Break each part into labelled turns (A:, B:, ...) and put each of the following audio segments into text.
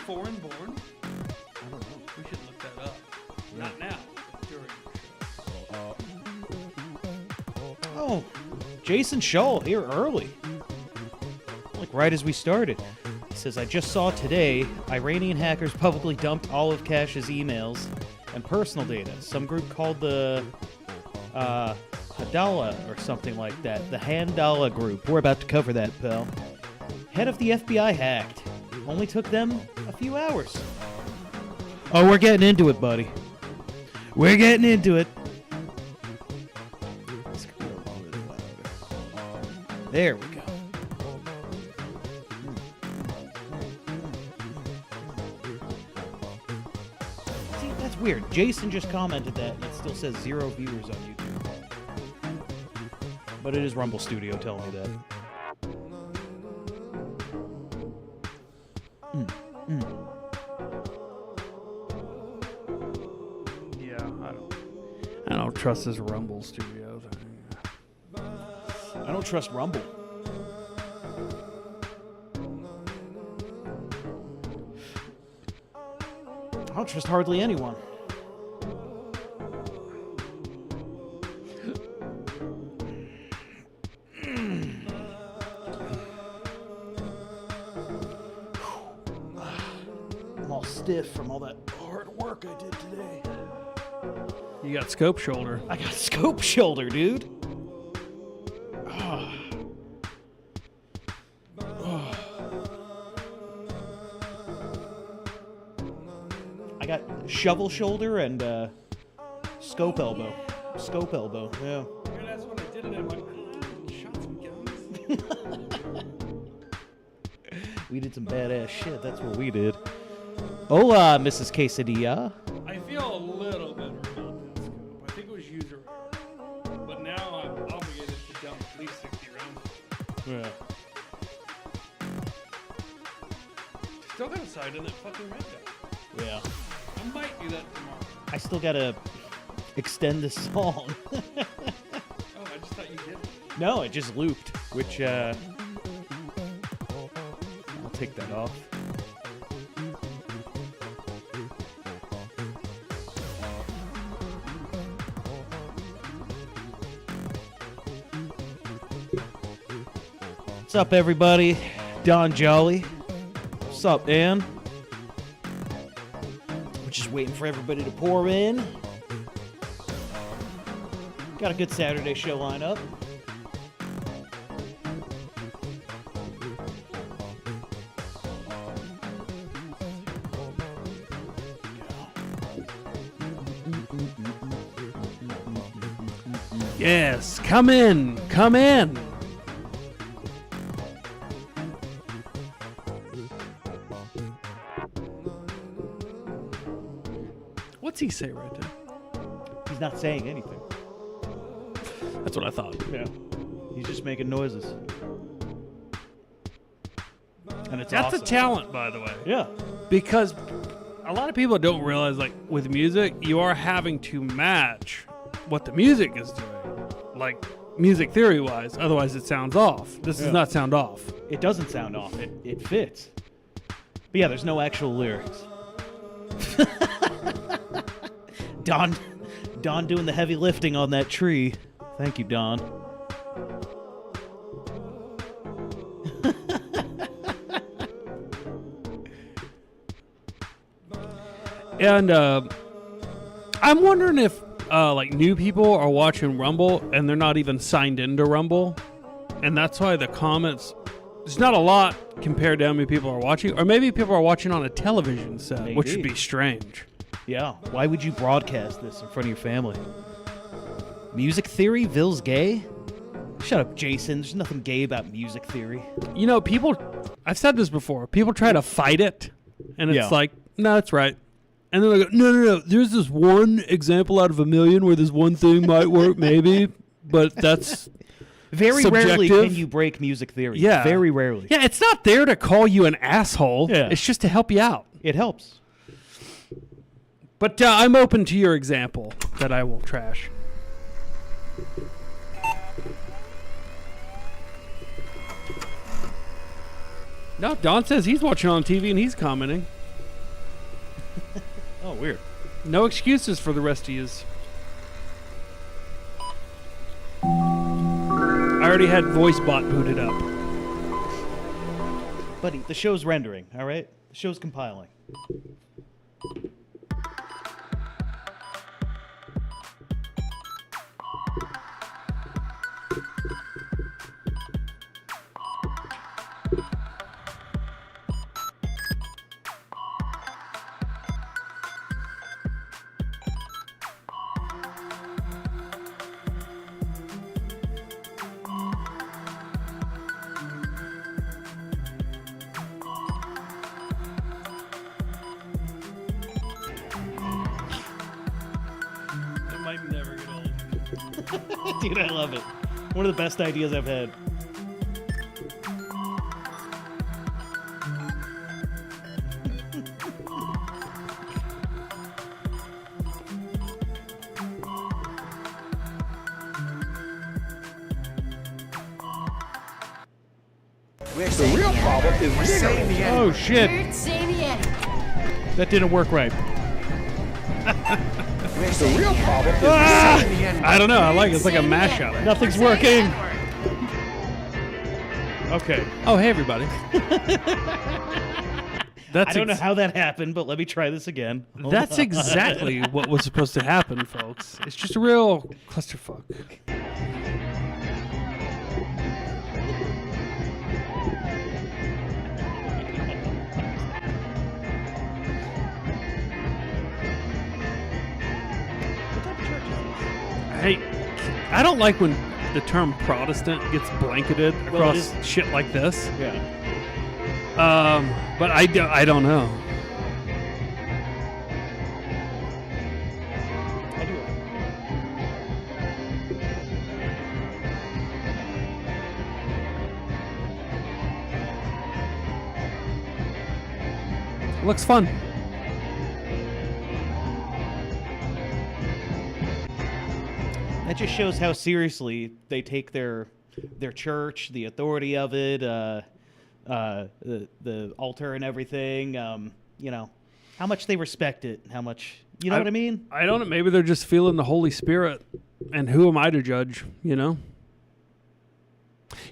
A: foreign born?
B: I don't know.
A: We should look that up.
B: Yeah.
A: Not now, but during the show.
C: Oh, Jason Shull here early. Like right as we started. He says, I just saw today Iranian hackers publicly dumped all of Kash's emails and personal data. Some group called the Hadala or something like that. The Handala group. We're about to cover that, pal. Head of the FBI hacked. Only took them a few hours. Oh, we're getting into it, buddy. We're getting into it. There we go. See, that's weird. Jason just commented that, and it still says 0 viewers on YouTube. But it is Rumble Studio telling me that.
A: Yeah, I don't trust this Rumble Studios.
C: I don't trust Rumble. I don't trust hardly anyone. I'm all stiff from all that hard work I did today.
A: You got scope shoulder.
C: I got scope shoulder, dude. I got shovel shoulder and scope elbow. Scope elbow, yeah.
A: That's what I did, and I'm like, shot some guns.
C: We did some badass shit. That's what we did. Hola, Mrs. Quesadilla.
A: I feel a little better about this scope. I think it was user error. But now I'm obligated to dump at least 60 rounds.
C: Yeah.
A: Still got a side in that fucking red guy.
C: Yeah.
A: I might do that tomorrow.
C: I still gotta extend the song.
A: Oh, I just thought you did.
C: No, it just looped, which I'll take that off. What's up, everybody? Don Jolly. What's up, Dan? We're just waiting for everybody to pour in. Got a good Saturday show lineup.
A: Yes, come in, come in. What's he say right there?
C: He's not saying anything.
A: That's what I thought.
C: Yeah. He's just making noises. And it's
A: That's
C: awesome.
A: a talent, by the way.
C: Yeah.
A: Because a lot of people don't realize, like, with music, you are having to match what the music is doing. Like, music theory-wise. Otherwise, it sounds off. This does not sound off.
C: It doesn't sound off. It fits. But yeah, there's no actual lyrics. Don doing the heavy lifting on that tree. Thank you, Don.
A: And I'm wondering if like new people are watching Rumble and they're not even signed into Rumble, and that's why the comments, there's not a lot compared to how many people are watching, or maybe people are watching on a television set, which would be strange.
C: Yeah, why would you broadcast this in front of your family? Music theory? Ville's gay? Shut up, Jason. There's nothing gay about music theory.
A: You know, people, I've said this before, people try to fight it, and it's like, no, that's right. And then they go, no, there's this one example out of a million where this one thing might work, maybe, but that's
C: very
A: subjective.
C: rarely can you break music theory.
A: Yeah.
C: Very rarely.
A: Yeah, it's not there to call you an asshole.
C: Yeah.
A: It's just to help you out.
C: It helps.
A: But I'm open to your example that I will trash. No, Don says he's watching on TV and he's commenting.
C: Oh, weird.
A: No excuses for the rest of yous. I already had VoiceBot booted up.
C: Buddy, the show's rendering, all right? The show's compiling.
A: That might never get old.
C: Dude, I love it. One of the best ideas I've had.
B: The real problem is nigger.
C: Oh, shit. That didn't work right.
B: The real problem is
A: I don't know. I like it. It's like a mashup.
C: Nothing's working. Okay.
A: Oh, hey, everybody. That's
C: I don't know how that happened, but let me try this again. Hold
A: That's
C: on.
A: exactly what was supposed to happen, folks. It's just a real clusterfuck. Hey, I don't like when the term Protestant gets blanketed
C: Well, it
A: across shit like this.
C: Yeah.
A: But I don't know.
C: I do.
A: Looks fun.
C: That just shows how seriously they take their church, the authority of it, the altar and everything. You know, how much they respect it, how much, you know what I mean?
A: I don't know. Maybe they're just feeling the Holy Spirit, and who am I to judge? You know.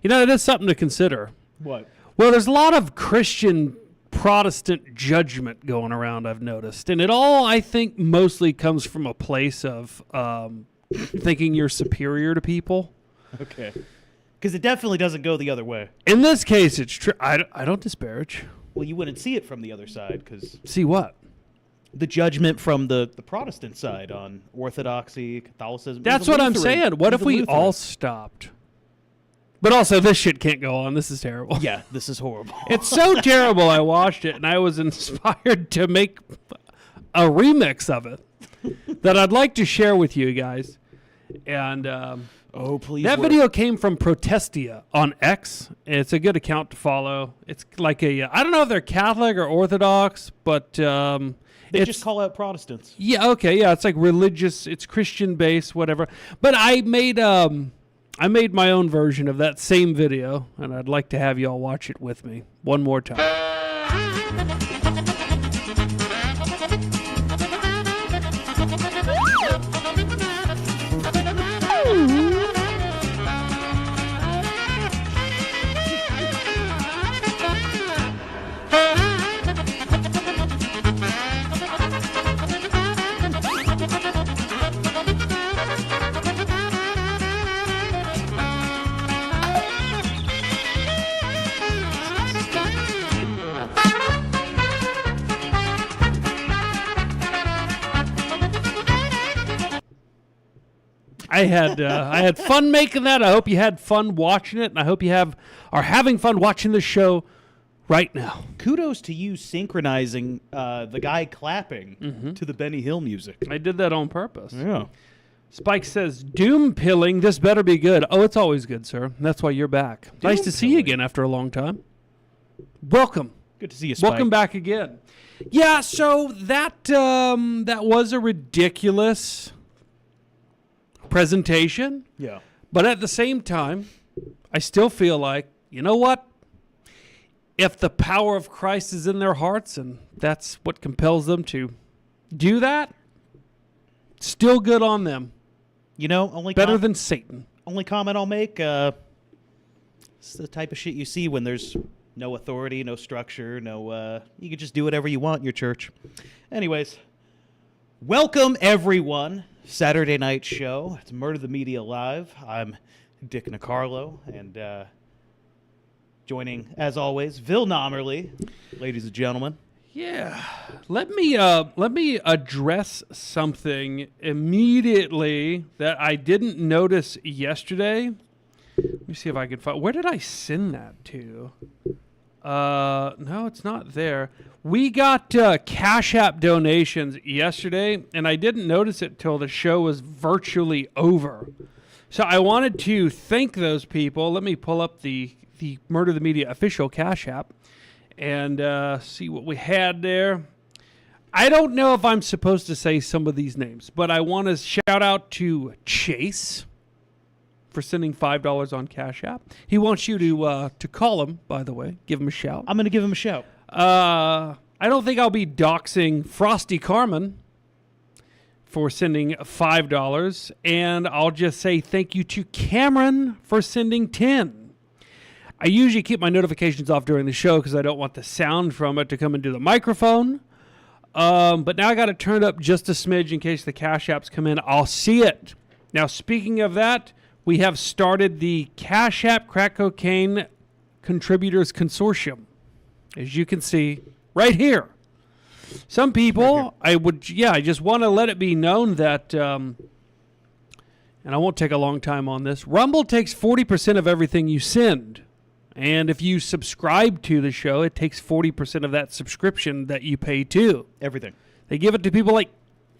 A: You know, it is something to consider.
C: What?
A: Well, there's a lot of Christian Protestant judgment going around, I've noticed. And it all, I think, mostly comes from a place of thinking you're superior to people.
C: Okay. Because it definitely doesn't go the other way.
A: In this case, it's true. I don't disparage.
C: Well, you wouldn't see it from the other side, because
A: See what?
C: the judgment from the Protestant side on Orthodoxy, Catholicism.
A: That's
C: the
A: what I'm
C: Lutheran-
A: saying. What if
C: the
A: we
C: Lutheran.
A: all stopped? But also, this shit can't go on. This is terrible.
C: Yeah, this is horrible.
A: It's so terrible. I watched it, and I was inspired to make a remix of it that I'd like to share with you guys. And
C: oh, please.
A: that
C: work.
A: video came from Protestia on X. It's a good account to follow. It's like I don't know if they're Catholic or Orthodox, but
C: They
A: it's
C: just call out Protestants.
A: yeah, okay, yeah. It's like religious. It's Christian based, whatever. But I made my own version of that same video, and I'd like to have you all watch it with me one more time. I had fun making that. I hope you had fun watching it, and I hope you are having fun watching the show right now.
C: Kudos to you synchronizing the guy clapping to the Benny Hill music.
A: I did that on purpose.
C: Yeah.
A: Spike says, "Doom pilling. This better be good." Oh, it's always good, sir. That's why you're back. Nice to see you
C: pilling.
A: again after a long time. Welcome.
C: Good to see you, Spike.
A: Welcome back again. Yeah, so that was a ridiculous presentation,
C: Yeah.
A: but at the same time, I still feel like, you know what? if the power of Christ is in their hearts and that's what compels them to do that, still good on them.
C: You know, only
A: Better than Satan.
C: Only comment I'll make, it's the type of shit you see when there's no authority, no structure, you can just do whatever you want in your church. Anyways, welcome everyone. Saturday night show. It's Murder the Media Live. I'm Dick Nicarlo, and joining, as always, Vil Nomerly, ladies and gentlemen.
A: Yeah. Let me address something immediately that I didn't notice yesterday. Let me see if I can find. Where did I send that to? No, it's not there. We got Cash App donations yesterday, and I didn't notice it till the show was virtually over. So I wanted to thank those people. Let me pull up the Murder the Media official Cash App and see what we had there. I don't know if I'm supposed to say some of these names, but I want to shout out to Chase for sending $5 on Cash App. He wants you to call him, by the way. Give him a shout.
C: I'm going to give him a shout.
A: I don't think I'll be doxing Frosty Carmen for sending $5, and I'll just say thank you to Cameron for sending $10. I usually keep my notifications off during the show because I don't want the sound from it to come into the microphone. But now I got to turn it up just a smidge in case the Cash Apps come in. I'll see it. Now, speaking of that, we have started the Cash App Crack Cocaine Contributors Consortium. As you can see right here. Some people, I just want to let it be known that, and I won't take a long time on this, Rumble takes 40% of everything you send. And if you subscribe to the show, it takes 40% of that subscription that you pay too.
C: Everything.
A: They give it to people like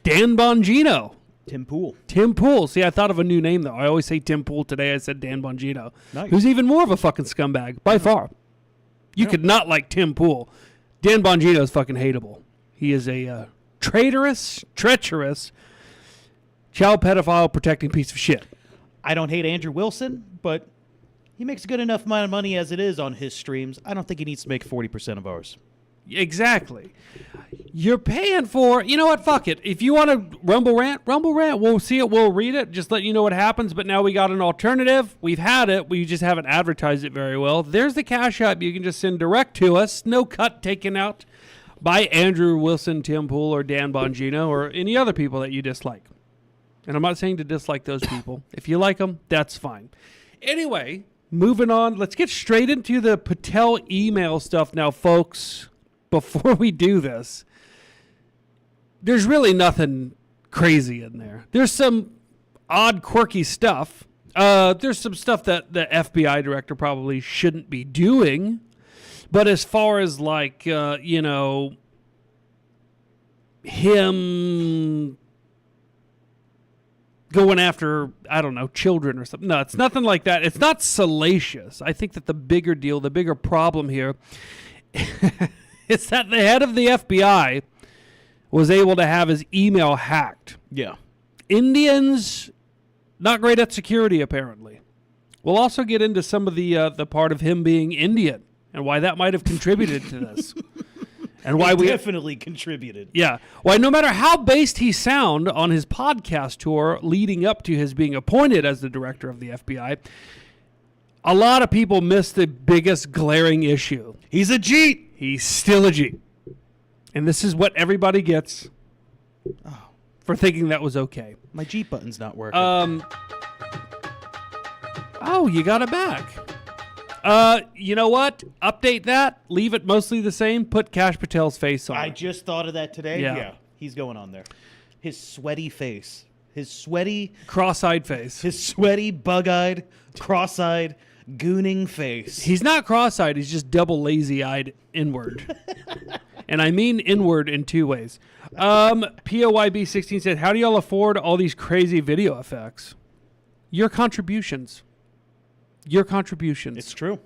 A: Dan Bongino.
C: Tim Pool.
A: Tim Pool. See, I thought of a new name, though. I always say Tim Pool. Today I said Dan Bongino.
C: Nice.
A: Who's even more of a fucking scumbag, by far. You could not like Tim Pool. Dan Bongino is fucking hateable. He is a treacherous, child pedophile protecting piece of shit.
C: I don't hate Andrew Wilson, but he makes a good enough amount of money as it is on his streams. I don't think he needs to make 40% of ours.
A: Exactly. You're paying for, you know what, fuck it. If you want to Rumble rant. We'll see it, we'll read it, just let you know what happens. But now we got an alternative. We've had it. We just haven't advertised it very well. There's the Cash App. You can just send direct to us. No cut taken out by Andrew Wilson, Tim Pool, or Dan Bongino, or any other people that you dislike. And I'm not saying to dislike those people. If you like them, that's fine. Anyway, moving on. Let's get straight into the Patel email stuff now, folks. Before we do this, there's really nothing crazy in there. There's some odd, quirky stuff. There's some stuff that the FBI director probably shouldn't be doing. But as far as like, him going after, I don't know, children or something. No, it's nothing like that. It's not salacious. I think that the bigger deal, the bigger problem here is that the head of the FBI was able to have his email hacked.
C: Yeah.
A: Indians, not great at security, apparently. We'll also get into some of the part of him being Indian and why that might have contributed to this. And why we
C: definitely contributed.
A: Yeah. Why no matter how based he sound on his podcast tour leading up to his being appointed as the director of the FBI, a lot of people miss the biggest glaring issue.
C: He's a Jeet.
A: He's still a Jeet. And this is what everybody gets for thinking that was okay.
C: My Jeet button's not working.
A: Oh, you got it back. You know what? Update that. Leave it mostly the same. Put Kash Patel's face on
C: I
A: it.
C: just thought of that today.
A: Yeah.
C: He's going on there. His sweaty face. His sweaty...
A: Cross-eyed face.
C: His sweaty, bug-eyed, cross-eyed, gooning face.
A: He's not cross-eyed. He's just double lazy-eyed inward. And I mean inward in two ways. POYB16 said, how do y'all afford all these crazy video effects? Your contributions. Your contributions.
C: It's true.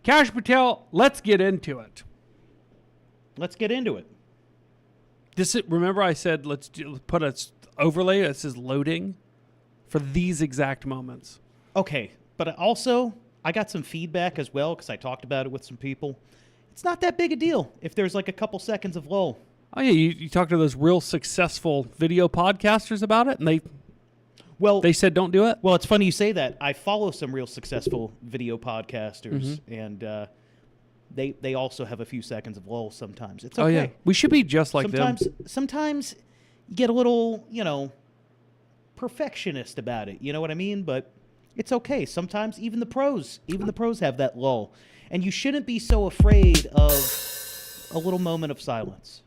A: Kash Patel, let's get into it.
C: Let's get into it.
A: Remember I said let's put an overlay that says loading for these exact moments.
C: Okay, but also I got some feedback as well because I talked about it with some people. it's not that big a deal if there's like a couple seconds of lull.
A: Oh, yeah, you talk to those real successful video podcasters about it, and they said don't do it?
C: Well, it's funny you say that. I follow some real successful video podcasters, and they also have a few seconds of lull sometimes. It's okay.
A: Oh, yeah. We should be just like them.
C: Sometimes you get a little, perfectionist about it. You know what I mean? But it's okay. Sometimes even the pros have that lull. And you shouldn't be so afraid of a little moment of silence.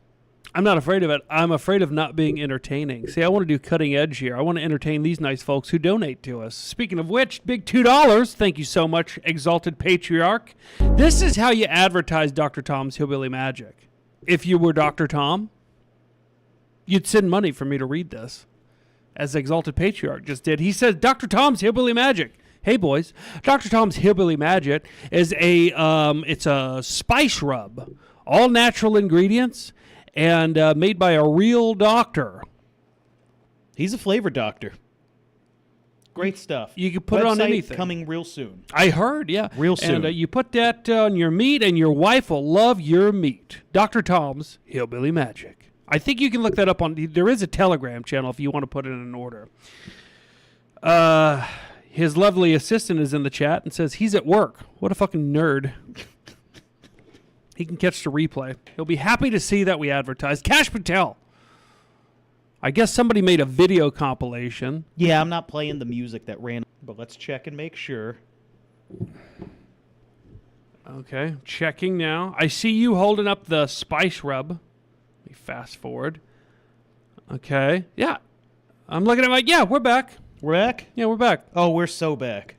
A: I'm not afraid of it. I'm afraid of not being entertaining. See, I want to do cutting edge here. I want to entertain these nice folks who donate to us. Speaking of which, big $2. Thank you so much, Exalted Patriarch. This is how you advertise Dr. Tom's Hillbilly Magic. If you were Dr. Tom, you'd send money for me to read this, as Exalted Patriarch just did. He says, Dr. Tom's Hillbilly Magic. Hey, boys. Dr. Tom's Hillbilly Magic is it's a spice rub, all natural ingredients, and made by a real doctor.
C: He's a flavor doctor. Great stuff.
A: You can put it on anything.
C: Coming real soon.
A: I heard, yeah.
C: Real soon.
A: And you put that on your meat, and your wife will love your meat. Dr. Tom's Hillbilly Magic. I think you can look that up on... There is a Telegram channel if you want to put it in an order. His lovely assistant is in the chat and says he's at work. What a fucking nerd. He can catch the replay. He'll be happy to see that we advertise. Kash Patel. I guess somebody made a video compilation.
C: Yeah, I'm not playing the music that ran, but let's check and make sure.
A: Okay, checking now. I see you holding up the spice rub. Let me fast forward. Okay, yeah. I'm looking at my... Yeah, we're back.
C: We're back?
A: Yeah, we're back.
C: Oh, we're so back.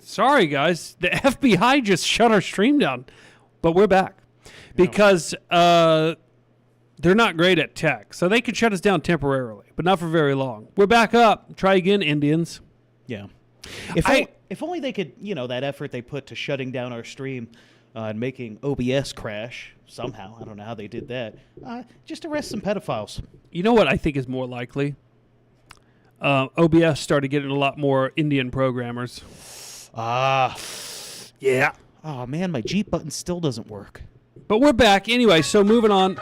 A: Sorry, guys. The FBI just shut our stream down, but we're back. Because they're not great at tech, so they could shut us down temporarily, but not for very long. We're back up. Try again, Indians.
C: Yeah. If only they could, that effort they put to shutting down our stream and making OBS crash somehow. I don't know how they did that. Just arrest some pedophiles.
A: You know what I think is more likely? OBS started getting a lot more Indian programmers. Yeah.
C: Oh, man, my Jeep button still doesn't work.
A: But we're back. Anyway, so moving on.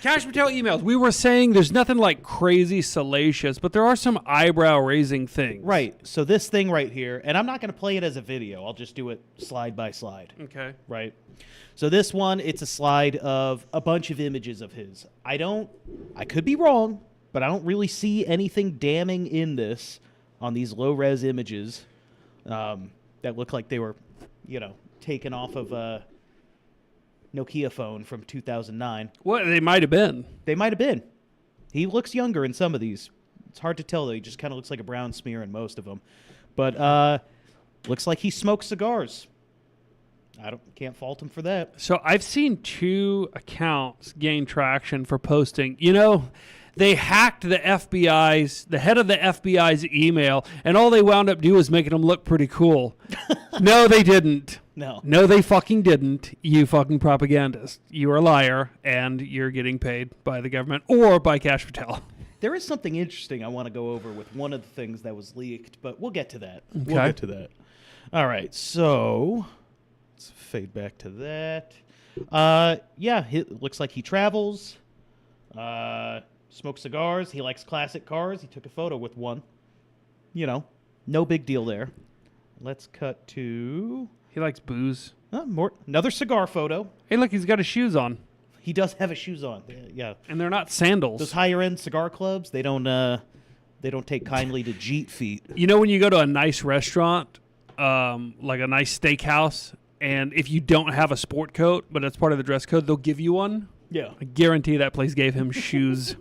A: Kash Patel emails. We were saying there's nothing like crazy salacious, but there are some eyebrow-raising things.
C: Right. So this thing right here, and I'm not going to play it as a video. I'll just do it slide by slide.
A: Okay.
C: Right. So this one, it's a slide of a bunch of images of his. I could be wrong, but I don't really see anything damning in this on these low-res images that look like they were, taken off of a Nokia phone from 2009.
A: Well, they might have been.
C: They might have been. He looks younger in some of these. It's hard to tell, though. He just kind of looks like a brown smear in most of them. But looks like he smokes cigars. Can't fault him for that.
A: So I've seen 2 accounts gain traction for posting. They hacked the head of the FBI's email, and all they wound up doing was making him look pretty cool. No, they didn't. No, they fucking didn't. You fucking propagandist. You are a liar, and you're getting paid by the government or by Kash Patel.
C: There is something interesting I want to go over with one of the things that was leaked, but we'll get to that.
A: Okay.
C: We'll get to that. All right, so let's fade back to that. It looks like he travels. Smokes cigars. He likes classic cars. He took a photo with one. No big deal there. Let's cut to...
A: He likes booze.
C: Another cigar photo.
A: Hey, look, he's got his shoes on.
C: He does have his shoes on. Yeah.
A: And they're not sandals.
C: Those higher-end cigar clubs, they don't take kindly to Jeet feet.
A: When you go to a nice restaurant, like a nice steakhouse, and if you don't have a sport coat, but it's part of the dress code, they'll give you one.
C: Yeah.
A: I guarantee that place gave him shoes.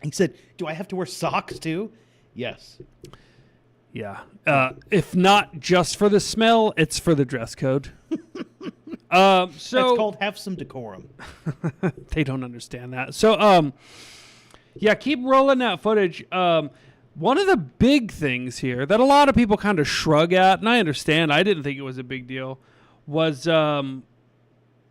C: He said, "Do I have to wear socks too?" Yes.
A: Yeah. If not just for the smell, it's for the dress code. That's
C: called have some decorum.
A: They don't understand that. So, keep rolling that footage. One of the big things here that a lot of people kind of shrug at, and I understand, I didn't think it was a big deal, was,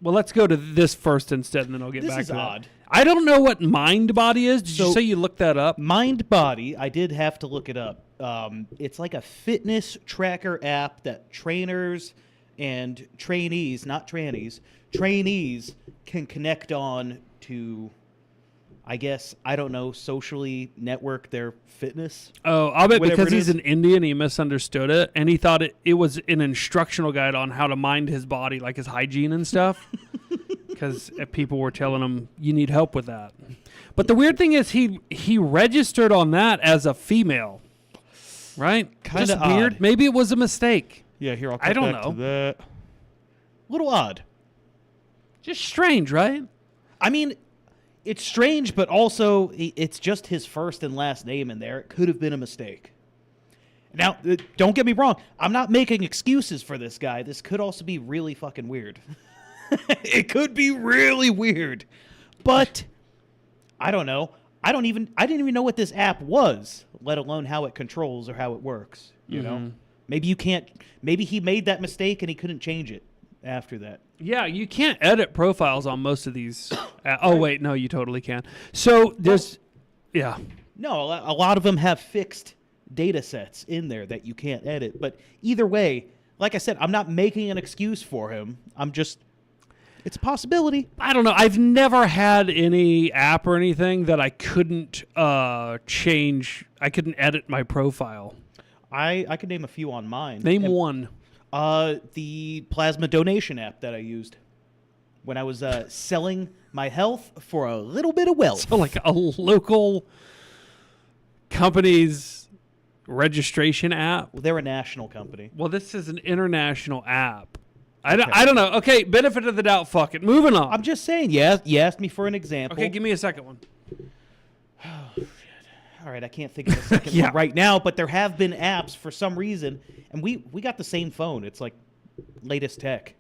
A: let's go to this first instead, and then I'll get back to that.
C: This is odd.
A: I don't know what mind body is. Did you say you looked that up?
C: Mind Body, I did have to look it up. It's like a fitness tracker app that trainers and trainees, not trannies, trainees can connect on to, I guess, I don't know, socially network their fitness.
A: Oh, I'll bet
C: Whatever
A: because
C: it
A: he's
C: is.
A: an Indian, he misunderstood it, and he thought it was an instructional guide on how to mind his body, like his hygiene and stuff. Because people were telling him, you need help with that. But the weird thing is he registered on that as a female, right?
C: Kinda
A: Just weird.
C: odd.
A: Maybe it was a mistake.
C: Yeah, here, I'll
A: I don't know.
C: that. Little odd.
A: Just strange, right?
C: I mean, it's strange, but also it's just his first and last name in there. It could have been a mistake. Now, don't get me wrong. I'm not making excuses for this guy. This could also be really fucking weird. It could be really weird. But I don't know. I didn't even know what this app was, let alone how it controls or how it works, you know? Maybe maybe he made that mistake and he couldn't change it after that.
A: Yeah, you can't edit profiles on most of these. Oh, wait, no, you totally can. So there's, yeah.
C: No, a lot of them have fixed data sets in there that you can't edit. But either way, like I said, I'm not making an excuse for him. It's a possibility.
A: I don't know. I've never had any app or anything that I couldn't change. I couldn't edit my profile.
C: I could name a few on mine.
A: Name one.
C: The plasma donation app that I used when I was selling my health for a little bit of wealth.
A: So like a local company's registration app.
C: Well, they're a national company.
A: Well, this is an international app. I don't know. Okay, benefit of the doubt. Fuck it. Moving on.
C: I'm just saying. Yeah, you asked me for an example.
A: Okay, give me a second one.
C: All right, I can't think of a second
A: Yeah.
C: one right now, but there have been apps for some reason, and we got the same phone. It's like latest tech,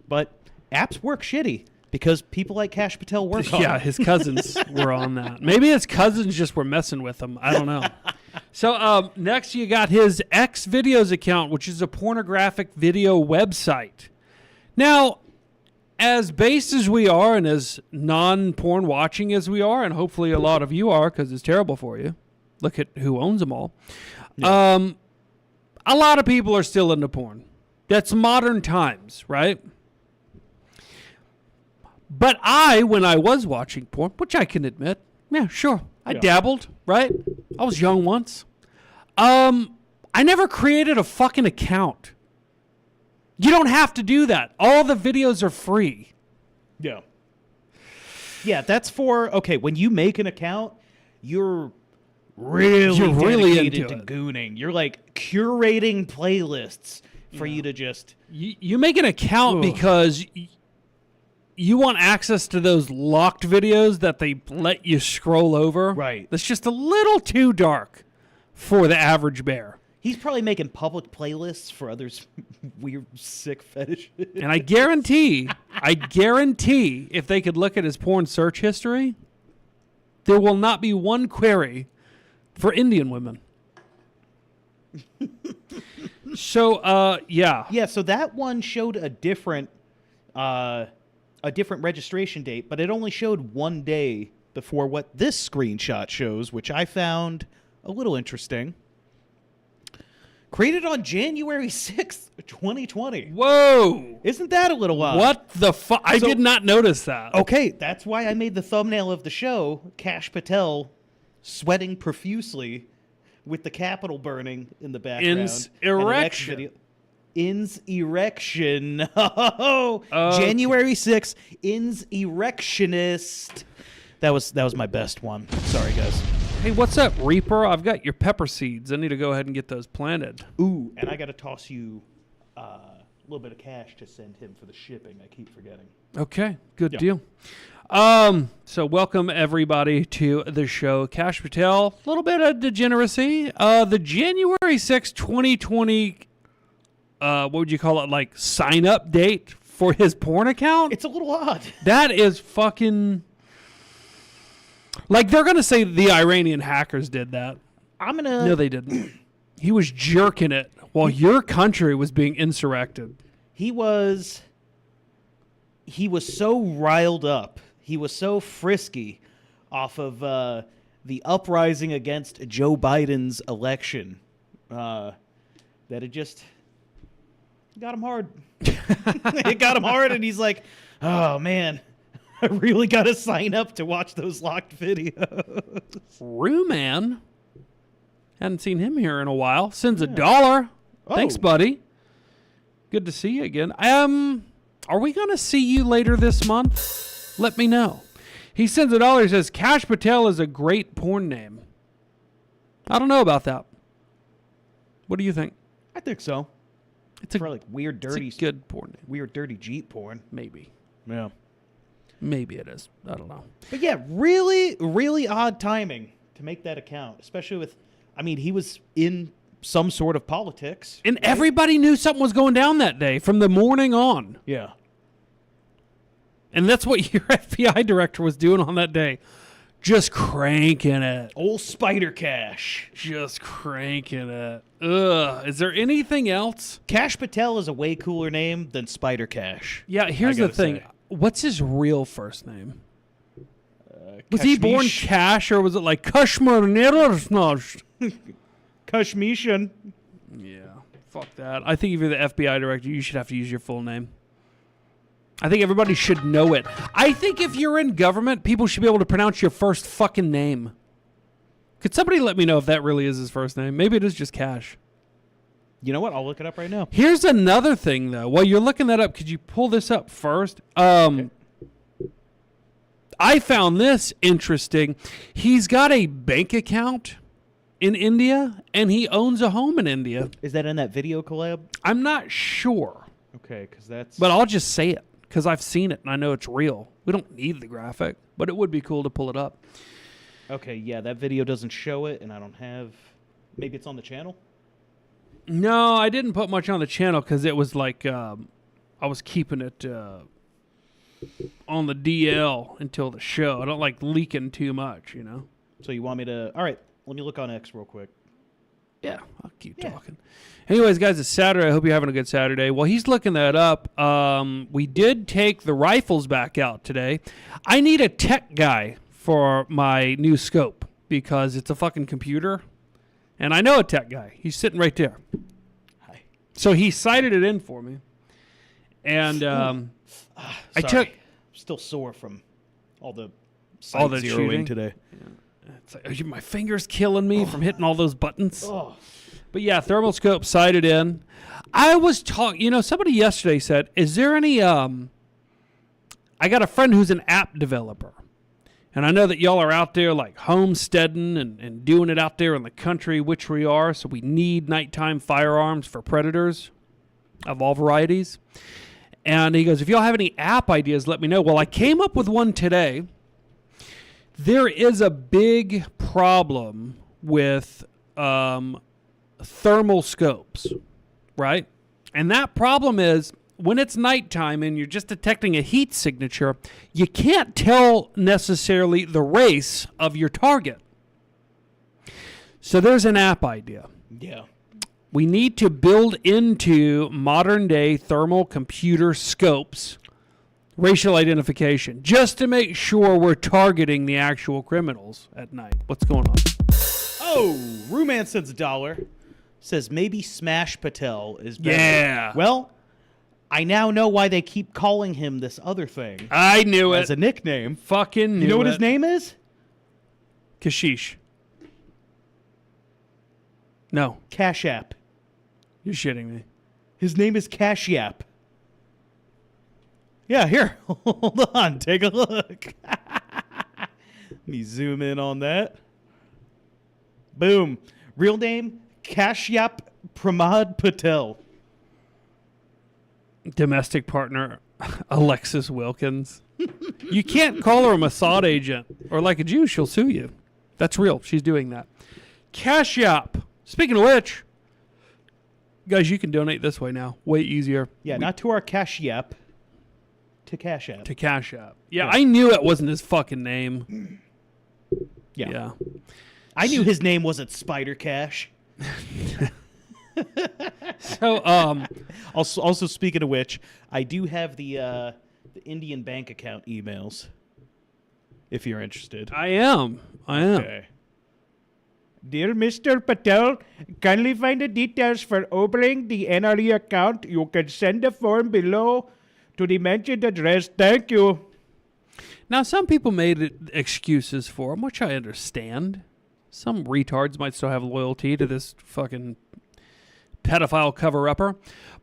C: but apps work shitty because people like Kash Patel work on.
A: Yeah, his cousins were on that. Maybe his cousins just were messing with him. I don't know. So next you got his XVideos account, which is a pornographic video website. Now, as based as we are and as non-porn watching as we are, and hopefully a lot of you are because it's terrible for you. Look at who owns them all. Yeah. A lot of people are still into porn. That's modern times, right? But when I was watching porn, which I can admit, yeah, sure, I dabbled, right? I was young once. I never created a fucking account. You don't have to do that. All the videos are free.
C: Yeah. Yeah, that's for, okay, when you make an account, you're really dedicated to gooning. You're like curating playlists for you to just...
A: You make an account because you want access to those locked videos that they let you scroll over.
C: Right.
A: That's just a little too dark for the average bear.
C: He's probably making public playlists for others' weird, sick fetishes.
A: And I guarantee, if they could look at his porn search history, there will not be one query for Indian women. So, yeah.
C: Yeah, so that one showed a different registration date, but it only showed 1 day before what this screenshot shows, which I found a little interesting. Created on January 6th, 2020.
A: Whoa!
C: Isn't that a little odd?
A: What the fuck? I did not notice that.
C: Okay, that's why I made the thumbnail of the show, Kash Patel sweating profusely with the Capitol burning in the background.
A: Erection.
C: Ins erection. January 6th, ins erectionist. That was my best one. Sorry, guys.
A: Hey, what's up, Reaper? I've got your pepper seeds. I need to go ahead and get those planted.
C: Ooh, and I got to toss you a little bit of cash to send him for the shipping. I keep forgetting.
A: Okay, good deal. So welcome, everybody, to the show. Kash Patel, a little bit of degeneracy. The January 6, 2020, what would you call it, like sign-up date for his porn account?
C: It's a little odd.
A: That is fucking... Like, they're going to say the Iranian hackers did that. No, they didn't. He was jerking it while your country was being insurrected.
C: He was so riled up. he was so frisky off of the uprising against Joe Biden's election that it just got him hard. It got him hard, and he's like, oh, man, I really got to sign up to watch those locked videos.
A: Rue-Man. Hadn't seen him here in a while. Sends $1.
C: Oh.
A: Thanks, buddy. Good to see you again. Are we going to see you later this month? Let me know. He sends $1. He says, Kash Patel is a great porn name. I don't know about that. What do you think?
C: I think so.
A: It's a,
C: for like weird, dirty,
A: it's a good porn name.
C: Weird, dirty Jeep porn.
A: Maybe.
C: Yeah.
A: Maybe it is. I don't know.
C: But yeah, really, really odd timing to make that account, especially with, I mean, he was in some sort of politics.
A: And everybody knew something was going down that day from the morning on.
C: Yeah.
A: And that's what your FBI director was doing on that day. Just cranking it.
C: Old Spider Kash.
A: Just cranking it. Ugh. Is there anything else?
C: Kash Patel is a way cooler name than Spider Kash.
A: Yeah, here's the thing.
C: Say.
A: What's his real first name? Was he born Kash, or was it like Kashmir?
C: Kashmishan.
A: Yeah, fuck that. I think if you're the FBI director, you should have to use your full name. I think everybody should know it. I think if you're in government, people should be able to pronounce your first fucking name. Could somebody let me know if that really is his first name? Maybe it is just Kash.
C: You know what? I'll look it up right now.
A: Here's another thing, though. While you're looking that up, could you pull this up first? Okay. I found this interesting. He's got a bank account in India, and he owns a home in India.
C: Is that in that video collab?
A: I'm not sure.
C: Okay, because that's...
A: But I'll just say it, because I've seen it, and I know it's real. We don't need the graphic, but it would be cool to pull it up.
C: Okay, yeah, that video doesn't show it, and I don't have... Maybe it's on the channel?
A: No, I didn't put much on the channel, because it was like... I was keeping it... on the DL until the show. I don't like leaking too much, you know?
C: So you want me to... All right, let me look on X real quick.
A: Yeah, I'll keep talking. Anyways, guys, it's Saturday. I hope you're having a good Saturday. While he's looking that up, we did take the rifles back out today. I need a tech guy for my new scope because it's a fucking computer. And I know a tech guy. He's sitting right there.
C: Hi.
A: So he sighted it in for me. And I took...
C: Still sore from all the
A: zeroing
C: shooting today.
A: Yeah. It's like, my finger's killing me from hitting all those buttons.
C: Oh.
A: But yeah, thermal scope sighted in. I was talking, somebody yesterday said, is there any, I got a friend who's an app developer. And I know that y'all are out there like homesteading and doing it out there in the country, which we are. So we need nighttime firearms for predators of all varieties. And he goes, if y'all have any app ideas, let me know. Well, I came up with one today. There is a big problem with thermal scopes, right? And that problem is when it's nighttime and you're just detecting a heat signature, you can't tell necessarily the race of your target. So there's an app idea.
C: Yeah.
A: We need to build into modern-day thermal computer scopes racial identification, just to make sure we're targeting the actual criminals at night. What's going on?
C: Oh, Rue-Man sends $1. Says maybe Smash Patel is better.
A: Yeah.
C: Well, I now know why they keep calling him this other thing.
A: I knew it.
C: As a nickname.
A: Fucking knew it.
C: You know what his name is?
A: Kashish. No.
C: Cash App.
A: You're shitting me.
C: His name is Cash App. Yeah, here. Hold on. Take a look. Let me zoom in on that. Boom. Real name, Kashyap Pramod Patel.
A: Domestic partner, Alexis Wilkins. You can't call her a Mossad agent, or like a Jew, she'll sue you. That's real. She's doing that. Kashyap. Speaking of which, guys, you can donate this way now. Way easier.
C: Yeah, not to our Kashyap. To Cash App.
A: To Cash App. Yeah, I knew it wasn't his fucking name.
C: Yeah. I knew his name wasn't Spider Cash.
A: So,
C: also speaking of which, I do have the Indian bank account emails. if you're interested.
A: I am.
C: Okay. Dear Mr. Patel, kindly find the details for opening the NRE account. You can send the form below to the mentioned address. Thank you.
A: Now, some people made excuses for him, which I understand. Some retards might still have loyalty to this fucking pedophile cover-upper.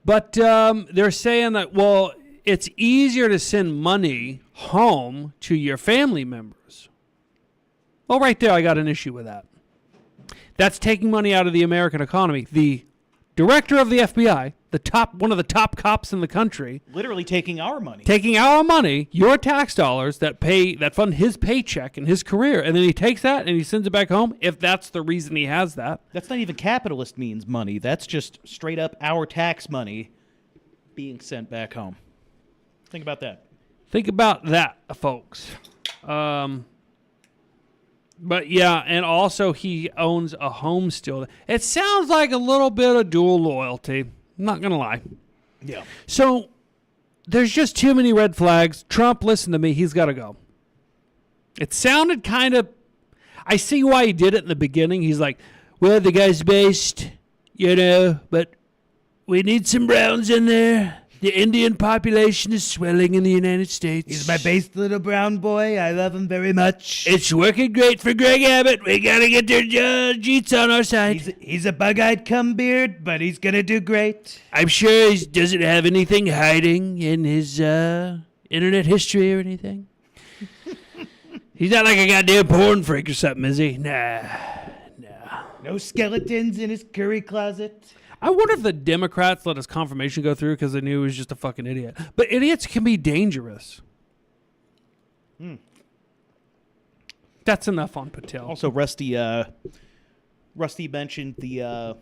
A: But they're saying that, well, it's easier to send money home to your family members. Well, right there, I got an issue with that. That's taking money out of the American economy. The director of the FBI, one of the top cops in the country,
C: Literally taking our money.
A: taking our money, your tax dollars that fund his paycheck and his career, and then he takes that and he sends it back home. If that's the reason he has that,
C: That's not even capitalist means money. That's just straight up our tax money being sent back home. Think about that.
A: think about that, folks. But yeah, and also he owns a home still. It sounds like a little bit of dual loyalty. I'm not gonna lie.
C: Yeah.
A: So there's just too many red flags. Trump, listen to me. He's got to go. It sounded kind of. I see why he did it in the beginning. He's like, well, the guy's based, but we need some browns in there. The Indian population is swelling in the United States.
C: He's my based little brown boy. I love him very much.
A: It's working great for Greg Abbott. We got to get their Jeets on our side.
C: He's a bug-eyed cumbeard, but he's going to do great.
A: I'm sure he doesn't have anything hiding in his internet history or anything. He's not like a goddamn porn freak or something, is he? Nah.
C: No skeletons in his curry closet.
A: I wonder if the Democrats let his confirmation go through because they knew he was just a fucking idiot. But idiots can be dangerous. That's enough on Patel.
C: Also, Rusty mentioned the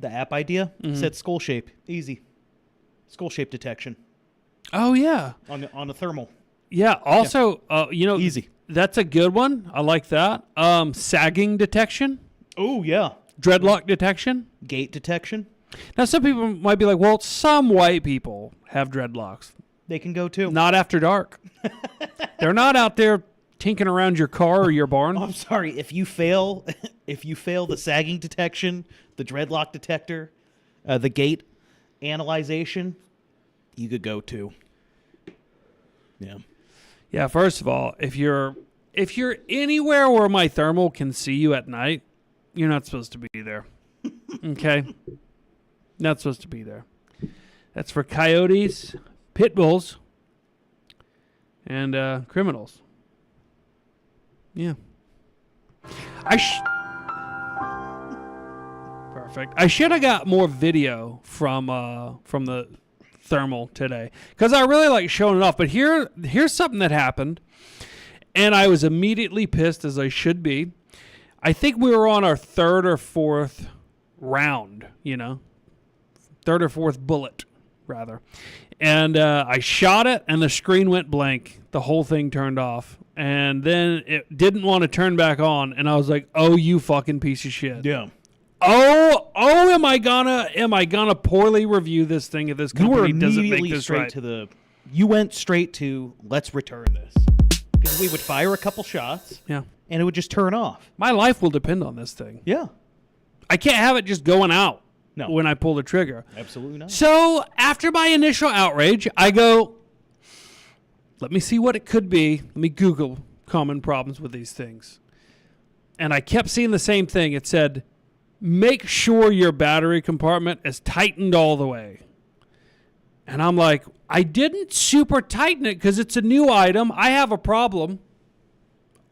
C: app idea. Said skull shape. Easy. Skull shape detection
A: Oh, yeah.
C: on a thermal.
A: Yeah. Also,
C: Easy.
A: That's a good one. I like that. Sagging detection.
C: Oh, yeah.
A: Dreadlock detection.
C: Gate detection.
A: Now, some people might be like, well, some white people have dreadlocks.
C: They can go too.
A: Not after dark. They're not out there tinking around your car or your barn.
C: Oh, I'm sorry. If you fail the sagging detection, the dreadlock detector, the gate analyzation, you could go too. Yeah.
A: Yeah, first of all, if you're anywhere where my thermal can see you at night, you're not supposed to be there. Okay? Not supposed to be there. That's for coyotes, pit bulls, and criminals. Yeah. Perfect. I should have got more video from the thermal today because I really like showing it off. But here's something that happened, and I was immediately pissed, as I should be. I think we were on our third or fourth round, third or fourth bullet, rather. And I shot it, and the screen went blank. The whole thing turned off. And then it didn't want to turn back on, and I was like, oh, you fucking piece of shit.
C: Yeah.
A: Oh, am I gonna poorly review this thing if this company doesn't make this right?
C: You went straight to, let's return this. Because we would fire a couple shots.
A: Yeah.
C: And it would just turn off.
A: My life will depend on this thing.
C: Yeah.
A: I can't have it just going out
C: No.
A: when I pull the trigger.
C: Absolutely not.
A: So after my initial outrage, I go, let me see what it could be. Let me Google common problems with these things. And I kept seeing the same thing. It said, make sure your battery compartment is tightened all the way. And I'm like, I didn't super tighten it because it's a new item. I have a problem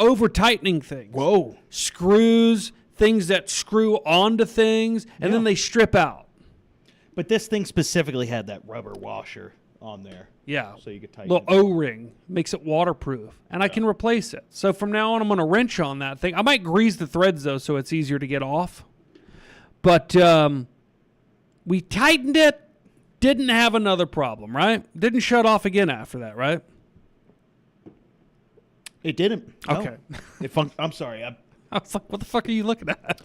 A: over tightening things.
C: Whoa.
A: Screws, things that screw onto things, and then they strip out.
C: But this thing specifically had that rubber washer on there.
A: Yeah.
C: So you could tighten
A: Little
C: it.
A: O-ring makes it waterproof, and I can replace it. So from now on, I'm going to wrench on that thing. I might grease the threads, though, so it's easier to get off. But we tightened it, didn't have another problem, right? Didn't shut off again after that, right?
C: It didn't. No.
A: Okay.
C: I'm sorry.
A: I was like, what the fuck are you looking at?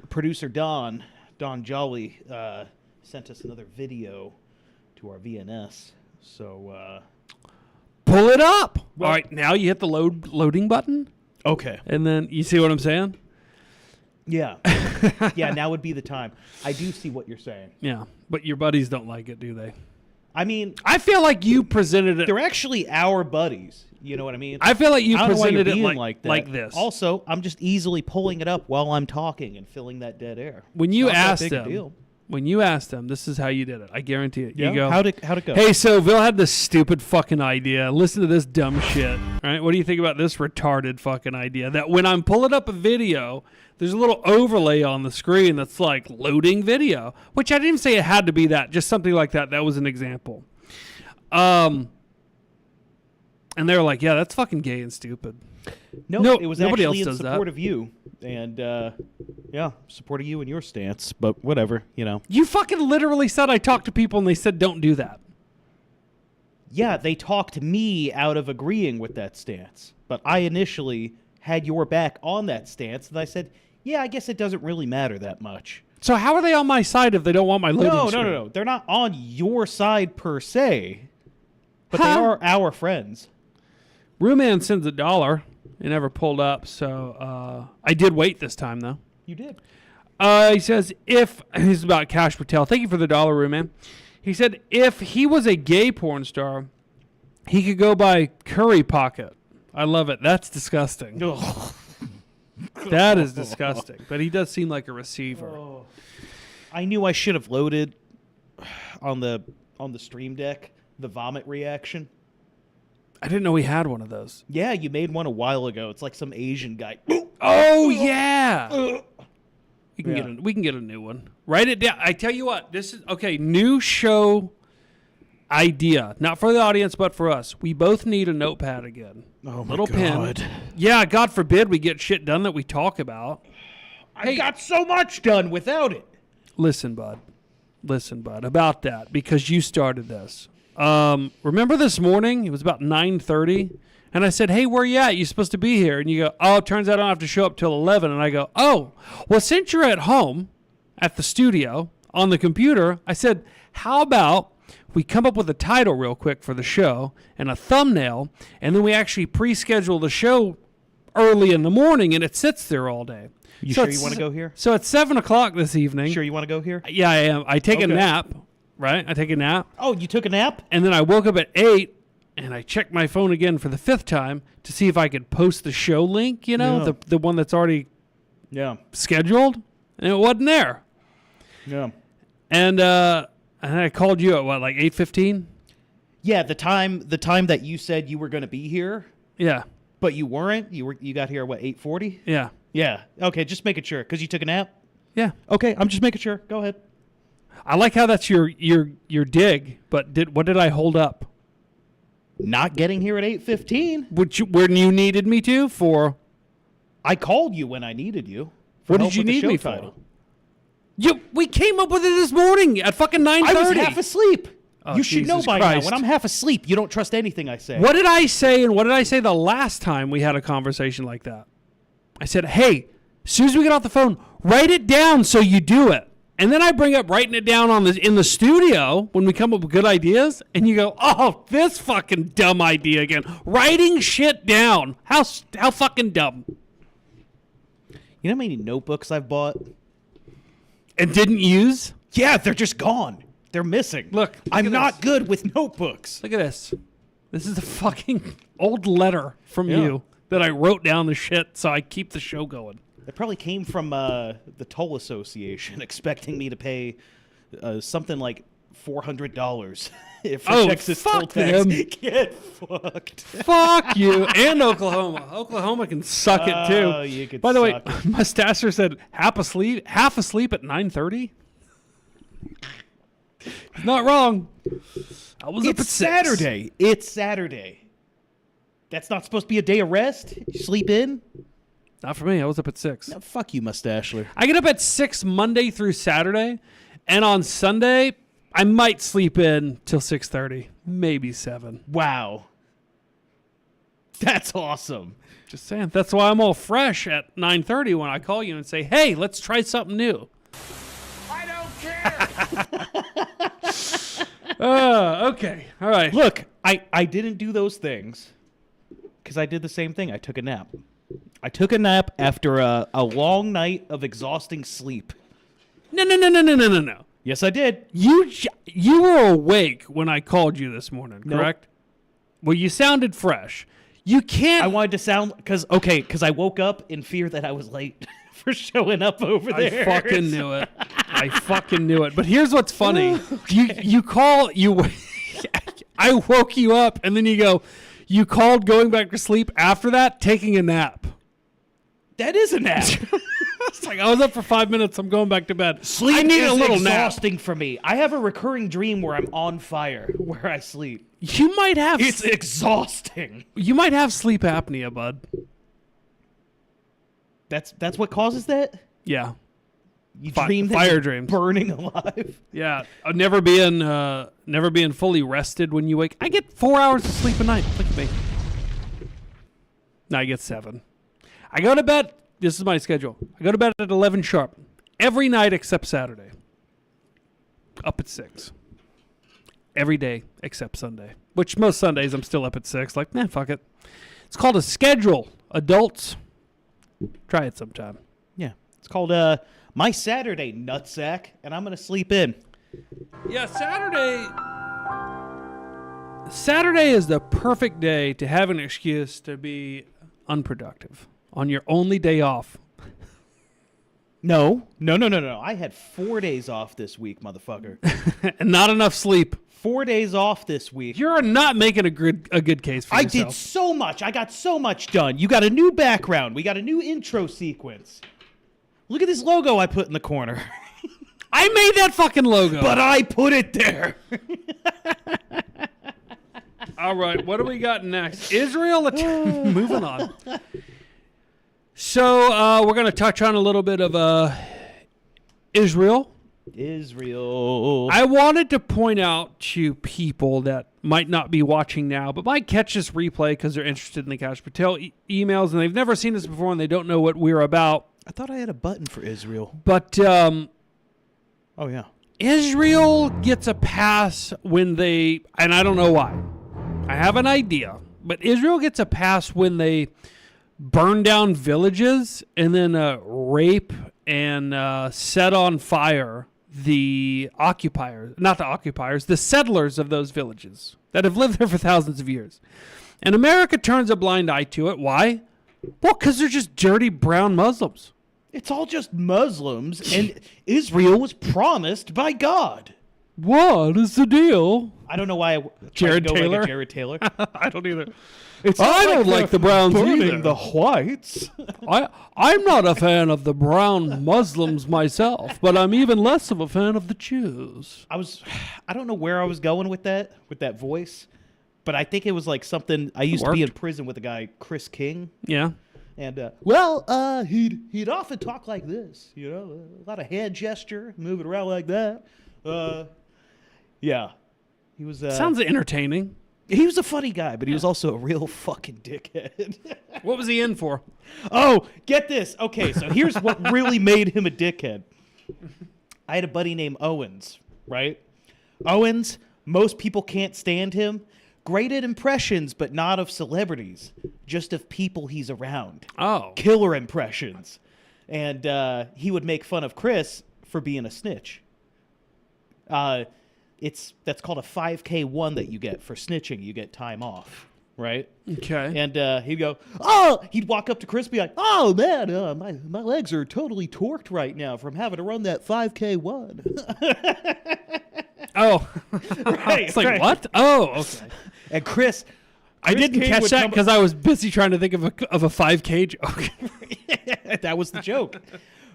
C: Producer Don Jolly, sent us another video to our VNS. So
A: pull it up. All right, now you hit the loading button,
C: Okay.
A: and then you see what I'm saying?
C: Yeah. Yeah, now would be the time. I do see what you're saying.
A: Yeah, but your buddies don't like it, do they?
C: I mean,
A: I feel like you presented it.
C: they're actually our buddies. You know what I mean?
A: I feel like you
C: I don't know why
A: presented
C: you're
A: it
C: being
A: like
C: that.
A: this.
C: Also, I'm just easily pulling it up while I'm talking and filling that dead air.
A: When you
C: Not that
A: asked
C: big a
A: them,
C: deal.
A: this is how you did it. I guarantee it.
C: Yeah?
A: You go,
C: How'd it go?
A: hey, so Bill had this stupid fucking idea. Listen to this dumb shit. All right, what do you think about this retarded fucking idea? That when I'm pulling up a video, there's a little overlay on the screen that's like loading video, which I didn't even say it had to be that. Just something like that. That was an example. And they were like, yeah, that's fucking gay and stupid.
C: No, it was
A: nobody
C: actually
A: else
C: in
A: does
C: support
A: that.
C: of you. And, yeah, support of you and your stance. But whatever, you know.
A: You fucking literally said I talked to people and they said don't do that.
C: Yeah, they talked me out of agreeing with that stance. But I initially had your back on that stance. And I said, yeah, I guess it doesn't really matter that much.
A: So how are they on my side if they don't want my loading screen?
C: No. They're not on your side per se. But they
A: Huh?
C: are our friends.
A: Rooman sends $1. It never pulled up, so I did wait this time, though.
C: You did.
A: He says, this is about Kash Patel. Thank you for the $1, Rooman. He said, if he was a gay porn star, he could go by Curry Pocket. I love it. That's disgusting. That is disgusting. But he does seem like a receiver.
C: Oh. I knew I should have loaded on the stream deck the vomit reaction.
A: I didn't know he had one of those.
C: Yeah, you made one a while ago. It's like some Asian guy.
A: Oh, yeah. We can
C: Yeah.
A: we can get a new one. Write it down. I tell you what, this is okay. New show idea, not for the audience, but for us. We both need a notepad again.
C: Oh, my
A: Little
C: God.
A: pen. Yeah, God forbid we get shit done that we talk about.
C: I got so much done without it.
A: Listen, bud, about that because you started this. Remember this morning? It was about 9:30, and I said, "Hey, where you at? You supposed to be here?" And you go, "Oh, it turns out I don't have to show up till 11." And I go, "Oh, well, since you're at home, at the studio on the computer," I said, "How about we come up with a title real quick for the show and a thumbnail, and then we actually pre-schedule the show early in the morning, and it sits there all day."
C: You
A: So
C: sure you
A: it's-
C: want to go here?
A: So it's 7:00 this evening.
C: Sure you want to go here?
A: Yeah, I am. I take a
C: Okay.
A: nap, right? I take a nap.
C: Oh, you took a nap?
A: And then I woke up at 8, and I checked my phone again for the 5th time to see if I could post the show link, you know,
C: Yeah.
A: the one that's already
C: Yeah.
A: scheduled, and it wasn't there.
C: Yeah.
A: And I called you at, what, like 8:15?
C: Yeah, the time that you said you were going to be here,
A: Yeah,
C: but you weren't. You got here at what, 8:40?
A: yeah,
C: Yeah. Okay, just making sure cuz you took a nap.
A: yeah.
C: Okay, I'm just making sure. Go ahead.
A: I like how that's your dig, but what did I hold up?
C: Not getting here at 8:15.
A: When you needed me to for?
C: I called you when I needed you. for
A: What
C: help
A: did you
C: with the
A: need
C: show
A: me
C: title.
A: for? We came up with it this morning at fucking 9:30.
C: I was half asleep.
A: Oh,
C: you should know
A: Jesus
C: by now.
A: Christ.
C: When I'm half asleep, you don't trust anything I say.
A: What did I say, and what did I say the last time we had a conversation like that? I said, hey, as soon as we get off the phone, write it down so you do it. And then I bring up writing it down in the studio when we come up with good ideas, and you go, oh, this fucking dumb idea again. Writing shit down. How fucking dumb.
C: You know how many notebooks I've bought?
A: And didn't use?
C: Yeah, they're just gone. They're missing.
A: Look
C: I'm
A: at
C: not
A: this.
C: good with notebooks.
A: Look at this. This is a fucking old letter from
C: Yeah.
A: you that I wrote down the shit so I keep the show going.
C: It probably came from the Toll Association expecting me to pay something like $400 if
A: Oh,
C: Texas
A: fuck
C: toll tax.
A: them.
C: Get fucked.
A: Fuck you and Oklahoma. Oklahoma can suck it too.
C: Oh, you could
A: By the way,
C: suck it.
A: Mustacher said half asleep at 9:30. He's not wrong. I was up at
C: It's
A: 6.
C: Saturday. It's Saturday. That's not supposed to be a day of rest? You sleep in?
A: Not for me. I was up at 6.
C: No, fuck you, Mustachler.
A: I get up at 6 Monday through Saturday, and on Sunday I might sleep in till 6:30, maybe 7.
C: Wow. That's awesome.
A: Just saying. That's why I'm all fresh at 9:30 when I call you and say, "Hey, let's try something new."
B: I don't care.
A: Okay. All right.
C: Look, I didn't do those things because I did the same thing. I took a nap. I took a nap after a long night of exhausting sleep.
A: No.
C: Yes, I did.
A: You were awake when I called you this morning,
C: Nope.
A: correct? Well, you sounded fresh. You can't.
C: I wanted to sound because I woke up in fear that I was late for showing up over there.
A: I fucking knew it. I fucking knew it. But here's what's funny. You call you. I woke you up, and then you go. You called going back to sleep after that, taking a nap.
C: That is a nap.
A: It's like I was up for 5 minutes. I'm going back to bed.
C: Sleep
A: I need
C: is
A: a little nap.
C: exhausting for me. I have a recurring dream where I'm on fire where I sleep.
A: You might have.
C: It's exhausting.
A: You might have sleep apnea, bud.
C: That's what causes that?
A: Yeah.
C: You dream that
A: fire
C: you're
A: dreams.
C: burning alive.
A: Yeah. Never being fully rested when you wake. I get 4 hours of sleep a night. Look at me. No, I get 7. I go to bed. This is my schedule. I go to bed at 11 sharp. Every night except Saturday. Up at 6. Every day except Sunday. Which most Sundays I'm still up at 6. Like, man, fuck it. It's called a schedule. Adults, try it sometime.
C: Yeah. It's called My Saturday, Nutsack, and I'm going to sleep in.
A: Yeah, Saturday is the perfect day to have an excuse to be unproductive on your only day off.
C: No. I had 4 days off this week, motherfucker.
A: And not enough sleep.
C: 4 days off this week.
A: You're not making a good case for
C: I
A: yourself.
C: did so much. I got so much done. You got a new background. We got a new intro sequence. Look at this logo I put in the corner.
A: I made that fucking logo.
C: But I put it there.
A: All right, what do we got next? Israel. Moving on. So we're going to touch on a little bit of Israel. I wanted to point out to people that might not be watching now, but might catch this replay because they're interested in the Kash Patel emails, and they've never seen this before, and they don't know what we're about.
C: I thought I had a button for Israel.
A: But
C: oh, yeah.
A: Israel gets a pass when they, and I don't know why. I have an idea, but Israel gets a pass when they burn down villages and then rape and set on fire the settlers of those villages that have lived there for thousands of years. And America turns a blind eye to it. Why? Well, because they're just dirty brown Muslims.
C: It's all just Muslims, and Israel was promised by God.
A: What is the deal?
C: I don't know why I
A: Jared
C: tried to go
A: Taylor?
C: like a Jared Taylor.
A: I don't either.
C: I
A: don't like the Browns either.
C: The whites.
A: I'm not a fan of the brown Muslims myself, but I'm even less of a fan of the Jews.
C: I don't know where I was going with that voice, but I think it was like something. I used to be in prison with a guy, Chris King.
A: Yeah.
C: And he'd often talk like this, you know, a lot of hand gesture, moving around like that. Yeah, he was.
A: Sounds entertaining.
C: He was a funny guy, but he was also a real fucking dickhead.
A: What was he in for?
C: Oh, get this. Okay, so here's what really made him a dickhead. I had a buddy named Owens, right? Owens, most people can't stand him. Great at impressions, but not of celebrities, just of people he's around.
A: Oh.
C: Killer impressions. And he would make fun of Chris for being a snitch. That's called a 5K1 that you get for snitching. You get time off, right?
A: Okay.
C: And he'd walk up to Chris and be like, oh, man, my legs are totally torqued right now from having to run that 5K1.
A: Oh.
C: Right,
A: it's like,
C: right.
A: what? Oh, okay.
C: And Chris
A: I didn't
C: King
A: catch
C: would
A: that
C: come-
A: because I was busy trying to think of a 5K joke.
C: That was the joke.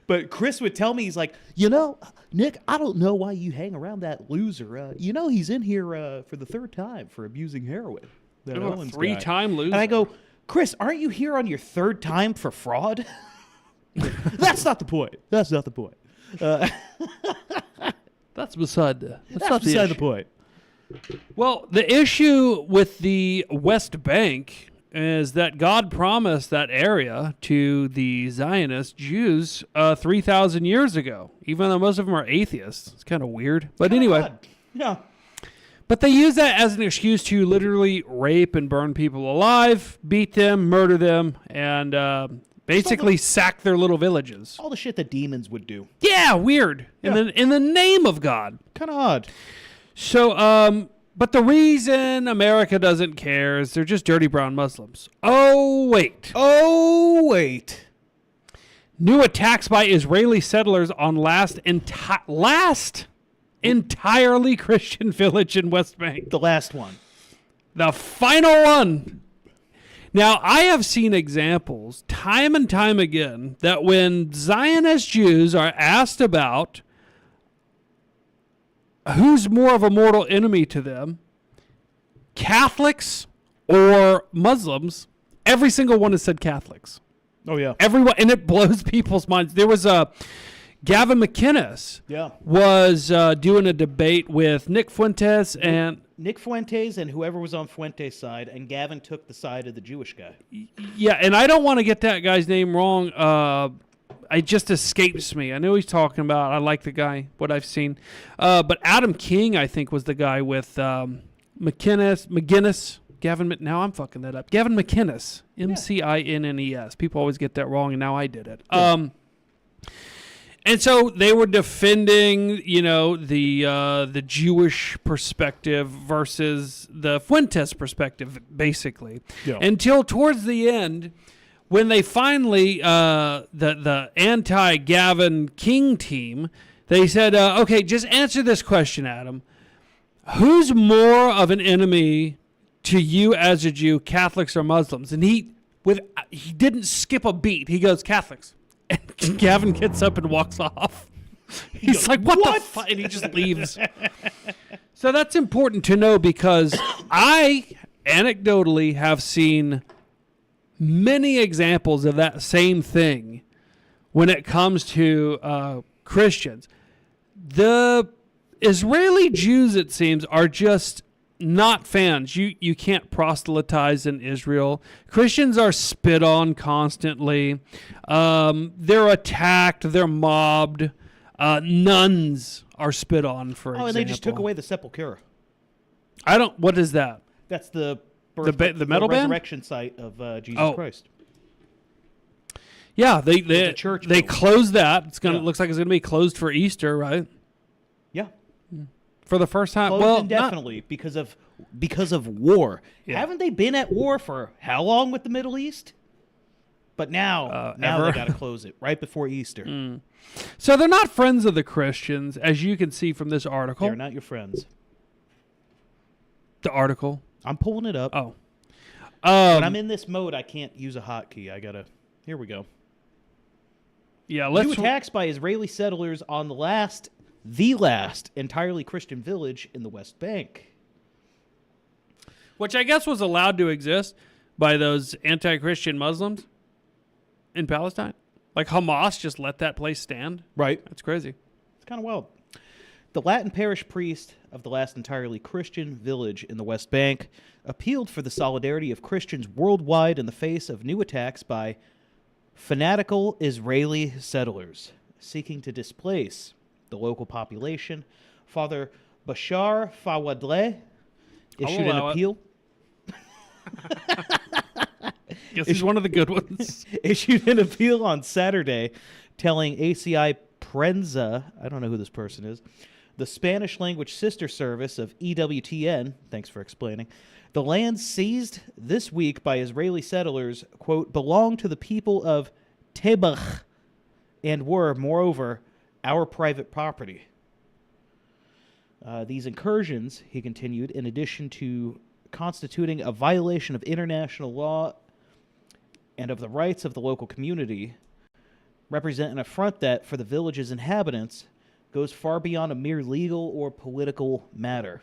C: But Chris would tell me, he's like, you know, Nick, I don't know why you hang around that loser. You know, he's in here for the third time for abusing heroin. That
A: Oh,
C: Owens guy.
A: 3-time loser.
C: And I go, Chris, aren't you here on your third time for fraud? That's not the point. That's not the point.
A: That's beside
C: That's beside the point.
A: Well, the issue with the West Bank is that God promised that area to the Zionist Jews 3,000 years ago, even though most of them are atheists. It's kind of weird. But anyway.
C: Odd. Yeah.
A: But they use that as an excuse to literally rape and burn people alive, beat them, murder them, and basically sack their little villages.
C: All the shit that demons would do.
A: Yeah, weird.
C: Yeah.
A: In the name of God.
C: Kind of odd.
A: So, but the reason America doesn't care is they're just dirty brown Muslims. Oh, wait. New attacks by Israeli settlers on last entirely Christian village in West Bank.
C: The last one.
A: The final one. Now, I have seen examples time and time again that when Zionist Jews are asked about who's more of a mortal enemy to them, Catholics or Muslims, every single one has said Catholics.
C: Oh, yeah.
A: Everyone, and it blows people's minds. There was Gavin McInnes was doing a debate with Nick Fuentes and
C: whoever was on Fuentes' side, and Gavin took the side of the Jewish guy.
A: Yeah, and I don't want to get that guy's name wrong. It just escapes me. I know he's talking about. I like the guy, what I've seen. But Adam King, I think, was the guy with McGinnis. Now I'm fucking that up. Gavin McInnes, McInnes. People always get that wrong, and now I did it. Yeah. And so they were defending, the Jewish perspective versus the Fuentes perspective, basically. Yeah. Until towards the end, when they finally, the anti-Gavin King team, they said, okay, just answer this question, Adam. Who's more of an enemy to you as a Jew, Catholics or Muslims? And he didn't skip a beat. He goes, Catholics. And Gavin gets up and walks off. He's like, what the fuck? And he just leaves. So that's important to know because I anecdotally have seen many examples of that same thing when it comes to Christians. The Israeli Jews, it seems, are just not fans. You can't proselytize in Israel. Christians are spit on constantly. They're attacked. They're mobbed. Nuns are spit on, for example.
C: And they just took away the sepulchre.
A: What is that?
C: That's the
A: metal band?
C: Resurrection site of Jesus Christ.
A: Yeah, they
C: church
A: closed that. Looks like it's gonna be closed for Easter, right?
C: Yeah.
A: For the first time.
C: Closed indefinitely because of war. Yeah. Haven't they been at war for how long with the Middle East? But now they got to close it right before Easter.
A: Mm. So they're not friends of the Christians, as you can see from this article.
C: They're not your friends.
A: The article.
C: I'm pulling it up.
A: Oh.
C: When I'm in this mode, I can't use a hotkey. Here we go.
A: Yeah,
C: New attacks by Israeli settlers on the last entirely Christian village in the West Bank.
A: Which I guess was allowed to exist by those anti-Christian Muslims in Palestine. Like Hamas just let that place stand.
C: Right.
A: That's crazy.
C: It's kind of wild. The Latin parish priest of the last entirely Christian village in the West Bank appealed for the solidarity of Christians worldwide in the face of new attacks by fanatical Israeli settlers seeking to displace the local population. Father Bashar Fawadleh issued an appeal.
A: Guess he's one of the good ones.
C: Issued an appeal on Saturday telling ACI Prensa, I don't know who this person is, the Spanish language sister service of EWTN, thanks for explaining, the land seized this week by Israeli settlers, quote, belong to the people of Tebach and were, moreover, our private property. These incursions, he continued, in addition to constituting a violation of international law and of the rights of the local community, represent an affront that, for the village's inhabitants, goes far beyond a mere legal or political matter.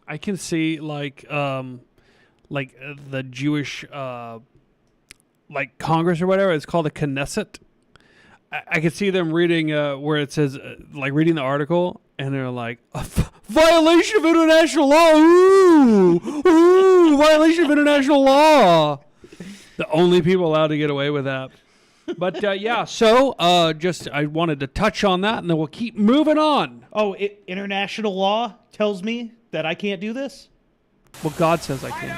A: I can see like the Jewish Congress or whatever. It's called a Knesset. I could see them reading where it says reading the article, and they're like, violation of international law. Ooh, violation of international law. The only people allowed to get away with that. But so I wanted to touch on that, and then we'll keep moving on.
C: Oh, international law tells me That I can't do this?
A: Well, God says I can.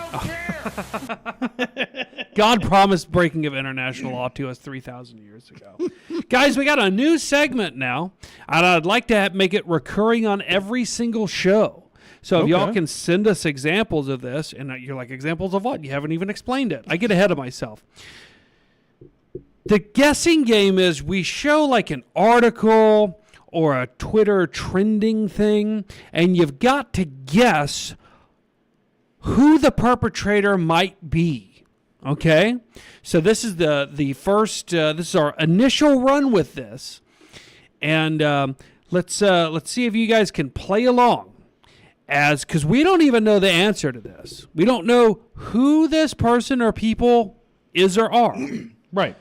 A: God promised breaking of international law to us 3,000 years ago. Guys, we got a new segment now, and I'd like to make it recurring on every single show. So if y'all can send us examples of this, and you're like, examples of what? You haven't even explained it. I get ahead of myself. The guessing game is we show like an article or a Twitter trending thing, and you've got to guess who the perpetrator might be. Okay? So this is the first, this is our initial run with this. And let's see if you guys can play along. Because we don't even know the answer to this. We don't know who this person or people is or are.
C: Right.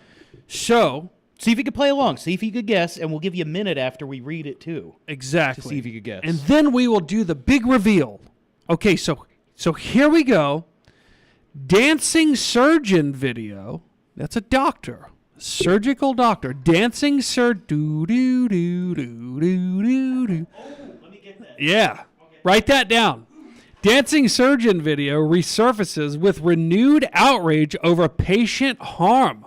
A: So,
C: see if you could play along. See if you could guess, and we'll give you a minute after we read it, too.
A: Exactly.
C: To see if you could guess.
A: And then we will do the big reveal. Okay, so here we go. Dancing surgeon video. That's a doctor. Surgical doctor. Dancing surgeon. Do-do-do-do-do-do-do.
C: Oh, let me get that.
A: Yeah. Write that down. Dancing surgeon video resurfaces with renewed outrage over patient harm.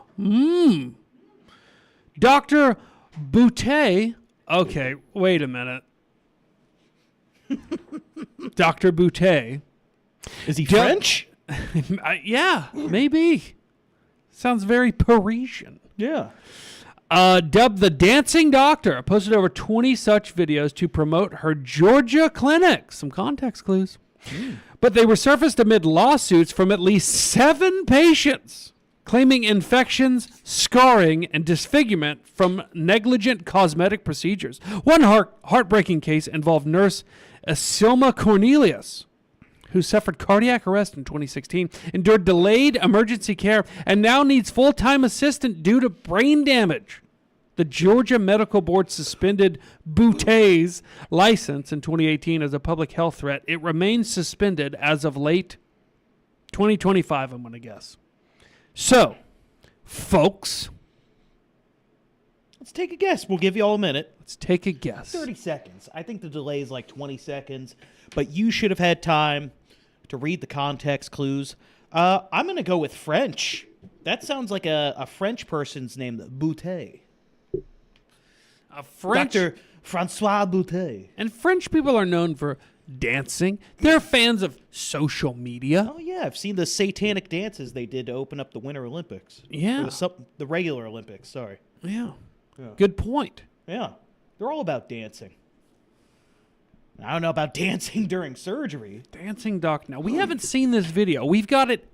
A: Dr. Boutte. Okay, wait a minute. Dr. Boutte.
C: Is he French?
A: Yeah, maybe. Sounds very Parisian.
C: Yeah.
A: Dubbed the Dancing Doctor, posted over 20 such videos to promote her Georgia clinic. Some context clues. But they were surfaced amid lawsuits from at least 7 patients claiming infections, scarring, and disfigurement from negligent cosmetic procedures. One heartbreaking case involved nurse Asilma Cornelius, who suffered cardiac arrest in 2016, endured delayed emergency care, and now needs full-time assistant due to brain damage. The Georgia Medical Board suspended Boutte's license in 2018 as a public health threat. It remains suspended as of late 2025, I'm going to guess. So, folks,
C: let's take a guess. We'll give you all a minute.
A: Let's take a guess.
C: 30 seconds. I think the delay is like 20 seconds, but you should have had time to read the context clues. I'm going to go with French. That sounds like a French person's name, Boutte.
A: A French,
C: Dr. Francois Boutte.
A: And French people are known for dancing. They're fans of social media.
C: Oh, yeah. I've seen the satanic dances they did to open up the Winter Olympics.
A: Yeah.
C: Or the regular Olympics, sorry.
A: Yeah. Good point.
C: Yeah. They're all about dancing. I don't know about dancing during surgery.
A: Dancing doc. Now, we haven't seen this video. We've got it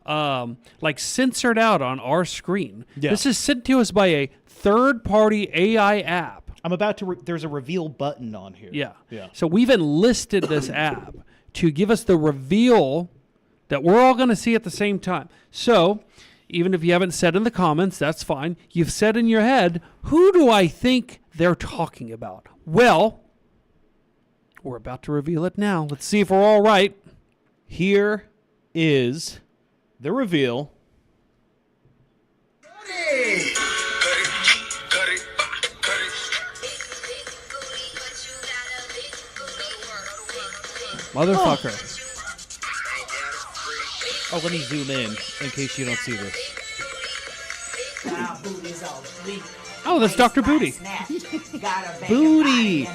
A: like censored out on our screen.
C: Yeah.
A: This is sent to us by a third-party AI app.
C: I'm about to... there's a reveal button on here.
A: Yeah.
C: Yeah.
A: So we've enlisted this app to give us the reveal that we're all going to see at the same time. So, even if you haven't said in the comments, that's fine. You've said in your head, who do I think they're talking about? Well, we're about to reveal it now. Let's see if we're all right.
C: Here is the reveal.
A: Motherfucker.
C: Oh, let me zoom in case you don't see this.
A: Oh, that's Dr. Booty.
C: Booty.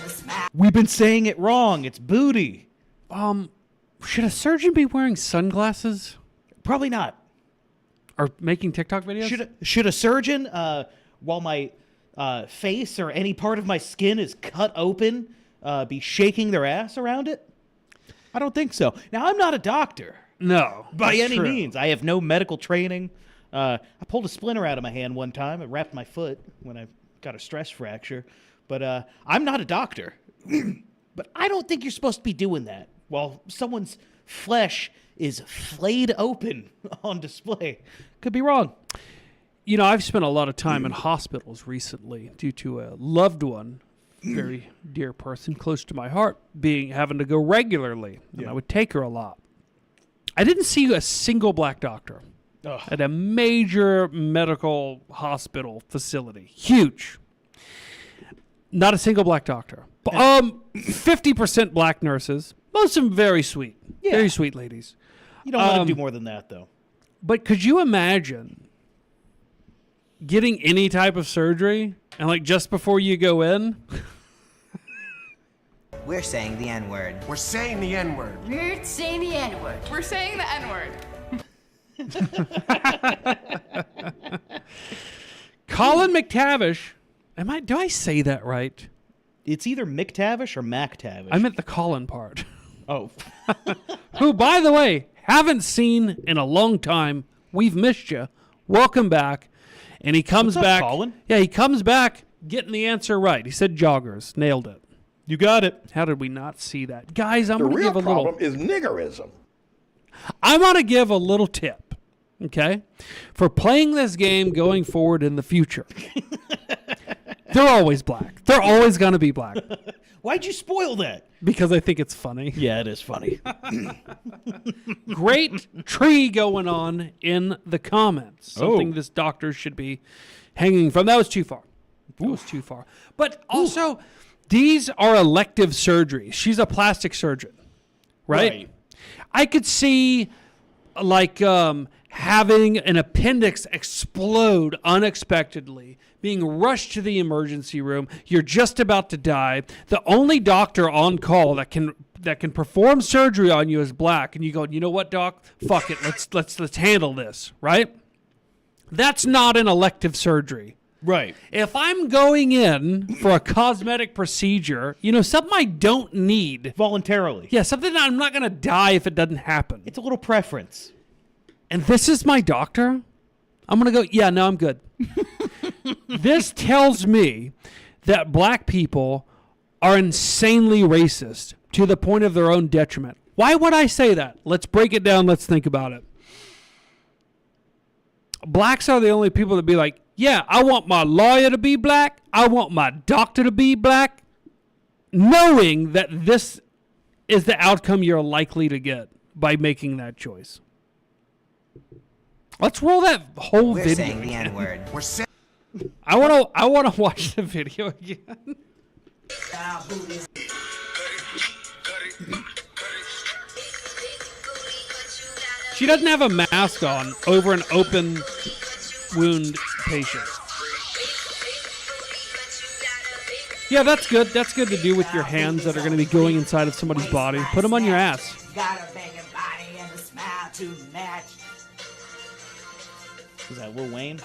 C: We've been saying it wrong. It's booty.
A: Should a surgeon be wearing sunglasses
C: Probably not.
A: or making TikTok videos?
C: Should a surgeon, while my face or any part of my skin is cut open, be shaking their ass around it? I don't think so. Now, I'm not a doctor.
A: No.
C: By
A: that's
C: any
A: true.
C: means. I have no medical training. I pulled a splinter out of my hand one time. It wrapped my foot when I got a stress fracture. But I'm not a doctor. But I don't think you're supposed to be doing that while someone's flesh is flayed open on display. Could be wrong.
A: You know, I've spent a lot of time in hospitals recently due to a loved one, very dear person, close to my heart, having to go regularly. And I would take her a lot. I didn't see a single black doctor at a major medical hospital facility. Huge. Not a single black doctor. 50% black nurses, Most of them very sweet.
C: Yeah.
A: Very sweet ladies.
C: You don't let them do more than that, though.
A: But could you imagine getting any type of surgery and like just before you go in?
D: We're saying the N-word.
B: We're saying the N-word.
E: We're saying the N-word.
F: We're saying the N-word.
A: Colin McTavish. Do I say that right?
C: It's either McTavish or MacTavish.
A: I meant the Colin part.
C: Oh.
A: Who, by the way, haven't seen in a long time. We've missed you. Welcome back. And he comes
C: What's up,
A: back.
C: Colin?
A: Yeah, he comes back getting the answer right. He said joggers. Nailed it.
C: You got it.
A: How did we not see that? Guys, I'm
B: The
A: going to
B: real
A: give a little...
B: problem is niggerism.
A: I'm going to give a little tip, okay, for playing this game going forward in the future. They're always black. They're always going to be black
C: Why'd you spoil that?
A: because I think it's funny.
C: Yeah, it is funny.
A: Great tree going on in the comments. Something this doctor should be hanging from. That was too far. That was too far. But also, these are elective surgeries. She's a plastic surgeon, right? I could see like having an appendix explode unexpectedly, being rushed to the emergency room. You're just about to die. The only doctor on call that can perform surgery on you is black, and you go, you know what, doc? Fuck it. Let's handle this, right? That's not an elective surgery.
C: Right.
A: If I'm going in for a cosmetic procedure, something I don't need.
C: Voluntarily.
A: Yeah, something that I'm not going to die if it doesn't happen.
C: It's a little preference.
A: And this is my doctor? I'm going to go, yeah, no, I'm good. This tells me that black people are insanely racist to the point of their own detriment. Why would I say that? Let's break it down. Let's think about it. Blacks are the only people that be like, yeah, I want my lawyer to be black. I want my doctor to be black. Knowing that this is the outcome you're likely to get by making that choice. Let's roll that whole
D: We're
A: video
D: saying the
A: again.
D: N-word.
B: We're saying...
A: I want to watch the video again. She doesn't have a mask on over an open wound patient. Yeah, that's good. That's good to do with your hands that are going to be going inside of somebody's body. Put them on your ass.
E: Got a banging body and a smile to match.
C: Is that Lil Wayne?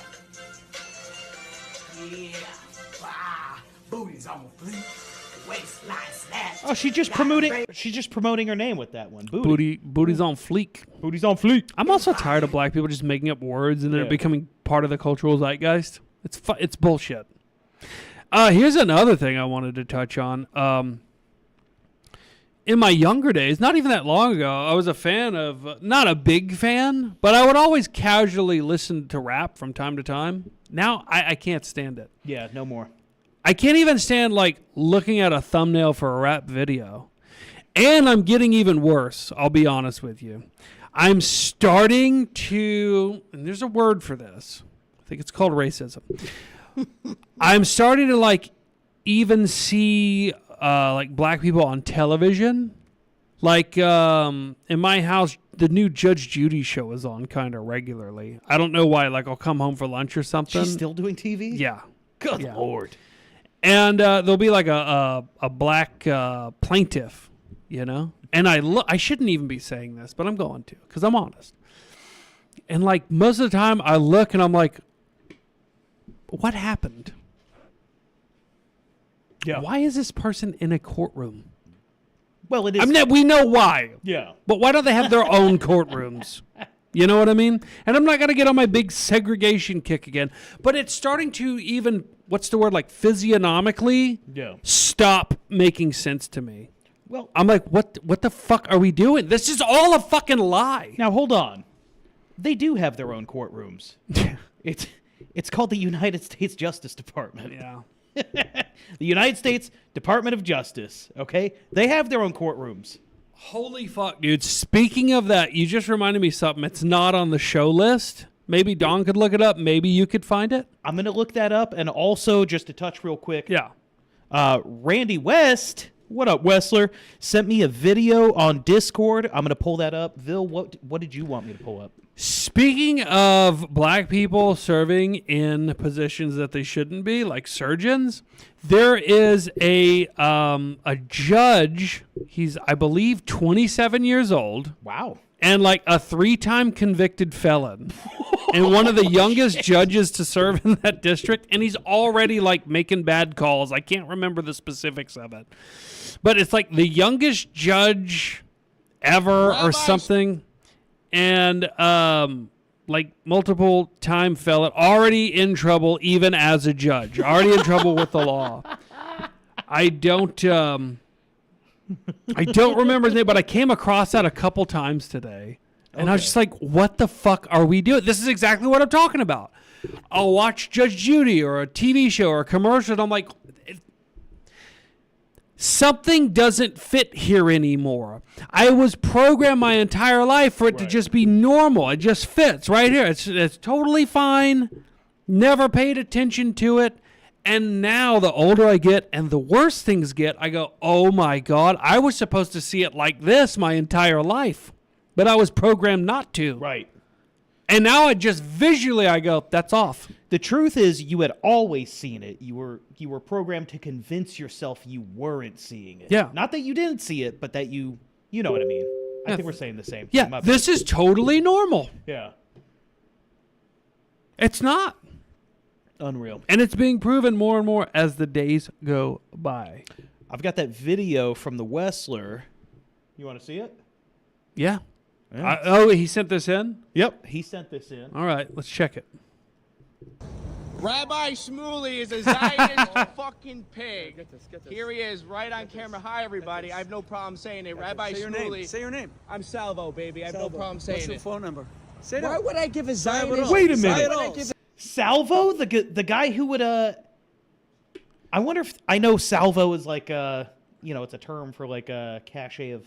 E: Yeah. Wow. Booties on fleek. Waistline snatch.
C: Oh, she's just promoting her name with that one.
A: Booty's on fleek.
C: Booty's on fleek.
A: I'm also tired of black people just making up words and then it becoming part of the cultural zeitgeist. It's bullshit. Here's another thing I wanted to touch on. In my younger days, not even that long ago, I was a fan of, not a big fan, but I would always casually listen to rap from time to time. Now, I can't stand it.
C: Yeah, no more.
A: I can't even stand, like, looking at a thumbnail for a rap video. And I'm getting even worse, I'll be honest with you. I'm starting to, and there's a word for this. I think it's called racism. I'm starting to, like, even see, like, black people on television. Like, in my house, the new Judge Judy show is on kind of regularly. I don't know why. Like, I'll come home for lunch or something.
C: She's still doing TV?
A: Yeah.
C: Good
A: Yeah.
C: Lord.
A: And there'll be like a black plaintiff, and I shouldn't even be saying this, but I'm going to because I'm honest. And like most of the time I look and I'm like, what happened?
C: Yeah.
A: Why is this person in a courtroom?
C: Well, it is.
A: I mean, we know why.
C: Yeah.
A: But why don't they have their own courtrooms? You know what I mean? And I'm not going to get on my big segregation kick again, but it's starting to even, what's the word, like physiognomically stop making sense to me.
C: Well,
A: I'm like, what the fuck are we doing? This is all a fucking lie.
C: now hold on. They do have their own courtrooms. It's called the United States Justice Department.
A: Yeah.
C: The United States Department of Justice, okay? They have their own courtrooms.
A: Holy fuck, dude. Speaking of that, you just reminded me something. It's not on the show list. Maybe Don could look it up. Maybe you could find it.
C: I'm going to look that up. And also, just to touch real quick.
A: Yeah.
C: Randy West What up, Wessler? Sent me a video on Discord. I'm going to pull that up. Vil, what did you want me to pull up?
A: Speaking of black people serving in positions that they shouldn't be, like surgeons, there is a judge. He's, I believe, 27 years old.
C: Wow.
A: And like a 3-time convicted felon. And one of the youngest judges to serve in that district. And he's already like making bad calls. I can't remember the specifics of it. But it's like the youngest judge ever or something. And like multiple time felon, already in trouble even as a judge. Already in trouble with the law. I don't remember his name, but I came across that a couple times today. And I was just like, what the fuck are we doing? This is exactly what I'm talking about. I'll watch Judge Judy or a TV show or a commercial, and I'm like, something doesn't fit here anymore. I was programmed my entire life for it to just be normal. It just fits right here. It's totally fine. Never paid attention to it. And now the older I get and the worse things get, I go, oh my God, I was supposed to see it like this my entire life. But I was programmed not to.
C: Right.
A: And now I just visually, I go, that's off.
C: The truth is you had always seen it. You were programmed to convince yourself you weren't seeing it.
A: Yeah.
C: Not that you didn't see it, but that you know what I mean. I
A: Yeah.
C: think we're saying the same thing.
A: Yeah, this is totally normal.
C: Yeah.
A: It's not.
C: Unreal.
A: And it's being proven more and more as the days go by.
C: I've got that video from the Wessler. You want to see it?
A: Yeah.
C: Yeah.
A: He sent this in?
C: Yep. He sent this in.
A: All right, let's check it.
D: Rabbi Shmuley is a Zionist fucking pig. Here he is, right on camera. Hi, everybody. I have no problem saying it. Rabbi
B: Say your
D: Shmuley.
B: name. Say your name.
D: I'm Salvo, baby. I have no problem saying
B: What's your
D: it.
B: phone number? Say
D: Why
B: that.
D: would I give a Zionist?
C: Wait a minute.
D: Why would I give
C: Salvo, the guy who would I wonder if I know Salvo is like it's a term for like a cache of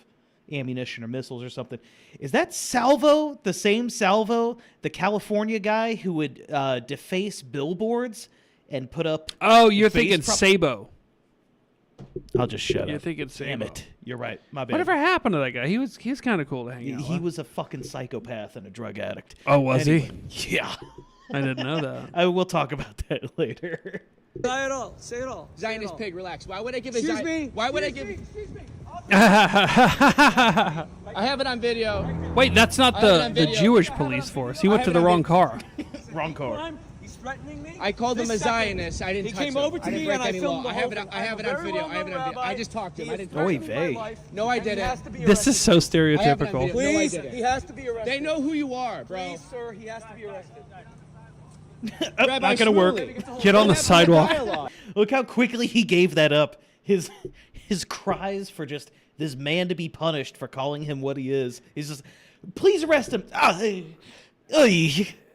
C: ammunition or missiles or something. Is that Salvo the same Salvo, the California guy who would deface billboards and put up?
A: Oh, you're
C: face
A: thinking Sabo.
C: I'll just shut
A: You're
C: up.
A: thinking
C: Damn
A: Sabo.
C: it. You're right. My bad.
A: Whatever happened to that guy? He was kind of cool to hang out
C: He
A: with.
C: was a fucking psychopath and a drug addict.
A: Oh, was
C: Anyway, Yeah.
A: I didn't know that.
C: We'll talk about that later.
B: Say it all. Say it all.
D: Zionist pig? Relax. Why would I give a
B: Excuse
D: Zionist?
B: me.
D: Why would I give?
B: Excuse me.
D: I have it on video.
A: Wait, that's not
D: I have it on
A: the
D: video.
A: Jewish police force. He went to
D: have
A: the
D: it on
A: wrong
D: video.
A: car.
C: Wrong car.
B: I'm- He's threatening me.
D: I called him a
B: This second,
D: Zionist. I didn't
B: he
D: touch
B: came
D: him.
B: over to
D: I didn't
B: me
D: break
B: and I
D: any
B: filmed
D: law.
B: the
D: I have
B: whole
D: it.
B: thing.
D: I have it
B: I'm a
D: on
B: very
D: video. I have it on
B: well-known
D: video. I
B: rabbi.
D: just talked to him.
B: He
D: I
B: is
D: didn't.
B: threatening
D: touch
B: my
D: him.
B: life,
D: No, I
B: and he
D: didn't.
B: has to be
A: This is
B: arrested.
A: so
D: I have it on
A: stereotypical.
D: video. No, I
B: Please,
D: didn't.
B: he has to be arrested.
D: They know who you are, bro.
B: Please, sir, he has to be arrested.
D: Rabbi
C: Not gonna work.
D: Shmuley.
A: Get on the
D: What happened to
A: sidewalk.
D: dialogue?
C: Look how quickly he gave that up. His cries for just this man to be punished for calling him what he is. He's just, please arrest him.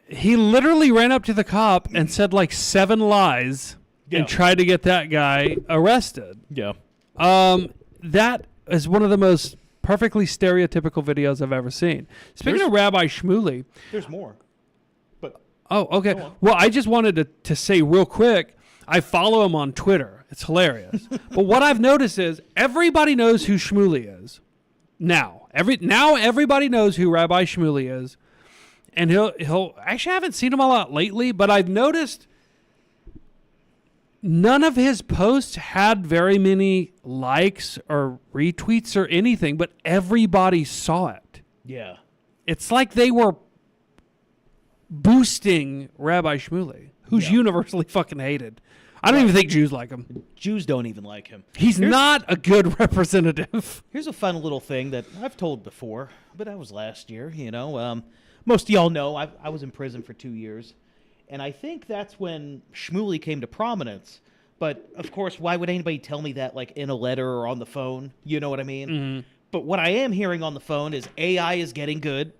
A: He literally ran up to the cop and said like 7 lies
C: Yeah.
A: and tried to get that guy arrested.
C: Yeah.
A: That is one of the most perfectly stereotypical videos I've ever seen. Speaking of Rabbi Shmuley,
C: There's more. But
A: oh, okay. Well, I just wanted to say real quick, I follow him on Twitter. It's hilarious. But what I've noticed is everybody knows who Shmuley is. Now everybody knows who Rabbi Shmuley is. And he'll actually, I haven't seen him a lot lately, but I've noticed none of his posts had very many likes or retweets or anything, but everybody saw it.
C: yeah.
A: It's like they were boosting Rabbi Shmuley, who's
C: Yeah.
A: universally fucking hated. I don't even think Jews like him.
C: Jews don't even like him.
A: He's not a good representative.
C: Here's a fun little thing that I've told before, but that was last year, most of y'all know I was in prison for 2 years, and I think that's when Shmuley came to prominence. But, of course, why would anybody tell me that, like, in a letter or on the phone? You know what I mean?
A: Mm-hmm.
C: But what I am hearing on the phone is AI is getting good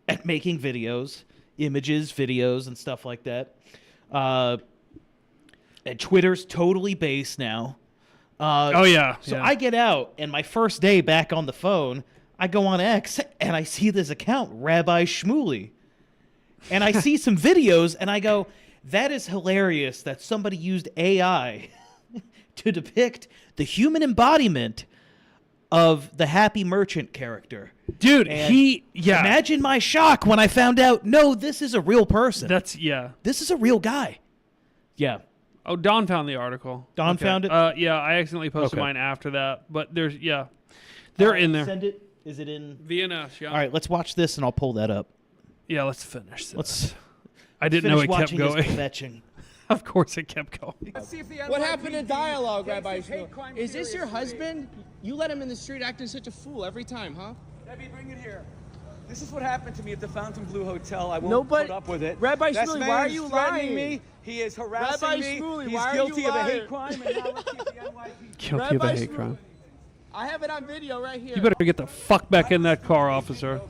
C: at making videos, images, videos, and stuff like that. And Twitter's totally based now.
A: Oh, yeah.
C: So I get out, and my first day back on the phone, I go on X, and I see this account, Rabbi Shmuley. And I see some videos, and I go, that is hilarious that somebody used AI to depict the human embodiment of the happy merchant character.
A: Dude,
C: And
A: yeah.
C: Imagine my shock when I found out, no, this is a real person.
A: Yeah.
C: This is a real guy. Yeah.
A: Oh, Don found the article.
C: Don found it?
A: Yeah, I accidentally posted
C: Okay.
A: mine after that, but they're in there.
C: Send it. Is it in?
A: VNS, yeah.
C: All right, let's watch this and I'll pull that up.
A: Yeah, let's finish this. I
C: Let's
A: didn't know it
C: finish
A: kept
C: watching his
A: going.
C: fetching.
A: Of course it kept going.
D: What happened to dialogue, Rabbi Shmuel? Is this your husband? You let him in the street acting such a fool every time, huh?
B: Debbie, bring it here. This is what happened to me at the Fontainebleau Hotel. I won't put up with it.
D: Rabbi
B: This
D: Shmuley,
B: man
D: why are
B: is
D: you
B: threatening
D: lying?
B: me. He is harassing
D: Rabbi
B: me.
D: Shmuley,
B: He's
D: why are
B: guilty
D: you
B: of a hate
D: lying?
B: crime. And now let's see if the NYPD.
A: Guilty of a hate crime.
D: I have it on video right here.
A: You better get the fuck back in that car, officer.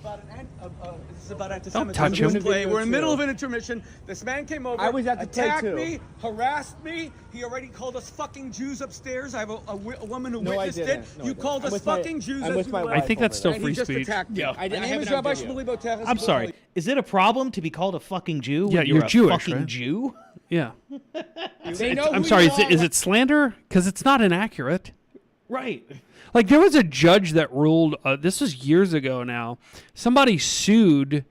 B: This is about
A: Don't touch him.
B: We're in the middle of an intermission. This man came over,
D: I was at the play
B: attacked
D: too.
B: me, harassed me. He already called us fucking Jews upstairs. I have a woman who
D: No, I
B: witnessed it.
D: didn't. No, I
B: You
D: didn't.
B: called
D: I'm
B: us
D: with my-
B: fucking Jews
D: I'm
B: as
D: with my
B: well.
D: wife
A: I think that's still
B: And
A: free
B: he just
A: speech.
B: attacked me.
C: Yeah.
D: I
B: My
D: have
B: name
D: it
B: is
D: on
B: Rabbi
D: video.
B: Shmuley Boteres.
C: I'm sorry. Is it a problem to be called a fucking Jew?
A: Yeah,
C: when
A: you're
C: a
A: Jewish,
C: fucking
A: right?
C: Jew?
A: Yeah.
D: They know
A: I'm
D: who
A: sorry,
D: you
A: is
D: are.
A: it slander? Because it's not inaccurate.
C: Right.
A: Like, there was a judge that ruled, this was years ago now, somebody sued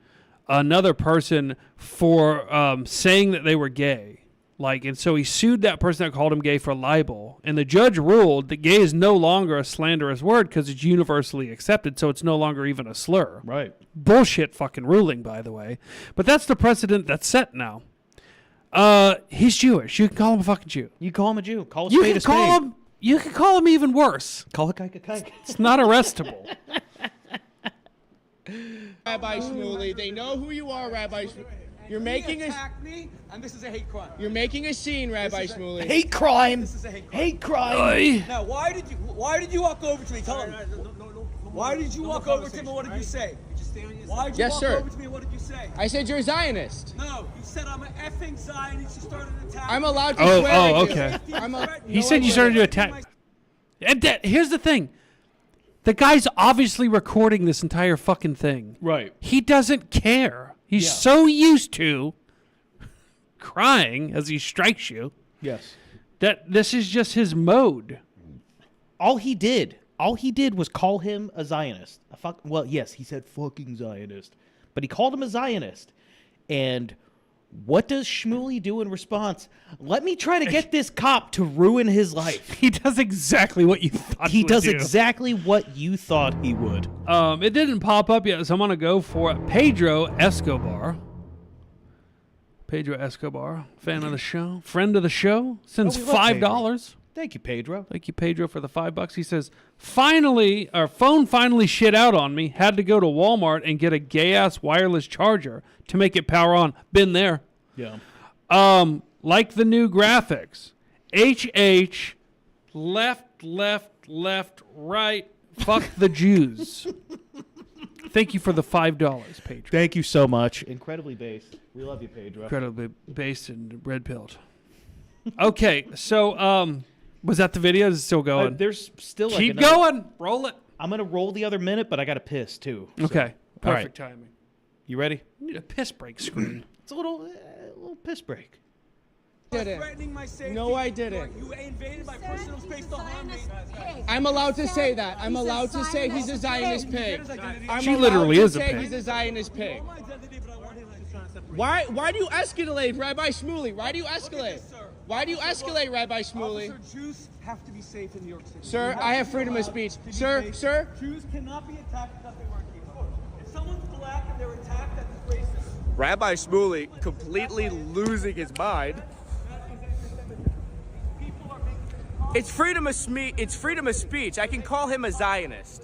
A: another person for saying that they were gay. Like, and so he sued that person that called him gay for libel. And the judge ruled that gay is no longer a slanderous word because it's universally accepted, so it's no longer even a slur.
C: Right.
A: Bullshit fucking ruling, by the way. But that's the precedent that's set now. He's Jewish. You can call him a fucking Jew.
C: You call him a Jew. Call a
A: You
C: spade
A: can
C: a spade.
A: call him. You can call him even worse.
C: Call it kike.
A: It's not arrestable.
D: Rabbi Shmuley. They know who you are, Rabbi Shmuley. You're making
B: He
D: a
B: attacked me, and this is a hate crime.
D: you're making a scene, Rabbi Shmuley.
C: Hate crime.
B: This is a hate crime.
C: Hate crime.
A: Oy.
B: Now, why did you walk over to me? Tell him. Why did you walk over to me? What did you say? Why did you
D: Yes,
B: walk
D: sir.
B: over to me? What did you say?
D: I said you're a Zionist.
B: No, you said I'm an effing Zionist. You started attacking.
D: I'm allowed to
A: Oh,
D: swear at you.
A: okay. He
D: No,
A: said
D: I
A: you started to
D: didn't.
A: attack. And here's the thing. The guy's obviously recording this entire fucking thing.
C: Right.
A: He doesn't care. He's so used to crying as he strikes you
C: Yes.
A: that this is just his mode.
C: All he did was call him a Zionist. Well, yes, he said fucking Zionist, but he called him a Zionist. And what does Shmuley do in response? Let me try to get this cop to ruin his life.
A: He does exactly what you thought
C: He
A: would
C: does
A: do.
C: exactly what you thought he would.
A: It didn't pop up yet, so I'm going to go for it. Pedro Escobar. Pedro Escobar, fan of the show, friend of the show, sends
C: we love
A: $5.
C: Thank you, Pedro.
A: Thank you, Pedro, for the $5. He says, finally, our phone finally shit out on me. Had to go to Walmart and get a gay-ass wireless charger to make it power on. Been there.
C: Yeah.
A: Like the new graphics. HH, left, right, fuck the Jews. Thank you for the $5, Pedro.
C: Thank you so much. Incredibly based. We love you, Pedro.
A: Incredibly based and red-pilled. Okay, so, was that the video? Is it still going?
C: There's still like
A: Keep
C: another-
A: going. Roll it.
C: I'm gonna roll the other minute, but I gotta piss too. so-
A: Okay.
C: All right.
A: Perfect timing.
C: You ready?
A: You need a piss break screen.
C: It's a little piss break.
D: Didn't.
B: Threatening my safety.
D: No, I didn't.
B: You invaded my personal space to harm me.
D: I'm allowed to say that. I'm allowed to say he's a Zionist pig. I'm
A: She
D: allowed
A: literally
D: to
A: is a
D: say
A: pig.
D: He's a Zionist pig.
B: My identity, but I want him to try and separate.
D: Why do you escalate, Rabbi Shmuley? Why do you escalate? Why do you escalate, Rabbi Shmuley?
B: Officer, Jews have to be safe in New York City.
D: Sir,
B: You
D: I
B: to
D: have
B: be
D: freedom of
B: allowed
D: speech.
B: to be
D: Sir,
B: safe.
D: sir.
B: Jews cannot be attacked because they weren't Jews. If someone's black and they're attacked, that's racist.
D: Rabbi Shmuley completely losing his mind. It's freedom of It's freedom of speech. I can call him a Zionist.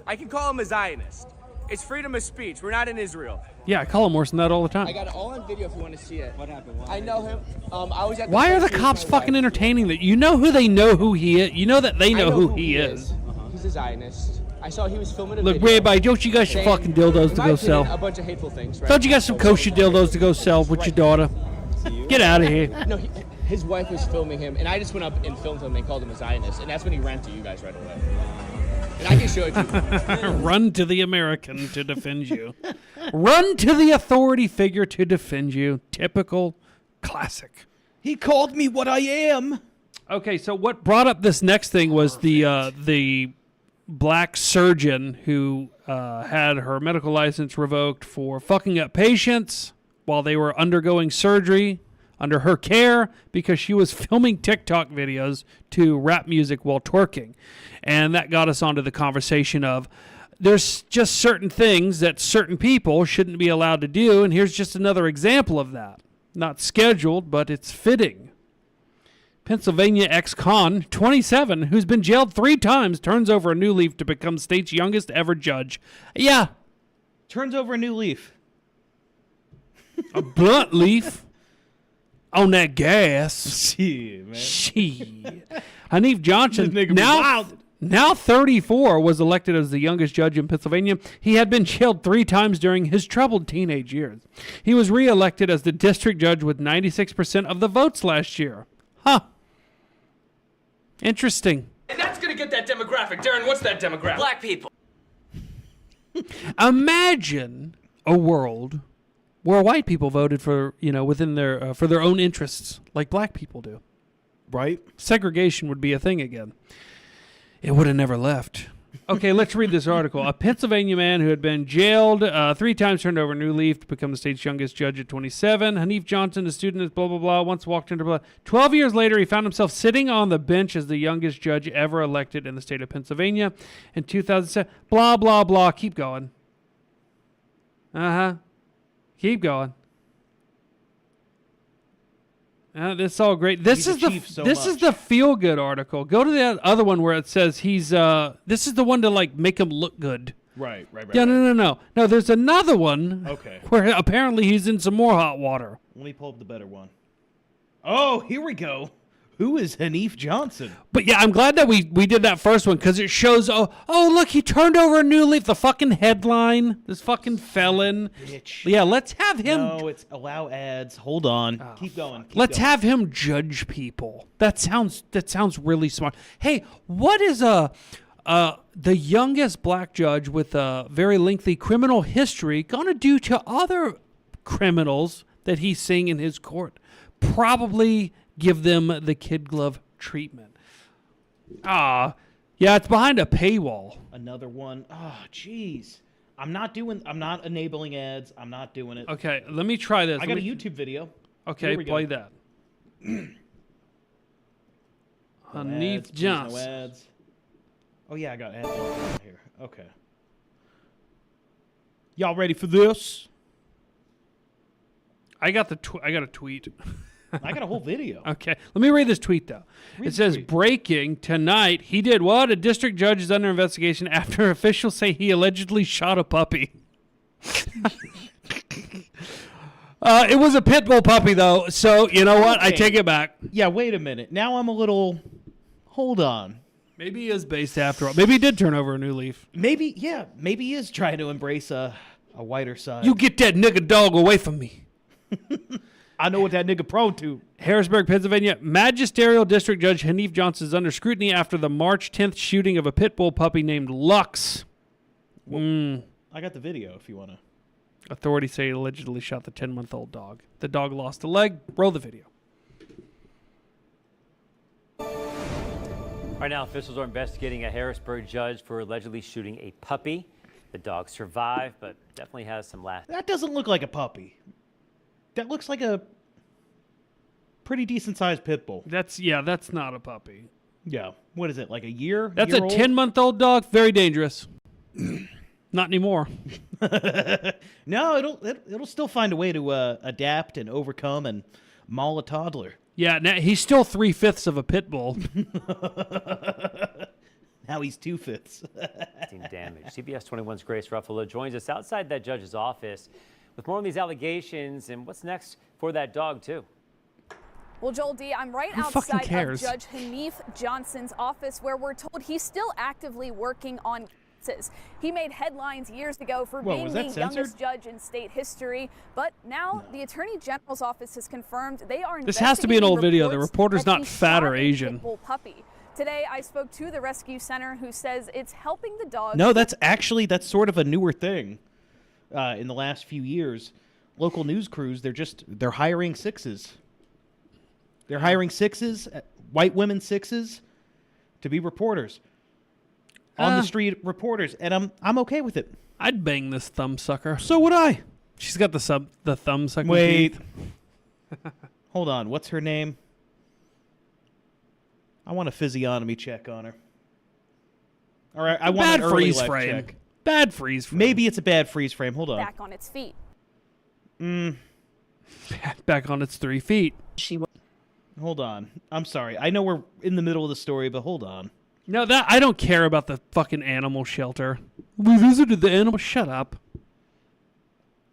D: It's freedom of speech. We're not in Israel.
A: Yeah, I call him worse than that all the time.
D: I got it all on video if you want to see it. What happened? I know him. I was at the
A: Why are the
D: first
A: cops
D: with my
A: fucking
D: wife.
A: entertaining that? You know who they know who he is. You know that they
D: I
A: know who he is.
D: He's a Zionist. I saw he was filming a
A: Look,
D: video.
A: Rabbi, don't you got some
D: saying,
A: fucking dildos
D: in
A: to
D: my
A: go
D: opinion,
A: sell?
D: A bunch of hateful things. Right?
A: Don't you got some kosher dildos to go sell with your daughter? Get out of here.
D: No, his wife was filming him, and I just went up and filmed him and called him a Zionist, and that's when he ran to you guys right away. And I can show it to you.
A: Run to the American to defend you. Run to the authority figure to defend you. Typical classic.
C: He called me what I am.
A: Okay, so what brought up this next thing was the black surgeon who had her medical license revoked for fucking up patients while they were undergoing surgery under her care because she was filming TikTok videos to rap music while twerking. And that got us onto the conversation of there's just certain things that certain people shouldn't be allowed to do, and here's just another example of that. Not scheduled, but it's fitting. Pennsylvania ex-con, 27, who's been jailed 3 times, turns over a new leaf to become state's youngest ever judge. Yeah.
C: Turns over a new leaf.
A: A blunt leaf on that gas.
C: Shit, man.
A: Shit. Hanif Johnson,
C: This nigga be wild.
A: now 34, was elected as the youngest judge in Pennsylvania. He had been jailed 3 times during his troubled teenage years. He was re-elected as the district judge with 96% of the votes last year. Huh. Interesting.
F: And that's gonna get that demographic. Darren, what's that demographic? Black people.
A: Imagine a world where white people voted for, within their for their own interests, like black people do.
C: Right?
A: Segregation would be a thing again. It would have never left. Okay, let's read this article. A Pennsylvania man who had been jailed 3 times turned over a new leaf to become the state's youngest judge at 27. Hanif Johnson, a student at blah, blah, blah, once walked into blah. 12 years later, he found himself sitting on the bench as the youngest judge ever elected in the state of Pennsylvania in 2007. Blah, blah, blah. Keep going. Uh-huh. Keep going. This is all great. This is the feel good article. Go to that other one where it says he's this is the one to like make him look good.
C: Right.
A: Yeah, no. No, there's another one.
C: Okay.
A: Where apparently he's in some more hot water.
C: Let me pull up the better one. Oh, here we go. Who is Hanif Johnson?
A: But yeah, I'm glad that we did that first one because it shows. Oh, look, he turned over a new leaf. The fucking headline. This fucking felon.
C: Bitch.
A: Yeah, let's have him.
C: No, it's allow ads. Hold on. Keep going.
A: Let's have him judge people. That sounds really smart. Hey, what is the youngest black judge with a very lengthy criminal history gonna do to other criminals that he's seeing in his court? Probably give them the kid glove treatment. Yeah, it's behind a paywall.
C: Another one. Oh, jeez. I'm not enabling ads. I'm not doing it.
A: Okay, let me try this.
C: I got a YouTube video.
A: Okay, play
C: go.
A: that. Hanif
C: No
A: Johnson.
C: ads. Oh yeah, I got ads on here. Okay. Y'all ready for this?
A: I got a tweet.
C: I got a whole video.
A: Okay, let me read this tweet, though. It says, breaking tonight, he did what? A district judge is under investigation after officials say he allegedly shot a puppy. It was a pit bull puppy, though, so you know what? I take it back.
C: Yeah, wait a minute. Now I'm a little... Hold on.
A: Maybe he is based after all. Maybe he did turn over a new leaf.
C: Maybe he is trying to embrace a whiter side.
A: You get that nigga dog away from me.
C: I know what that nigga prone to.
A: Harrisburg, Pennsylvania. Magisterial District Judge Hanif Johnson is under scrutiny after the March 10th shooting of a pit bull puppy named Lux.
C: I got the video if you want to.
A: Authorities say he allegedly shot the 10-month-old dog. The dog lost a leg. Roll the video.
G: Right now, officials are investigating a Harrisburg judge for allegedly shooting a puppy. The dog survived, but definitely has some
C: That doesn't look like a puppy. That looks like a pretty decent-sized pit bull.
A: That's not a puppy.
C: Yeah. What is it, like a year?
A: That's a 10-month-old dog. Very dangerous. Not anymore.
C: No, it'll still find a way to adapt and overcome and maul a toddler.
A: Yeah, now he's still 3/5 of a pit bull.
C: Now he's 2/5.
G: damage. CBS 21's Grace Ruffalo joins us outside that judge's office with more on these allegations and what's next for that dog, too.
H: Well, Joel D., I'm right
A: Who
H: outside
A: fucking cares?
H: of Judge Hanif Johnson's office where we're told he's still actively working on cases. He made headlines years ago for being
C: was
H: the
C: that censored?
H: youngest judge in state history, but now the Attorney General's office has confirmed they are
A: This has to be an old video. The
H: reports
A: reporter's
H: that
A: not
H: he
A: fat
H: shot
A: or
H: a
A: Asian.
H: pit bull puppy. Today, I spoke to the rescue center who says it's helping the dog.
C: No, that's sort of a newer thing. In the last few years, local news crews, they're hiring sixes. They're hiring sixes white women sixes to be reporters. On the street reporters, and I'm okay with it.
A: I'd bang this thumb sucker.
C: So would I.
A: She's got the thumb sucking
C: Wait.
A: teeth.
C: Hold on. What's her name? I want a physiognomy check on her. All right, I want
A: Bad
C: an early
A: freeze
C: life
A: frame.
C: check.
A: Bad freeze frame.
C: Maybe it's a bad freeze frame. Hold on.
H: Back on its feet.
A: Back on its 3 feet.
C: Hold on. I'm sorry. I know we're in the middle of the story, but hold on.
A: No, that I don't care about the fucking animal shelter. We visited the animal. Shut up.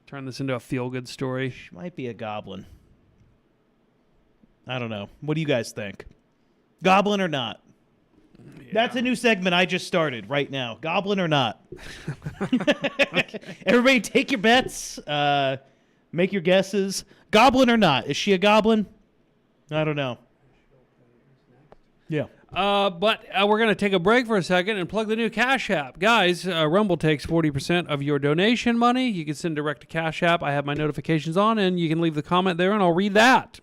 A: Turn this into a feel-good story.
C: She might be a goblin. I don't know. What do you guys think? Goblin or not? Yeah. That's a new segment I just started right now. Goblin or not? Everybody take your bets. Make your guesses. Goblin or not? Is she a goblin? I don't know. Yeah.
A: But we're going to take a break for a second and plug the new Cash App. Guys, Rumble takes 40% of your donation money. You can send direct to Cash App. I have my notifications on, and you can leave the comment there, and I'll read that.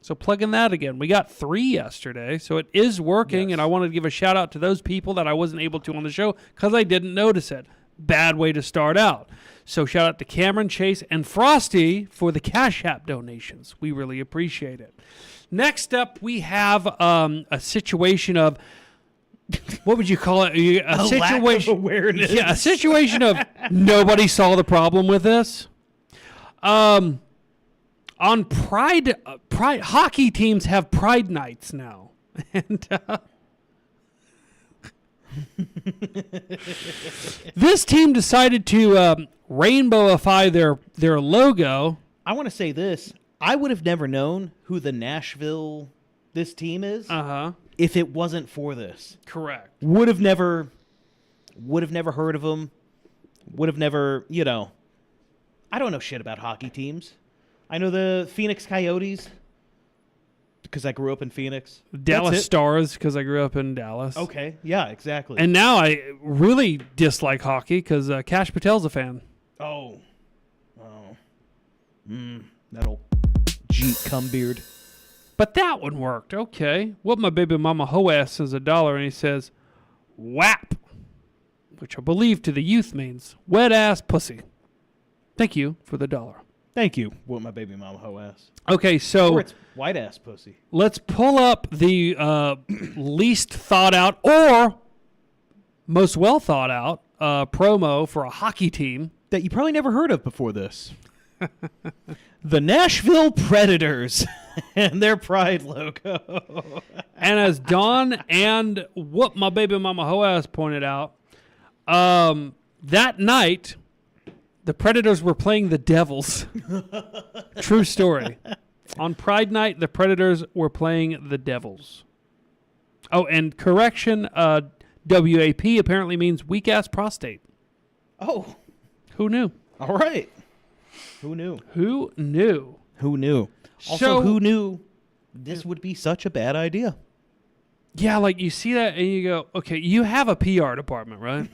A: So plug in that again. We got 3 yesterday, so it is working, and I wanted to give a shout-out to those people that I wasn't able to on the show because I didn't notice it. Bad way to start out. So shout out to Cameron, Chase, and Frosty for the Cash App donations. We really appreciate it. Next up, we have a situation of, what would you call it? A situation,
C: lack of awareness.
A: Yeah, a situation of nobody saw the problem with this. On Pride, hockey teams have Pride nights now. And this team decided to rainbowify their logo.
C: I want to say this. I would have never known who the Nashville this team is if it wasn't for this.
A: Correct.
C: Would have never heard of them. Would have never, I don't know shit about hockey teams. I know the Phoenix Coyotes because I grew up in Phoenix.
A: Dallas Stars because I grew up in Dallas.
C: Okay, yeah, exactly.
A: And now I really dislike hockey because Kash Patel's a fan.
C: Oh. That old Jeet Cumbeard.
A: But that one worked. Okay. What my baby mama hoe asks is $1, and he says, WAP, which I believe to the youth means wet ass pussy. Thank you for the $1.
C: Thank you. What my baby mama hoe ass.
A: Okay, so
C: Or it's white ass pussy.
A: let's pull up the least thought out or most well thought out promo for a hockey team
C: That you probably never heard of before this. The Nashville Predators and their pride logo.
A: And as Don and what my baby mama Hoas pointed out, that night the Predators were playing the Devils. True story. On Pride Night, the Predators were playing the Devils. Oh, and correction, WAP apparently means weak ass prostate.
C: Oh,
A: Who knew?
C: all right. Who knew?
A: Who knew?
C: Who knew? Also,
A: So-
C: who knew this would be such a bad idea?
A: Yeah, like you see that and you go, okay, you have a PR department, right?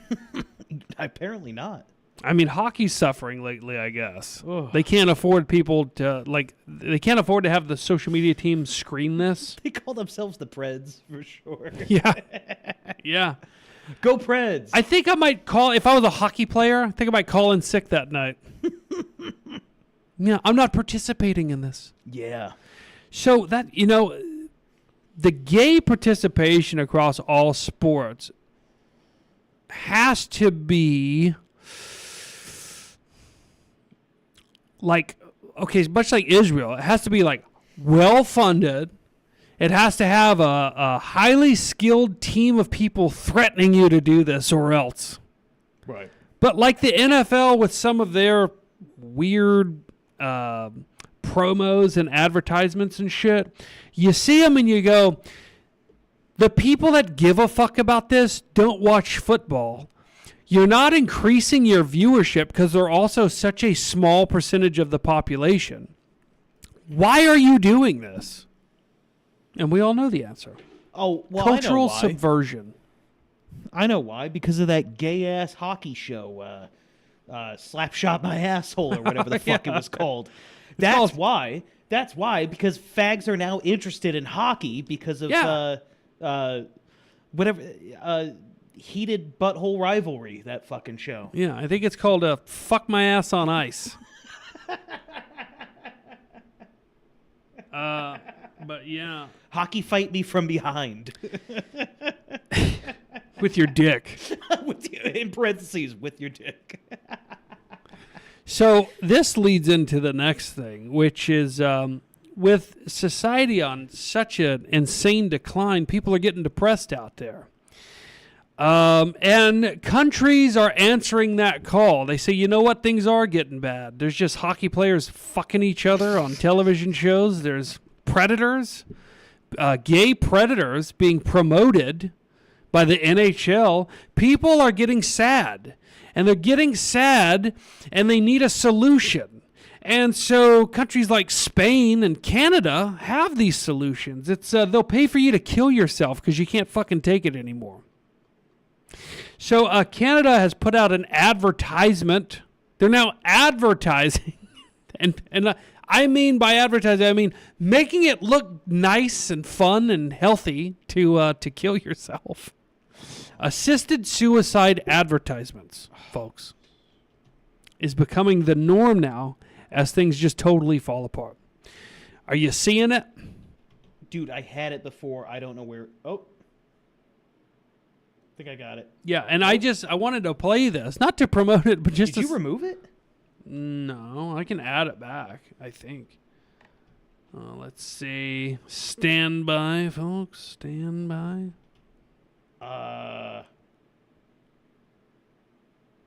C: Apparently not.
A: I mean, hockey's suffering lately, I guess. They can't afford people to, they can't afford to have the social media team screen this.
C: They call themselves the Preds for sure.
A: Yeah. Yeah.
C: Go Preds.
A: I think I might call, if I was a hockey player, I think I might call in sick that night. Yeah, I'm not participating in this.
C: Yeah.
A: So that, the gay participation across all sports has to be like, okay, much like Israel, it has to be like well funded. It has to have a highly skilled team of people threatening you to do this or else.
C: Right.
A: But like the NFL with some of their weird promos and advertisements and shit, you see them and you go, the people that give a fuck about this don't watch football. You're not increasing your viewership because they're also such a small percentage of the population. Why are you doing this? And we all know the answer.
C: Oh, well,
A: Cultural
C: I know why.
A: subversion.
C: I know why. Because of that gay-ass hockey show, Slap Shot My Asshole, or whatever the fuck it was called. That's why That's why, because fags are now interested in hockey because of heated butthole rivalry, that fucking show.
A: Yeah, I think it's called Fuck My Ass on Ice. But yeah.
C: Hockey fight me from behind.
A: With your dick.
C: In parentheses, with your dick.
A: So this leads into the next thing, which is with society on such an insane decline, people are getting depressed out there. And countries are answering that call. They say, you know what? Things are getting bad. There's just hockey players fucking each other on television shows. There's predators, gay predators being promoted by the NHL. People are getting sad. And they're getting sad, and they need a solution. And so countries like Spain and Canada have these solutions. It's they'll pay for you to kill yourself because you can't fucking take it anymore. So Canada has put out an advertisement. They're now advertising, and I mean by advertising, I mean making it look nice and fun and healthy to kill yourself. Assisted suicide advertisements, folks, is becoming the norm now as things just totally fall apart. Are you seeing it?
C: Dude, I had it before. I don't know where. Oh. I think I got it.
A: Yeah, and I wanted to play this, not to promote it, but just
C: Did you remove it?
A: No, I can add it back, I think. Let's see. Stand by, folks. Stand by.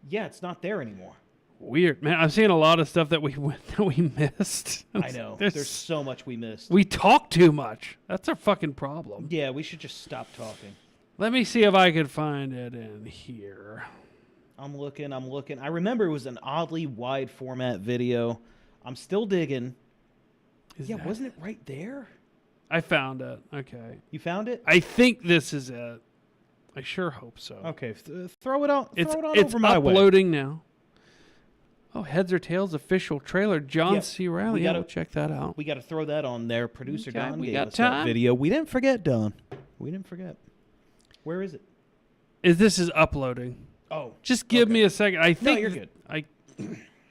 C: Yeah, it's not there anymore.
A: Weird, man. I'm seeing a lot of stuff that we missed.
C: I know. There's so much we missed.
A: We talk too much. That's our fucking problem.
C: Yeah, we should just stop talking.
A: Let me see if I can find it in here.
C: I'm looking. I remember it was an oddly wide format video. I'm still digging. Wasn't it right there?
A: I found it. Okay.
C: You found it?
A: I think this is it. I sure hope so.
C: Okay, throw it on.
A: It's
C: over my way.
A: uploading now. Oh, Heads or Tails official trailer. John C. Reilly.
C: We'll
A: check that out.
C: We got to throw that on there. Producer Don
A: we
C: gave
A: got
C: us
A: time.
C: that video. We didn't forget, Don. We didn't forget. Where is it?
A: This is uploading.
C: Oh.
A: Just give me a second. I think
C: you're good.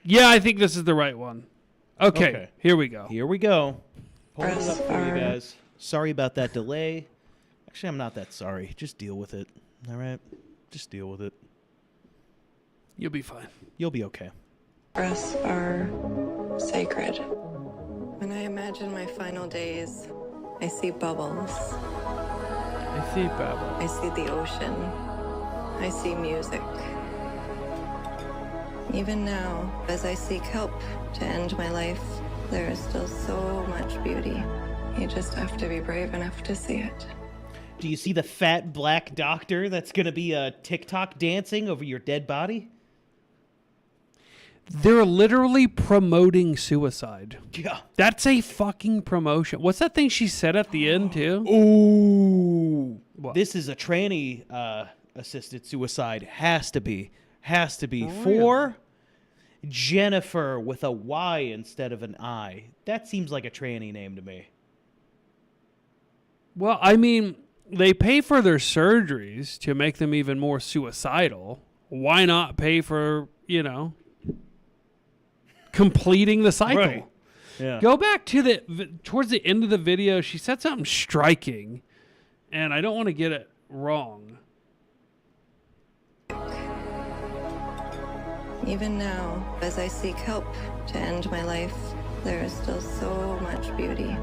A: Yeah, I think this is the right one. Okay. Here we go.
C: Here we go. Hold it up for you guys. Sorry about that delay. Actually, I'm not that sorry. Just deal with it. All right? Just deal with it.
A: You'll be fine.
C: You'll be okay.
I: Breasts are sacred. When I imagine my final days, I see bubbles.
A: I see bubbles.
I: I see the ocean. I see music. Even now, as I seek help to end my life, there is still so much beauty. You just have to be brave enough to see it.
C: Do you see the fat black doctor that's going to be TikTok dancing over your dead body?
A: They're literally promoting suicide.
C: Yeah.
A: That's a fucking promotion. What's that thing she said at the end, too?
C: Ooh.
A: What?
C: This is a tranny assisted suicide. Has to be.
A: Oh,
C: For Jennifer with a Y instead of an I. That seems like a tranny name to me.
A: Well, I mean, they pay for their surgeries to make them even more suicidal. Why not pay for, completing the cycle?
C: Right. Yeah.
A: Go back to towards the end of the video. She said something striking, and I don't want to get it wrong.
I: Even now, as I seek help to end my life, there is still so much beauty.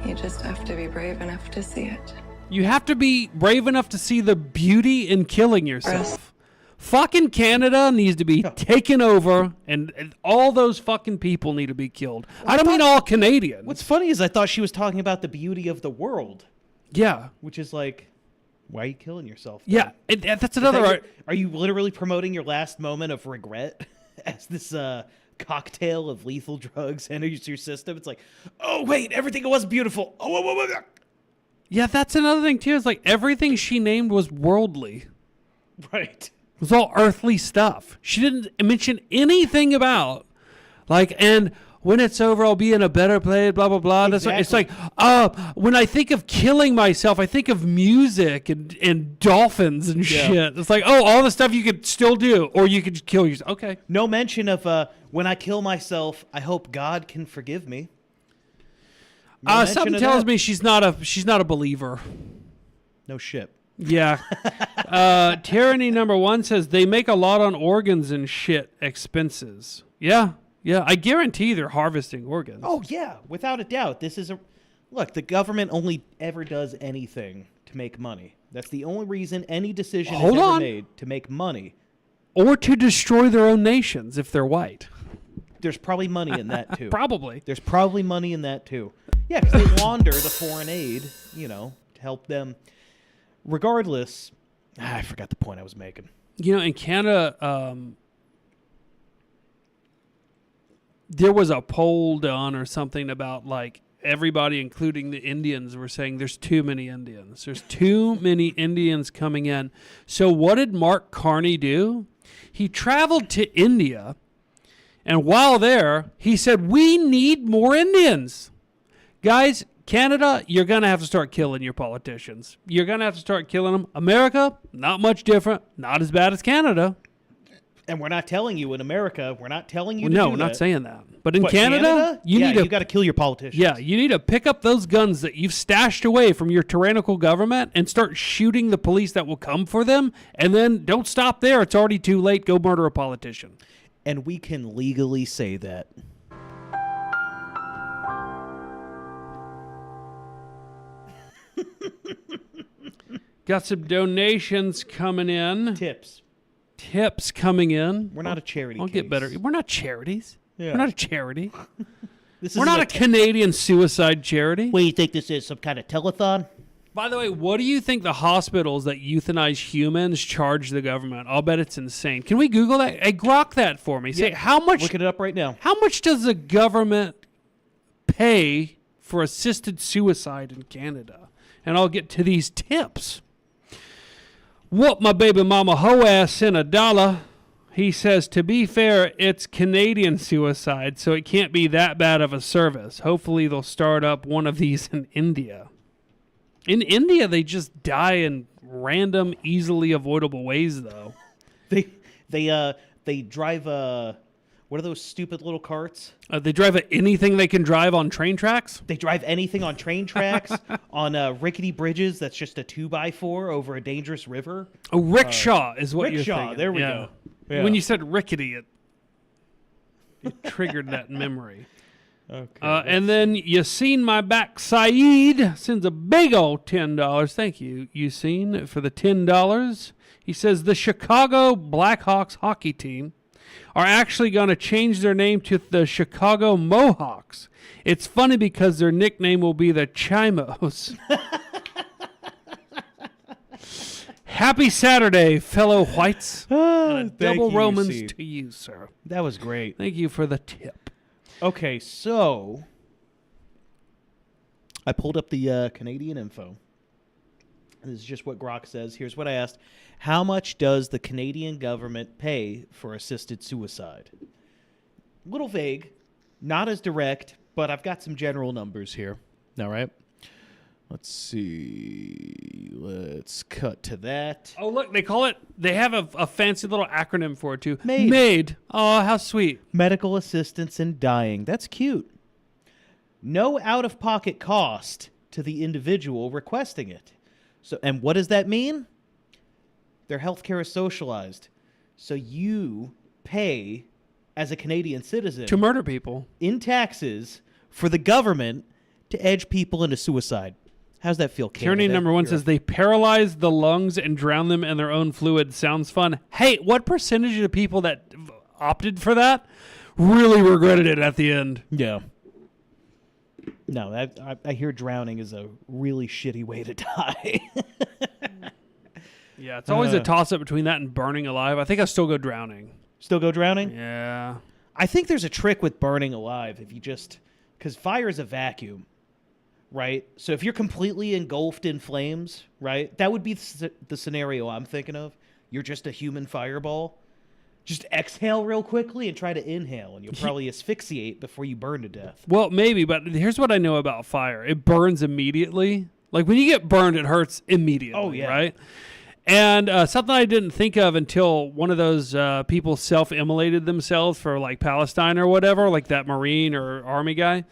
I: You just have to be brave enough to see it.
A: You have to be brave enough to see the beauty in killing yourself. Fucking Canada needs to be taken over, and all those fucking people need to be killed. I don't mean all Canadians.
C: What's funny is I thought she was talking about the beauty of the world.
A: Yeah.
C: Which is like, why are you killing yourself?
A: Yeah, that's another...
C: Are you literally promoting your last moment of regret as this cocktail of lethal drugs enters your system? It's like, oh, wait, everything was beautiful. Oh.
A: Yeah, that's another thing, too. It's like everything she named was worldly.
C: Right.
A: It was all earthly stuff. She didn't mention anything about, and when it's over, I'll be in a better place, blah, blah, blah.
C: Exactly.
A: It's like, when I think of killing myself, I think of music and dolphins and shit. It's like, all the stuff you could still do, or you could kill yourself. Okay.
C: No mention of when I kill myself, I hope God can forgive me. No
A: Something tells me she's not a believer.
C: No shit.
A: Yeah. Tyranny number 1 says they make a lot on organs and shit expenses. Yeah. Yeah. I guarantee they're harvesting organs.
C: Oh, yeah. Without a doubt. This is look, the government only ever does anything to make money. That's the only reason any decision is ever made, to make money.
A: Or to destroy their own nations if they're white.
C: There's probably money in that, too.
A: Probably.
C: There's probably money in that, too. Yeah, because they launder the foreign aid, to help them. Regardless, I forgot the point I was making.
A: In Canada, there was a poll done or something about, like, everybody, including the Indians, were saying there's too many Indians. There's too many Indians coming in. So what did Mark Carney do? He traveled to India, and while there, he said, we need more Indians. Guys, Canada, you're going to have to start killing your politicians. You're going to have to start killing them. America, not much different. Not as bad as Canada.
C: And we're not telling you in America, we're not telling you to do
A: No,
C: that.
A: we're not saying that. But in Canada, you
C: got to kill your politicians.
A: Yeah, you need to pick up those guns that you've stashed away from your tyrannical government and start shooting the police that will come for them. And then don't stop there. It's already too late. Go murder a politician.
C: And we can legally say that.
A: Got some donations coming in. Tips coming in.
C: We're not a charity.
A: I'll get better. We're not charities.
C: Yeah.
A: We're not a charity.
C: We're
A: not a Canadian suicide charity.
C: What do you think this is? Some kind of telethon?
A: By the way, what do you think the hospitals that euthanize humans charge the government? I'll bet it's insane. Can we Google that? Hey, grok that for me. Say how much.
C: Look it up right now.
A: How much does the government pay for assisted suicide in Canada? And I'll get to these tips. Whoop my baby mama hoe ass in $1. He says, to be fair, it's Canadian suicide, so it can't be that bad of a service. Hopefully they'll start up one of these in India. In India, they just die in random, easily avoidable ways, though.
C: They drive what are those stupid little carts?
A: They drive anything they can drive on train tracks?
C: They drive anything on train tracks, on rickety bridges that's just a 2x4 over a dangerous river.
A: A rickshaw is what you're
C: rickshaw,
A: thinking.
C: there we go. Yeah.
A: When you said rickety, it triggered that memory.
C: Okay.
A: And then Yassine My Back Saeed sends a big old $10. Thank you, Yassine, for the $10. He says the Chicago Blackhawks hockey team are actually going to change their name to the Chicago Mohawks. It's funny because their nickname will be the Chimos. Happy Saturday, fellow whites. Double Romans to you, sir.
C: That was great.
A: Thank you for the tip.
C: Okay, so I pulled up the Canadian info. This is just what Grok says. Here's what I asked. How much does the Canadian government pay for assisted suicide? A little vague, not as direct, but I've got some general numbers here. All right. Let's see. Let's cut to that.
A: Oh, look, they have a fancy little acronym for it, too.
C: MAID.
A: MAID. Oh, how sweet.
C: Medical assistance in dying. That's cute. No out-of-pocket cost to the individual requesting it. So, and what does that mean? Their healthcare is socialized. So you pay, as a Canadian citizen,
A: To murder people.
C: in taxes for the government to edge people into suicide. How's that feel, Canada?
A: Tyranny number 1 says they paralyze the lungs and drown them in their own fluid. Sounds fun. Hey, what percentage of the people that opted for that really regretted it at the end?
C: Yeah. No, I hear drowning is a really shitty way to die.
A: Yeah, it's always a toss-up between that and burning alive. I think I still go drowning.
C: Still go drowning?
A: Yeah.
C: I think there's a trick with burning alive if you just... Because fire is a vacuum, right? So if you're completely engulfed in flames, right? That would be the scenario I'm thinking of. You're just a human fireball. Just exhale real quickly and try to inhale, and you'll probably asphyxiate before you burn to death.
A: Well, maybe, but here's what I know about fire. It burns immediately. Like, when you get burned, it hurts immediately,
C: Oh, yeah.
A: right? And something I didn't think of until one of those people self-immolated themselves for, like, Palestine or whatever, like that Marine or Army guy.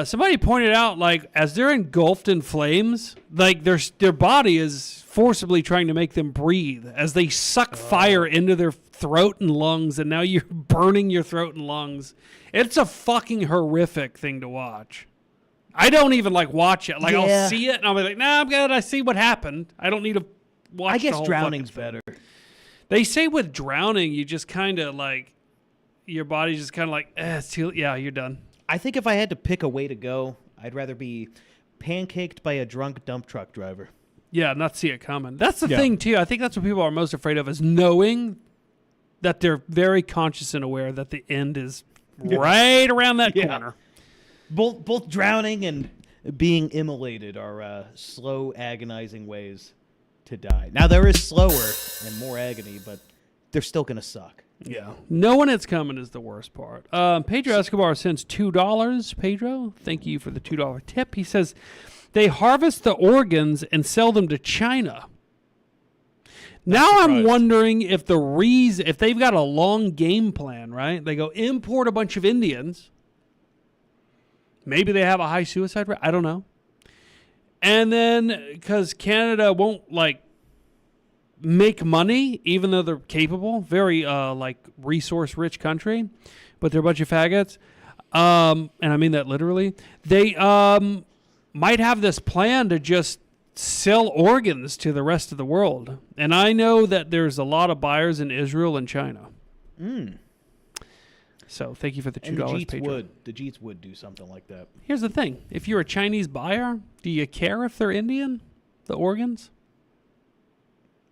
A: Somebody pointed out, like, as they're engulfed in flames, like, their body is forcibly trying to make them breathe as they suck fire into their throat and lungs, and now you're burning your throat and lungs. It's a fucking horrific thing to watch. I don't even, like, watch it. Like,
C: Yeah.
A: I'll see it, and I'll be like, nah, I'm good. I see what happened. I don't need to watch
C: I
A: the
C: guess
A: whole
C: drowning's
A: fucking thing.
C: better.
A: They say with drowning, you just kind of, like, your body's just kind of like, it's too, yeah, you're done.
C: I think if I had to pick a way to go, I'd rather be pancaked by a drunk dump truck driver.
A: Yeah, not see it coming. That's the
C: Yeah.
A: thing, too. I think that's what people are most afraid of, is knowing that they're very conscious and aware that the end is right around that corner.
C: Both drowning and being immolated are slow, agonizing ways to die. Now, there is slower and more agony, but they're still going to suck.
A: Yeah. Knowing it's coming is the worst part. Pedro Escobar sends $2. Pedro, thank you for the $2 tip. He says they harvest the organs and sell them to China. Now I'm wondering if if they've got a long game plan, right? They go import a bunch of Indians. Maybe they have a high suicide rate. I don't know. And then, because Canada won't, like, make money, even though they're capable, very, like, resource-rich country, but they're a bunch of faggots. And I mean that literally. They might have this plan to just sell organs to the rest of the world. And I know that there's a lot of buyers in Israel and China. So thank you for the $2,
C: And the Jeets
A: Pedro.
C: would do something like that.
A: Here's the thing. If you're a Chinese buyer, do you care if they're Indian, the organs?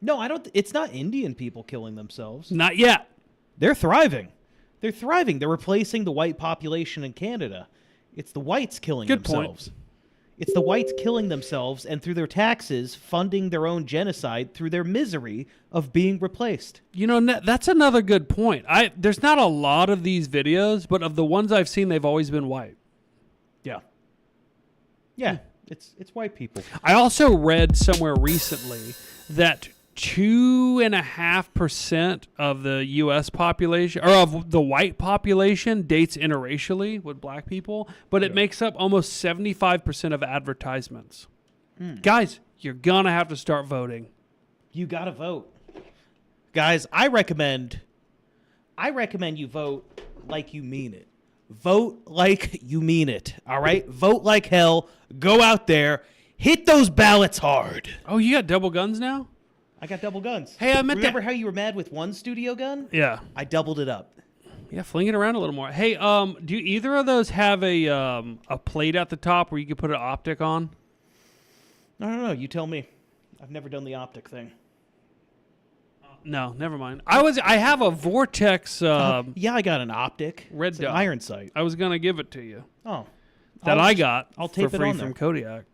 C: No, I don't. It's not Indian people killing themselves.
A: Not yet.
C: They're thriving. They're thriving. They're replacing the white population in Canada. It's the whites killing
A: Good point.
C: themselves. It's the whites killing themselves and through their taxes funding their own genocide through their misery of being replaced.
A: You know, that's another good point. There's not a lot of these videos, but of the ones I've seen, they've always been white.
C: Yeah. Yeah, it's white people.
A: I also read somewhere recently that 2.5% of the U.S. population, or of the white population, dates interracially with black people, but it makes up almost 75% of advertisements. Guys, you're gonna have to start voting.
C: You gotta vote. Guys, I recommend you vote like you mean it. Vote like you mean it, all right? Vote like hell. Go out there. Hit those ballots hard.
A: Oh, you got double guns now?
C: I got double guns.
A: Hey, I meant
C: Remember how you were mad with one studio gun?
A: Yeah.
C: I doubled it up.
A: Yeah, fling it around a little more. Hey, do either of those have a plate at the top where you can put an optic on?
C: I don't know. You tell me. I've never done the optic thing.
A: No, never mind. I have a Vortex
C: Yeah, I got an optic.
A: red
C: It's an
A: dot.
C: iron sight.
A: I was gonna give it to you.
C: Oh.
A: I got
C: I'll
A: for
C: tape it
A: free
C: on
A: from
C: there.
A: Kodiak.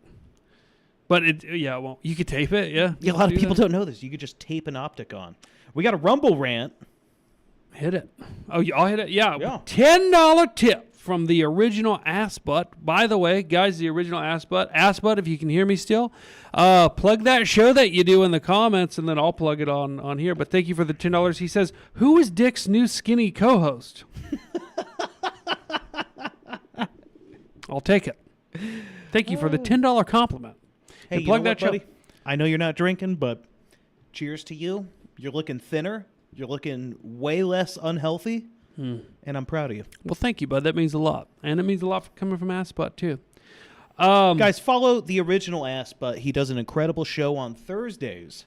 A: But well, you could tape it, yeah.
C: Yeah, a lot of people don't know this. You could just tape an optic on. We got a Rumble rant.
A: Hit it. Oh, I'll hit it. Yeah.
C: Yeah.
A: $10 tip from the original Ass Butt. By the way, guys, the original Ass Butt. Ass Butt, if you can hear me still, plug that show that you do in the comments, and then I'll plug it on here. But thank you for the $10. He says, who is Dick's new skinny co-host? I'll take it. Thank you for the $10 compliment.
C: Hey,
A: And
C: you
A: plug
C: know what,
A: that show.
C: buddy? I know you're not drinking, but cheers to you. You're looking thinner. You're looking way less unhealthy, and I'm proud of you.
A: Well, thank you, bud. That means a lot. And it means a lot coming from Ass Butt, too.
C: Guys, follow the original Ass Butt. He does an incredible show on Thursdays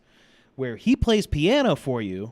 C: where he plays piano for you.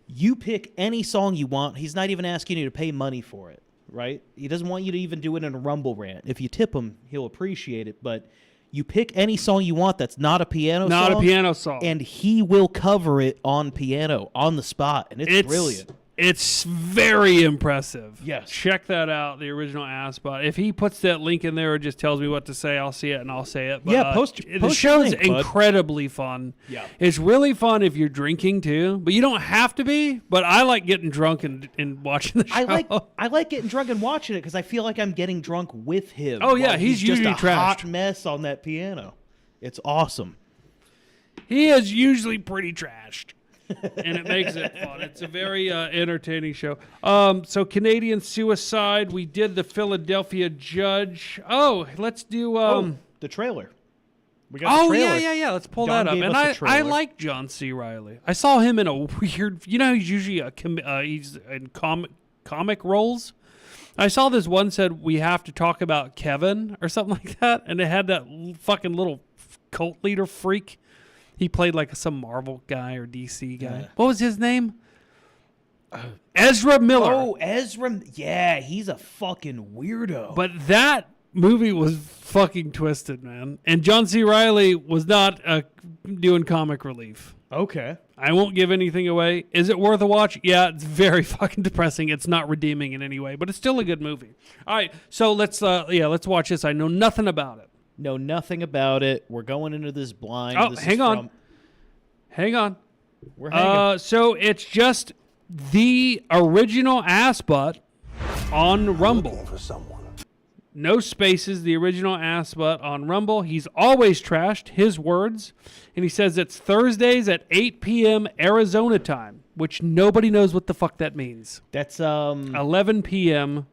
C: You pick any song you want. He's not even asking you to pay money for it, right? He doesn't want you to even do it in a Rumble rant. If you tip him, he'll appreciate it, but you pick any song you want that's not a piano song.
A: Not a piano song.
C: And he will cover it on piano, on the spot, and it's brilliant.
A: It's very impressive.
C: Yes.
A: Check that out, the original Assbot. If he puts that link in there or just tells me what to say, I'll see it and I'll say it. But,
C: Yeah, post
A: the show's
C: your link, bud.
A: incredibly fun.
C: Yeah.
A: It's really fun if you're drinking too, but you don't have to be. But I like getting drunk and watching the show.
C: I like getting drunk and watching it because I feel like I'm getting drunk with him.
A: Oh, yeah,
C: while
A: he's
C: just
A: usually
C: a hot
A: trashed.
C: mess on that piano. It's awesome.
A: He is usually pretty trashed. And it makes it fun. It's a very entertaining show. So Canadian Suicide, we did the Philadelphia Judge. Oh, let's do
C: the trailer. We got the trailer.
A: yeah. Let's pull
C: John
A: that up.
C: gave
A: And
C: us the
A: I
C: trailer.
A: like John C. Reilly. I saw him in a weird. You know, he's usually he's in comic roles. I saw this one said we have to talk about Kevin or something like that, and it had that fucking little cult leader freak. He played like some Marvel guy or DC guy.
C: Yeah.
A: What was his name? Ezra Miller.
C: Oh, Ezra. Yeah, he's a fucking weirdo.
A: But that movie was fucking twisted, man. And John C. Reilly was not doing comic relief.
C: Okay.
A: I won't give anything away. Is it worth a watch? Yeah, it's very fucking depressing. It's not redeeming in any way, but it's still a good movie. All right, so let's watch this. I know nothing about it.
C: Know nothing about it. We're going into this blind.
A: Oh,
C: This
A: hang
C: is
A: on. Hang on.
C: We're hanging.
A: So it's just the original Assbot on Rumble.
E: For someone.
A: No spaces, the original Assbot on Rumble. He's always trashed, his words. And he says it's Thursdays at 8 p.m. Arizona time, which nobody knows what the fuck that means.
C: That's
A: 11 p.m.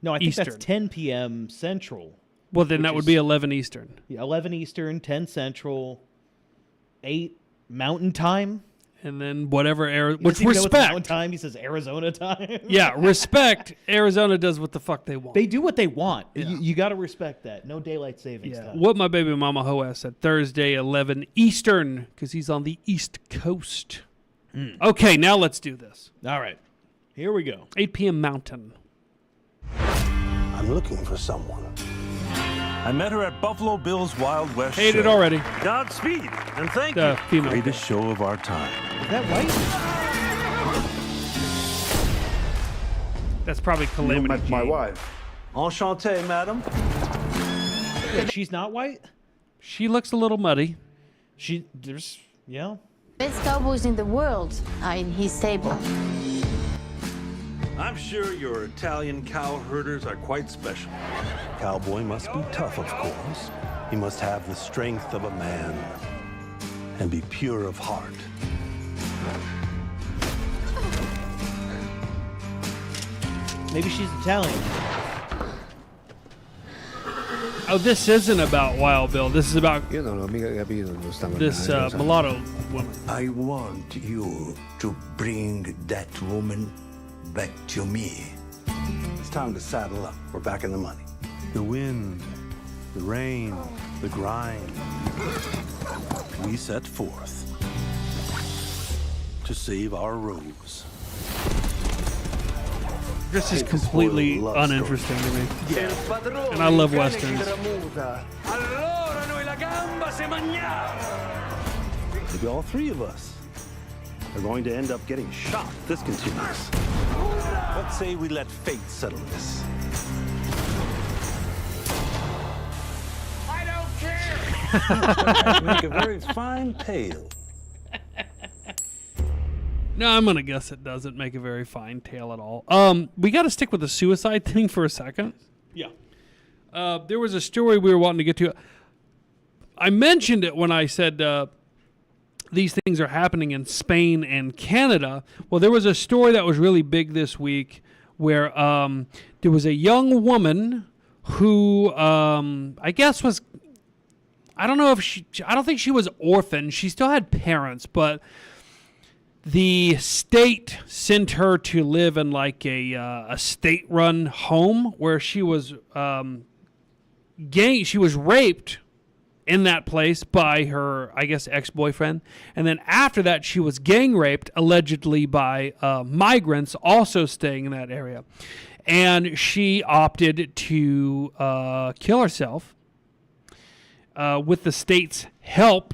C: No, I think
A: Eastern.
C: that's 10 p.m. Central.
A: Well, then that would be 11 Eastern.
C: Yeah, 11 Eastern, 10 Central, 8 Mountain Time.
A: And then whatever,
C: He
A: which
C: doesn't even know it's Mountain
A: respect.
C: Time. He says Arizona time.
A: Yeah, respect. Arizona does what the fuck they want.
C: They do what they want.
A: Yeah.
C: You got to respect that. No daylight savings
A: Yeah,
C: time.
A: what my baby mama Hoa said, Thursday 11 Eastern, because he's on the East Coast. Okay, now let's do this.
C: All right. Here we go.
A: 8 p.m. Mountain.
E: I'm looking for someone.
J: I met her at Buffalo Bill's Wild West
A: Hate it
J: show.
A: already.
J: Godspeed, and thank
A: The
J: you.
A: female.
J: Greatest show of our time.
C: Is that white?
A: That's probably Calamity Jane.
J: My wife. Enchanté, madam.
C: Wait, she's not white?
A: She looks a little muddy.
C: Yeah.
K: Best cowboys in the world are in his stable.
J: I'm sure your Italian cow herders are quite special. Cowboy must be tough, of course. He must have the strength of a man and be pure of heart.
C: Maybe she's Italian.
A: Oh, this isn't about Wild Bill. This is about this mulatto woman.
E: I want you to bring that woman back to me.
J: It's time to saddle up. We're back in the money. The wind, the rain, the grind. We set forth to save our rose.
A: This is completely uninteresting to me. And I love Westerns.
J: Maybe all three of us are going to end up getting shot if this continues. Let's say we let fate settle this.
D: I don't care.
J: Make a very fine tale.
A: No, I'm going to guess it doesn't make a very fine tale at all. We got to stick with the suicide thing for a second.
C: Yeah.
A: There was a story we were wanting to get to. I mentioned it when I said these things are happening in Spain and Canada. Well, there was a story that was really big this week where there was a young woman who I guess was, I don't know if I don't think she was orphaned. She still had parents, but the state sent her to live in like a state-run home where she was she was raped in that place by her, I guess, ex-boyfriend. And then after that, she was gang raped, allegedly by migrants also staying in that area. And she opted to kill herself with the state's help.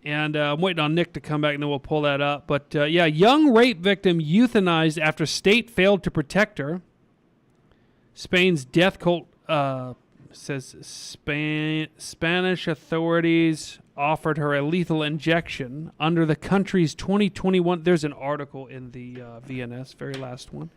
A: And I'm waiting on Nick to come back, and then we'll pull that up. But, yeah, young rape victim euthanized after state failed to protect her. Spain's death cult says Spanish authorities offered her a lethal injection under the country's 2021. There's an article in the VNS, very last one.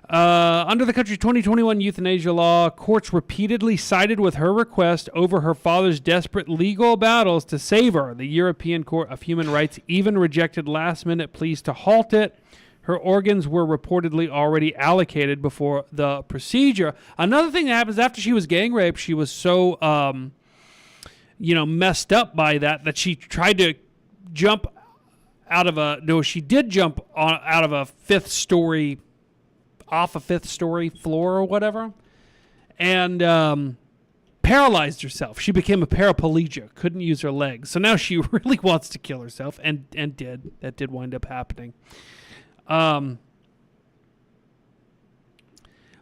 A: Under the country's 2021 euthanasia law, courts repeatedly sided with her request over her father's desperate legal battles to save her. The European Court of Human Rights even rejected last-minute pleas to halt it. Her organs were reportedly already allocated before the procedure. Another thing that happens after she was gang raped, she was so, messed up by that she tried to jump out of she did jump out of a off a fifth story floor or whatever, and paralyzed herself. She became a paraplegic, couldn't use her legs. So now she really wants to kill herself, and did. That did wind up happening. But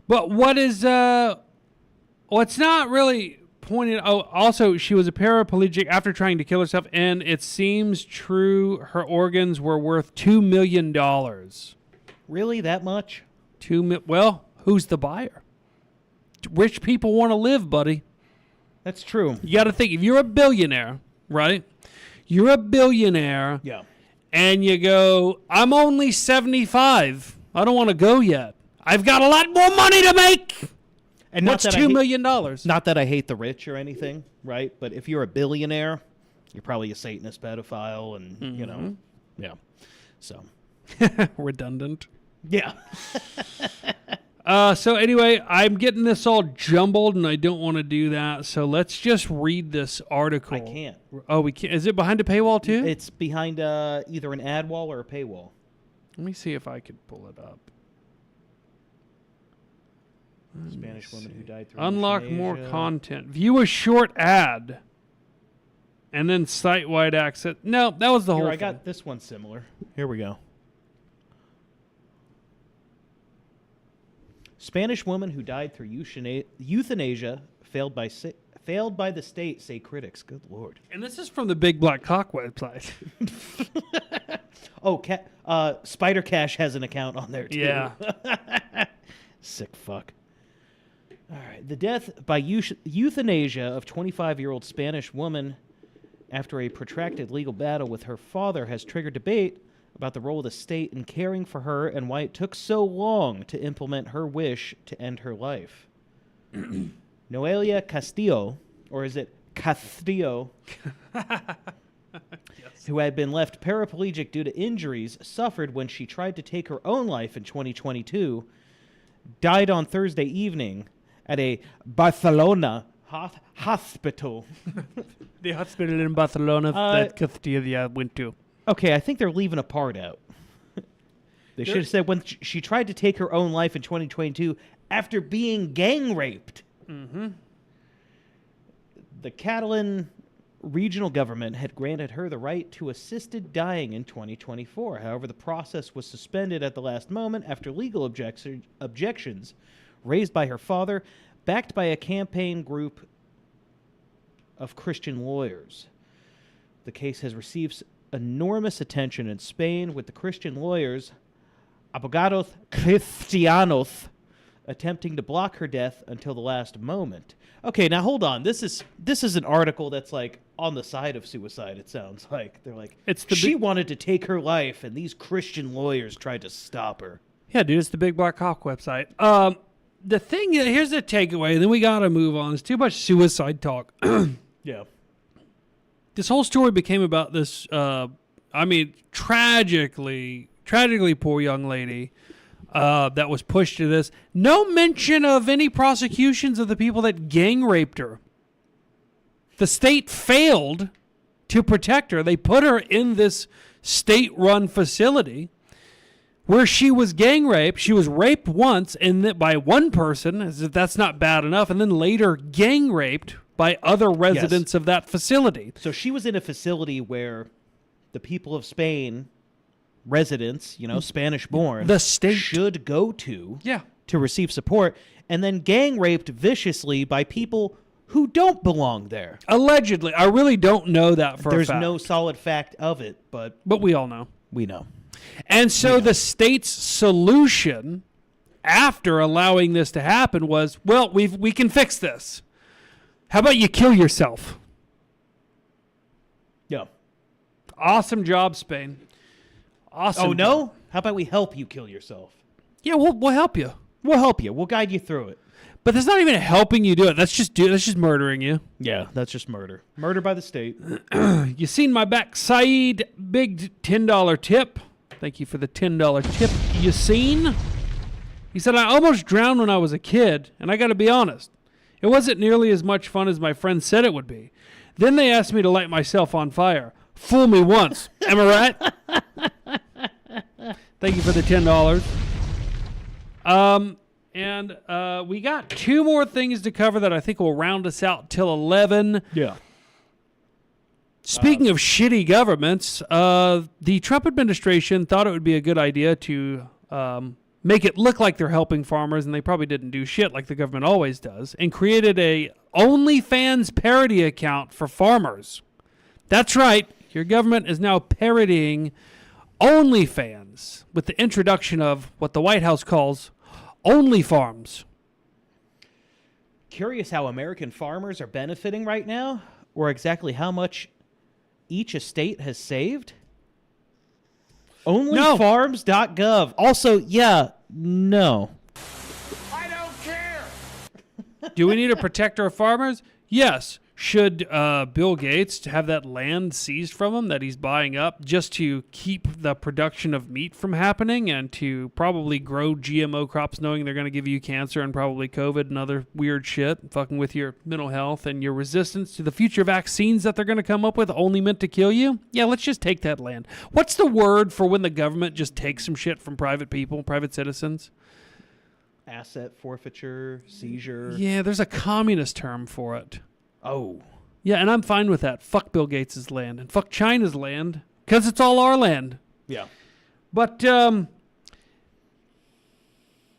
A: what is what's not really pointed out, also she was a paraplegic after trying to kill herself, and it seems true her organs were worth $2 million.
C: Really, that much?
A: Well, who's the buyer? Rich people want to live, buddy.
C: That's true.
A: You got to think, if you're a billionaire, right? You're a billionaire.
C: Yeah.
A: And you go, I'm only 75. I don't want to go yet. I've got a lot more money to make.
C: And
A: what's $2 million?
C: Not that I hate the rich or anything, right? But if you're a billionaire, you're probably a Satanist pedophile, and yeah. So
A: redundant.
C: Yeah.
A: So anyway, I'm getting this all jumbled, and I don't want to do that. So let's just read this article.
C: I can't.
A: Oh, we can't. Is it behind a paywall too?
C: It's behind either an ad wall or a paywall.
A: Let me see if I could pull it up.
C: Spanish woman who died through
A: Unlock
C: euthanasia.
A: more content. View a short ad. And then site-wide access. No, that was the whole
C: I
A: thing.
C: got this one similar. Here we go. Spanish woman who died through euthanasia failed by the state, say critics. Good Lord.
A: And this is from the Big Black Cock website.
C: Oh, Spider Cash has an account on there, too.
A: Yeah.
C: Sick fuck. All right. The death by euthanasia of 25-year-old Spanish woman after a protracted legal battle with her father has triggered debate about the role of the state in caring for her and why it took so long to implement her wish to end her life. Noelia Castillo, or is it Castillo, yes, who had been left paraplegic due to injuries suffered when she tried to take her own life in 2022, died on Thursday evening at a Barcelona hospital.
A: The hospital in Barcelona that Castillo went to.
C: Okay, I think they're leaving a part out. They should have said when she tried to take her own life in 2022 after being gang raped.
A: Mm-hmm.
C: The Catalan regional government had granted her the right to assisted dying in 2024. However, the process was suspended at the last moment after legal objections raised by her father, backed by a campaign group of Christian lawyers. The case has received enormous attention in Spain, with the Christian lawyers, Abogados Cristianos, attempting to block her death until the last moment. Okay, now hold on. This is an article that's like on the side of suicide, it sounds like. They're like, she wanted to take her life, and these Christian lawyers tried to stop her.
A: Yeah, dude, it's the Big Black Cock website. The thing, here's the takeaway, then we got to move on. It's too much suicide talk.
C: Yeah.
A: This whole story became about this, tragically poor young lady that was pushed to this. No mention of any prosecutions of the people that gang raped her. The state failed to protect her. They put her in this state-run facility where she was gang raped. She was raped once by one person, as if that's not bad enough, and then later gang raped by other residents of that facility.
C: So she was in a facility where the people of Spain, residents, Spanish-born,
A: the state
C: should go to receive support, and then gang raped viciously by people who don't belong there.
A: Allegedly. I really don't know that for a fact.
C: There's no solid fact of it, but
A: we all know.
C: We know.
A: And so the state's solution after allowing this to happen was, well, we can fix this. How about you kill yourself?
C: Yeah.
A: Awesome job, Spain. Awesome.
C: Oh, no? How about we help you kill yourself?
A: Yeah, we'll help you.
C: We'll help you. We'll guide you through it.
A: But that's not even helping you do it. That's just murdering you.
C: Yeah, that's just murder. Murder by the state.
A: You seen my backside? Big $10 tip. Thank you for the $10 tip. You seen? He said, I almost drowned when I was a kid, and I got to be honest. It wasn't nearly as much fun as my friends said it would be. Then they asked me to light myself on fire. Fool me once. Am I right? Thank you for the $10. And we got 2 more things to cover that I think will round us out till 11.
C: Yeah.
A: Speaking of shitty governments, the Trump administration thought it would be a good idea to make it look like they're helping farmers, and they probably didn't do shit like the government always does, and created a OnlyFans parody account for farmers. That's right. Your government is now parodying OnlyFans with the introduction of what the White House calls Only Farms.
C: Curious how American farmers are benefiting right now, or exactly how much each estate has saved? Onlyfarms.gov. Also, yeah, no.
F: I don't care.
A: Do we need to protect our farmers? Yes. Should Bill Gates have that land seized from him that he's buying up just to keep the production of meat from happening and to probably grow GMO crops knowing they're going to give you cancer and probably COVID and other weird shit, fucking with your mental health and your resistance to the future vaccines that they're going to come up with only meant to kill you? Yeah, let's just take that land. What's the word for when the government just takes some shit from private people, private citizens?
C: Asset forfeiture, seizure.
A: Yeah, there's a communist term for it.
C: Oh.
A: Yeah, and I'm fine with that. Fuck Bill Gates' land and fuck China's land because it's all our land.
C: Yeah.
A: But,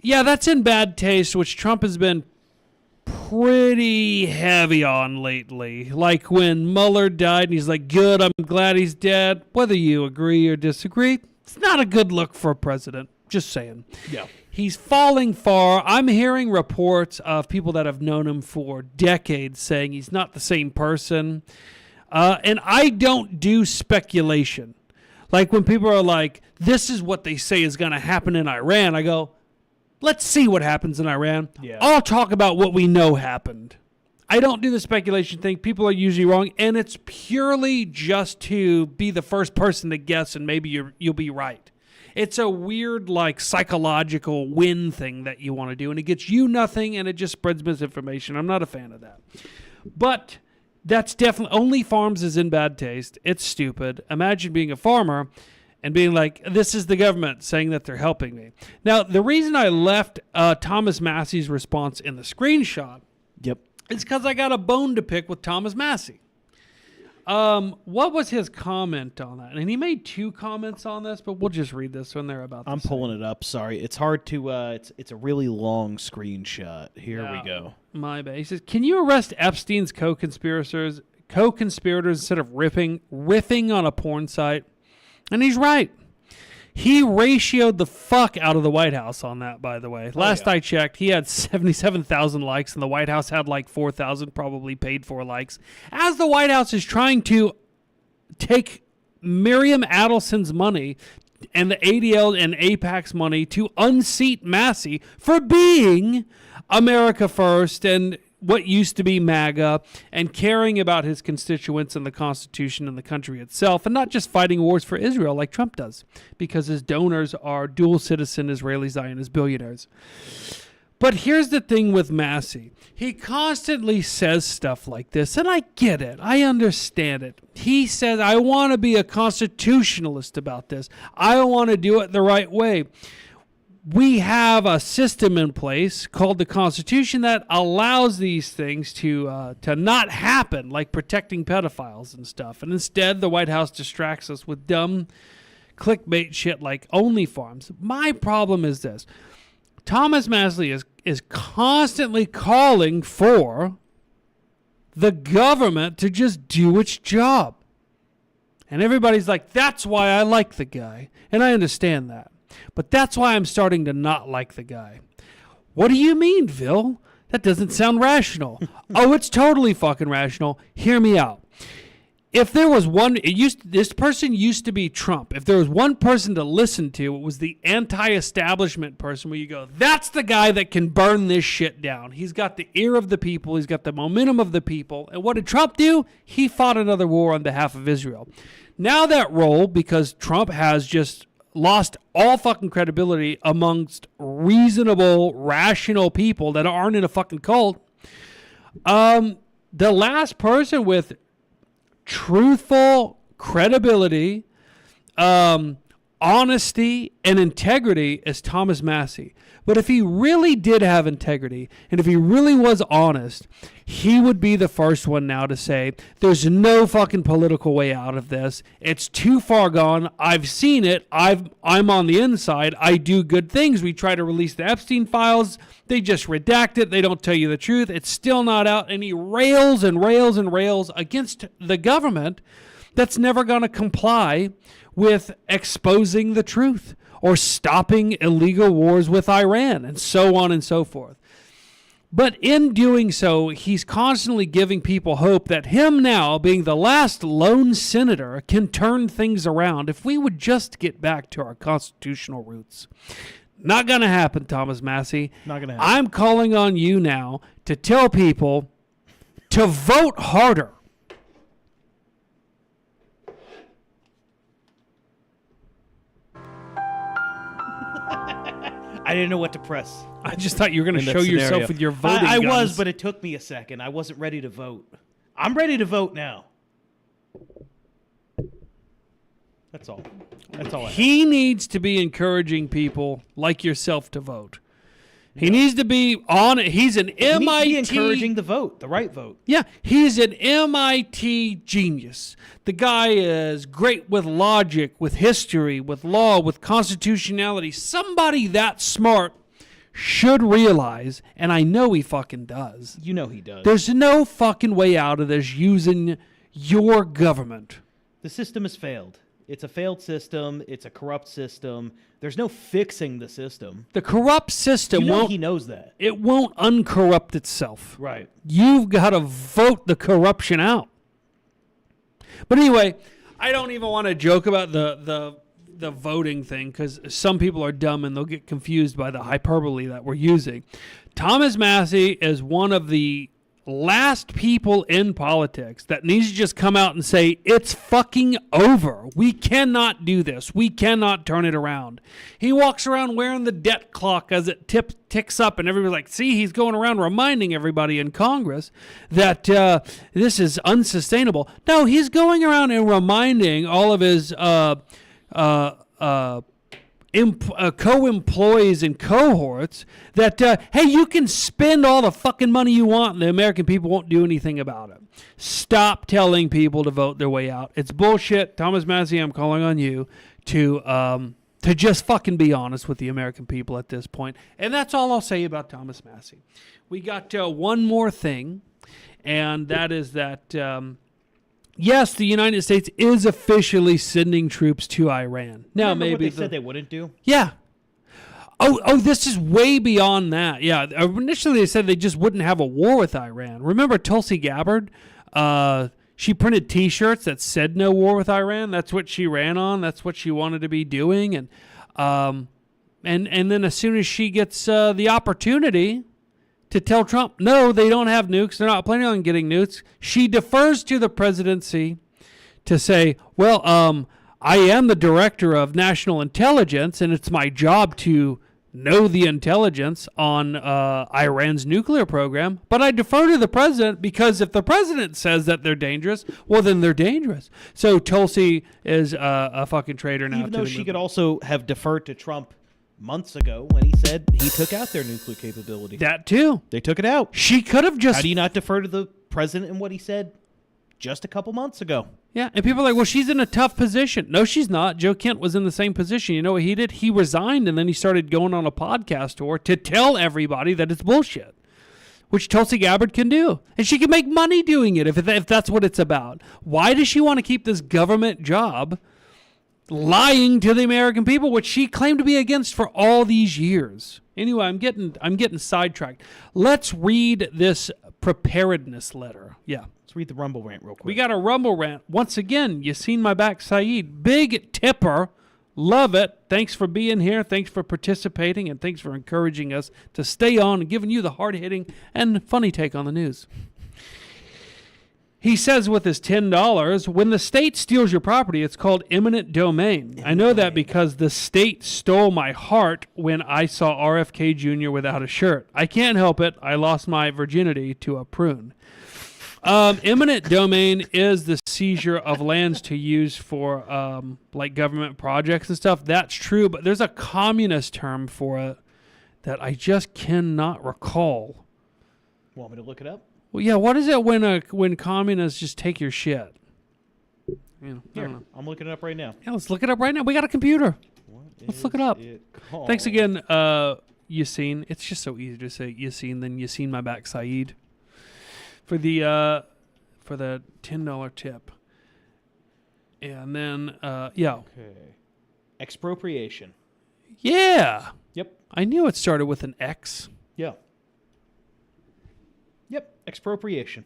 A: yeah, that's in bad taste, which Trump has been pretty heavy on lately. Like when Mueller died and he's like, good, I'm glad he's dead. Whether you agree or disagree, it's not a good look for a president. Just saying.
C: Yeah.
A: He's falling far. I'm hearing reports of people that have known him for decades saying he's not the same person. And I don't do speculation. Like when people are like, this is what they say is going to happen in Iran. I go, let's see what happens in Iran.
C: Yeah.
A: I'll talk about what we know happened. I don't do the speculation thing. People are usually wrong. And it's purely just to be the first person to guess and maybe you'll be right. It's a weird, like, psychological win thing that you want to do, and it gets you nothing, and it just spreads misinformation. I'm not a fan of that. But that's definitely... Only Farms is in bad taste. It's stupid. Imagine being a farmer and being like, this is the government saying that they're helping me. Now, the reason I left Thomas Massey's response in the screenshot is because I got a bone to pick with Thomas Massey. What was his comment on that? And he made 2 comments on this, but we'll just read this when they're about to
C: I'm pulling it up. Sorry. It's hard to, it's a really long screenshot. Here we go.
A: My bad. He says, can you arrest Epstein's co-conspirators instead of riffing on a porn site? And he's right. He ratioed the fuck out of the White House on that, by the way. Last I checked, he had 77,000 likes, and the White House had like 4,000 probably paid for likes. As the White House is trying to take Miriam Adelson's money and the ADL and AIPAC's money to unseat Massey for being America First and what used to be MAGA and caring about his constituents and the Constitution and the country itself and not just fighting wars for Israel like Trump does because his donors are dual citizen Israeli Zionist billionaires. But here's the thing with Massey. He constantly says stuff like this, and I get it. I understand it. He says, I want to be a constitutionalist about this. I want to do it the right way. We have a system in place called the Constitution that allows these things to not happen, like protecting pedophiles and stuff. And instead, the White House distracts us with dumb clickbait shit like OnlyFarms. My problem is this. Thomas Massey is constantly calling for the government to just do its job. And everybody's like, that's why I like the guy. And I understand that. But that's why I'm starting to not like the guy. What do you mean, Vil? That doesn't sound rational. Oh, it's totally fucking rational. Hear me out. If there was one, this person used to be Trump. If there was one person to listen to, it was the anti-establishment person where you go, that's the guy that can burn this shit down. He's got the ear of the people. He's got the momentum of the people. And what did Trump do? He fought another war on behalf of Israel. Now that role, because Trump has just lost all fucking credibility amongst reasonable, rational people that aren't in a fucking cult, the last person with truthful credibility, honesty, and integrity is Thomas Massie. But if he really did have integrity, and if he really was honest, he would be the first one now to say, there's no fucking political way out of this. It's too far gone. I've seen it. I'm on the inside. I do good things. We try to release the Epstein files. They just redact it. They don't tell you the truth. It's still not out. And he rails and rails and rails against the government that's never going to comply with exposing the truth or stopping illegal wars with Iran and so on and so forth. But in doing so, he's constantly giving people hope that him now, being the last lone senator, can turn things around if we would just get back to our constitutional roots. Not going to happen, Thomas Massie.
C: Not going to happen.
A: I'm calling on you now to tell people to vote harder.
C: I didn't know what to press.
A: I just thought you were going to show yourself with your voting
C: I
A: guns.
C: was, but it took me a second. I wasn't ready to vote. I'm ready to vote now. That's all. That's all I have.
A: He needs to be encouraging people like yourself to vote. He needs to be on it. He's an MIT.
C: He needs to be encouraging the vote, the right vote.
A: Yeah, he's an MIT genius. The guy is great with logic, with history, with law, with constitutionality. Somebody that smart should realize, and I know he fucking does.
C: You know he does.
A: There's no fucking way out of this using your government.
C: The system has failed. It's a failed system. It's a corrupt system. There's no fixing the system.
A: The corrupt system won't...
C: He knows that.
A: It won't uncorrupt itself.
C: Right.
A: You've got to vote the corruption out. But anyway, I don't even want to joke about the voting thing because some people are dumb and they'll get confused by the hyperbole that we're using. Thomas Massie is one of the last people in politics that needs to just come out and say, it's fucking over. We cannot do this. We cannot turn it around. He walks around wearing the debt clock as it ticks up, and everybody's like, see, he's going around reminding everybody in Congress that this is unsustainable. No, he's going around and reminding all of his co-employees and cohorts that, hey, you can spend all the fucking money you want and the American people won't do anything about it. Stop telling people to vote their way out. It's bullshit. Thomas Massie, I'm calling on you to just fucking be honest with the American people at this point. And that's all I'll say about Thomas Massie. We got one more thing, and that is that... yes, the United States is officially sending troops to Iran. Now,
C: Remember
A: maybe
C: what they said they wouldn't do?
A: Yeah. Oh, this is way beyond that. Yeah, initially they said they just wouldn't have a war with Iran. Remember Tulsi Gabbard? She printed T-shirts that said no war with Iran. That's what she ran on. That's what she wanted to be doing. And then as soon as she gets the opportunity to tell Trump, no, they don't have nukes, they're not planning on getting nukes, she defers to the presidency to say, well, I am the director of national intelligence, and it's my job to know the intelligence on Iran's nuclear program, but I defer to the president because if the president says that they're dangerous, well, then they're dangerous. So Tulsi is a fucking traitor now.
C: Even though she could also have deferred to Trump months ago when he said he took out their nuclear capability.
A: That too.
C: They took it out.
A: She could have just...
C: How do you not defer to the president and what he said just a couple months ago?
A: Yeah, and people are like, well, she's in a tough position. No, she's not. Joe Kent was in the same position. You know what he did? He resigned, and then he started going on a podcast tour to tell everybody that it's bullshit. which Tulsi Gabbard can do. And she can make money doing it if that's what it's about. Why does she want to keep this government job lying to the American people, which she claimed to be against for all these years? Anyway, I'm getting sidetracked. Let's read this preparedness letter. Yeah.
C: Let's read the Rumble rant real quick.
A: We got a Rumble rant. Once again, you seen my back, Saeed. Big tipper. Love it. Thanks for being here. Thanks for participating. And thanks for encouraging us to stay on and giving you the hard-hitting and funny take on the news. He says with his $10, when the state steals your property, it's called eminent domain. I know that because the state stole my heart when I saw RFK Jr. without a shirt. I can't help it. I lost my virginity to a prune. Eminent domain is the seizure of lands to use for like government projects and stuff. That's true, but there's a communist term for it that I just cannot recall.
C: Want me to look it up?
A: Well, yeah. What is it when communists just take your shit? You know,
C: Here, I'm looking it up right now.
A: Yeah, let's look it up right now. We got a computer. Let's look it up. Thanks again, Yassine. It's just so easy to say Yassine than Yassine my back, Saeed. For the $10 tip. And then yeah.
C: Okay. Expropriation.
A: Yeah.
C: Yep.
A: I knew it started with an X.
C: Yeah. Yep. Expropriation.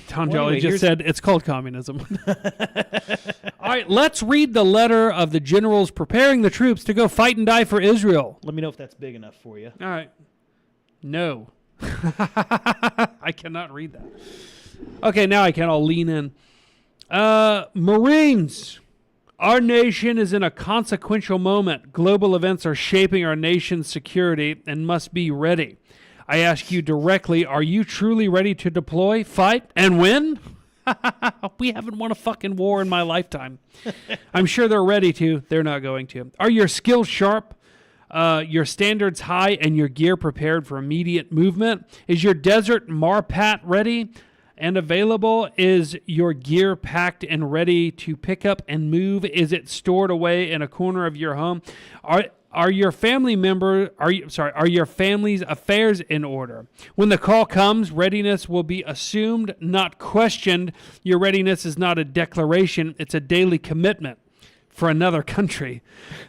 A: Tom Jolly just said it's called communism. All right, let's read the letter of the generals preparing the troops to go fight and die for Israel.
C: Let me know if that's big enough for you.
A: All right. No. I cannot read that. Okay, now I can. I'll lean in. Marines, our nation is in a consequential moment. Global events are shaping our nation's security and must be ready. I ask you directly, are you truly ready to deploy, fight, and win? We haven't won a fucking war in my lifetime. I'm sure they're ready to. They're not going to. Are your skills sharp? Your standards high and your gear prepared for immediate movement? Is your desert Marpat ready and available? Is your gear packed and ready to pick up and move? Is it stored away in a corner of your home? Are your family's affairs in order? When the call comes, readiness will be assumed, not questioned. Your readiness is not a declaration, it's a daily commitment for another country.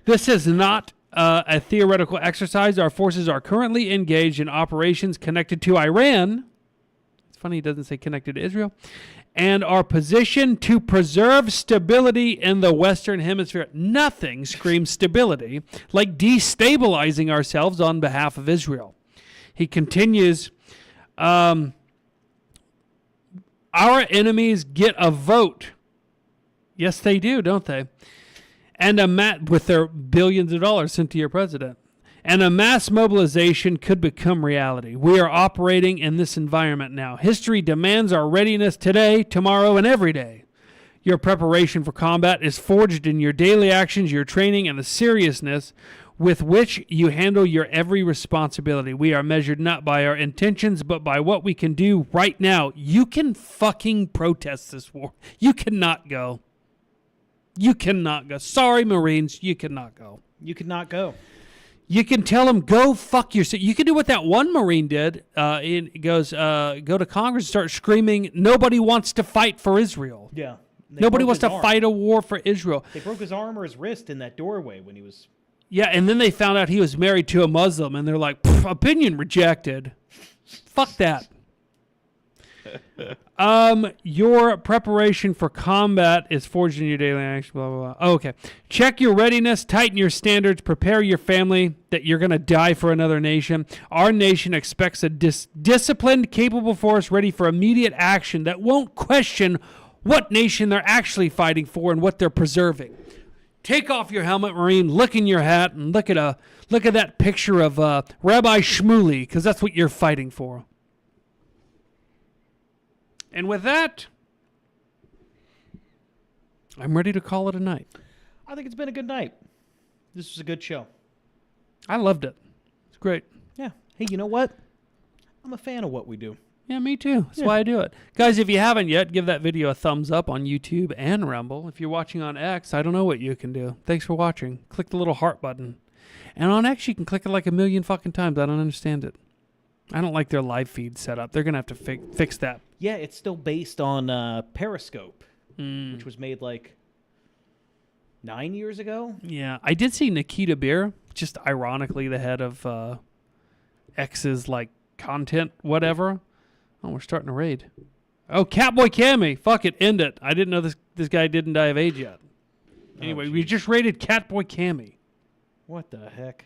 A: This is not a theoretical exercise. Our forces are currently engaged in operations connected to Iran. It's funny he doesn't say connected to Israel. And are positioned to preserve stability in the Western Hemisphere. Nothing screams stability like destabilizing ourselves on behalf of Israel. He continues, our enemies get a vote. Yes, they do, don't they? And with their billions of dollars sent to your president. And a mass mobilization could become reality. We are operating in this environment now. History demands our readiness today, tomorrow, and every day. Your preparation for combat is forged in your daily actions, your training, and the seriousness with which you handle your every responsibility. We are measured not by our intentions, but by what we can do right now. You can fucking protest this war. You cannot go. You cannot go. Sorry, Marines, you cannot go.
C: You cannot go.
A: You can tell them, go fuck yourself. You can do what that one Marine did. It goes, go to Congress and start screaming, nobody wants to fight for Israel.
C: Yeah.
A: Nobody wants to fight a war for Israel.
C: They broke his arm or his wrist in that doorway when he was...
A: Yeah, and then they found out he was married to a Muslim, and they're like, opinion rejected. Fuck that. Your preparation for combat is forged in your daily action, blah, blah, blah. Oh, okay. Check your readiness, tighten your standards, prepare your family that you're going to die for another nation. Our nation expects a disciplined, capable force ready for immediate action that won't question what nation they're actually fighting for and what they're preserving. Take off your helmet, Marine, look in your hat, and look at that picture of Rabbi Shmuley, because that's what you're fighting for. And with that, I'm ready to call it a night.
C: I think it's been a good night. This was a good show.
A: I loved it. It's great.
C: Yeah. Hey, you know what? I'm a fan of what we do.
A: Yeah, me too. That's why I do it. Guys, if you haven't yet, give that video a thumbs up on YouTube and Rumble. If you're watching on X, I don't know what you can do. Thanks for watching. Click the little heart button. And on X, you can click it like a million fucking times. I don't understand it. I don't like their live feed setup. They're gonna have to fix that.
C: Yeah, it's still based on Periscope, which was made like 9 years ago.
A: Yeah, I did see Nikita Beer, just ironically the head of X's like content, whatever. Oh, we're starting a raid. Oh, Catboy Cammy, fuck it, end it. I didn't know this guy didn't die of age yet. Anyway, we just raided Catboy Cammy.
C: What the heck?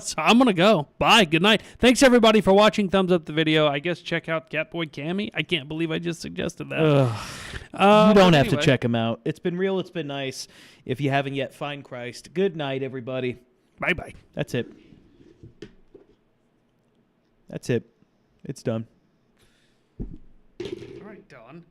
A: So I'm going to go. Bye. Good night. Thanks, everybody, for watching. Thumbs up the video. I guess check out Catboy Cammy. I can't believe I just suggested that.
C: You don't have to check him out. It's been real. It's been nice. If you haven't yet, find Christ. Good night, everybody.
A: Bye-bye.
C: That's it. That's it. It's done.
A: All right, Don.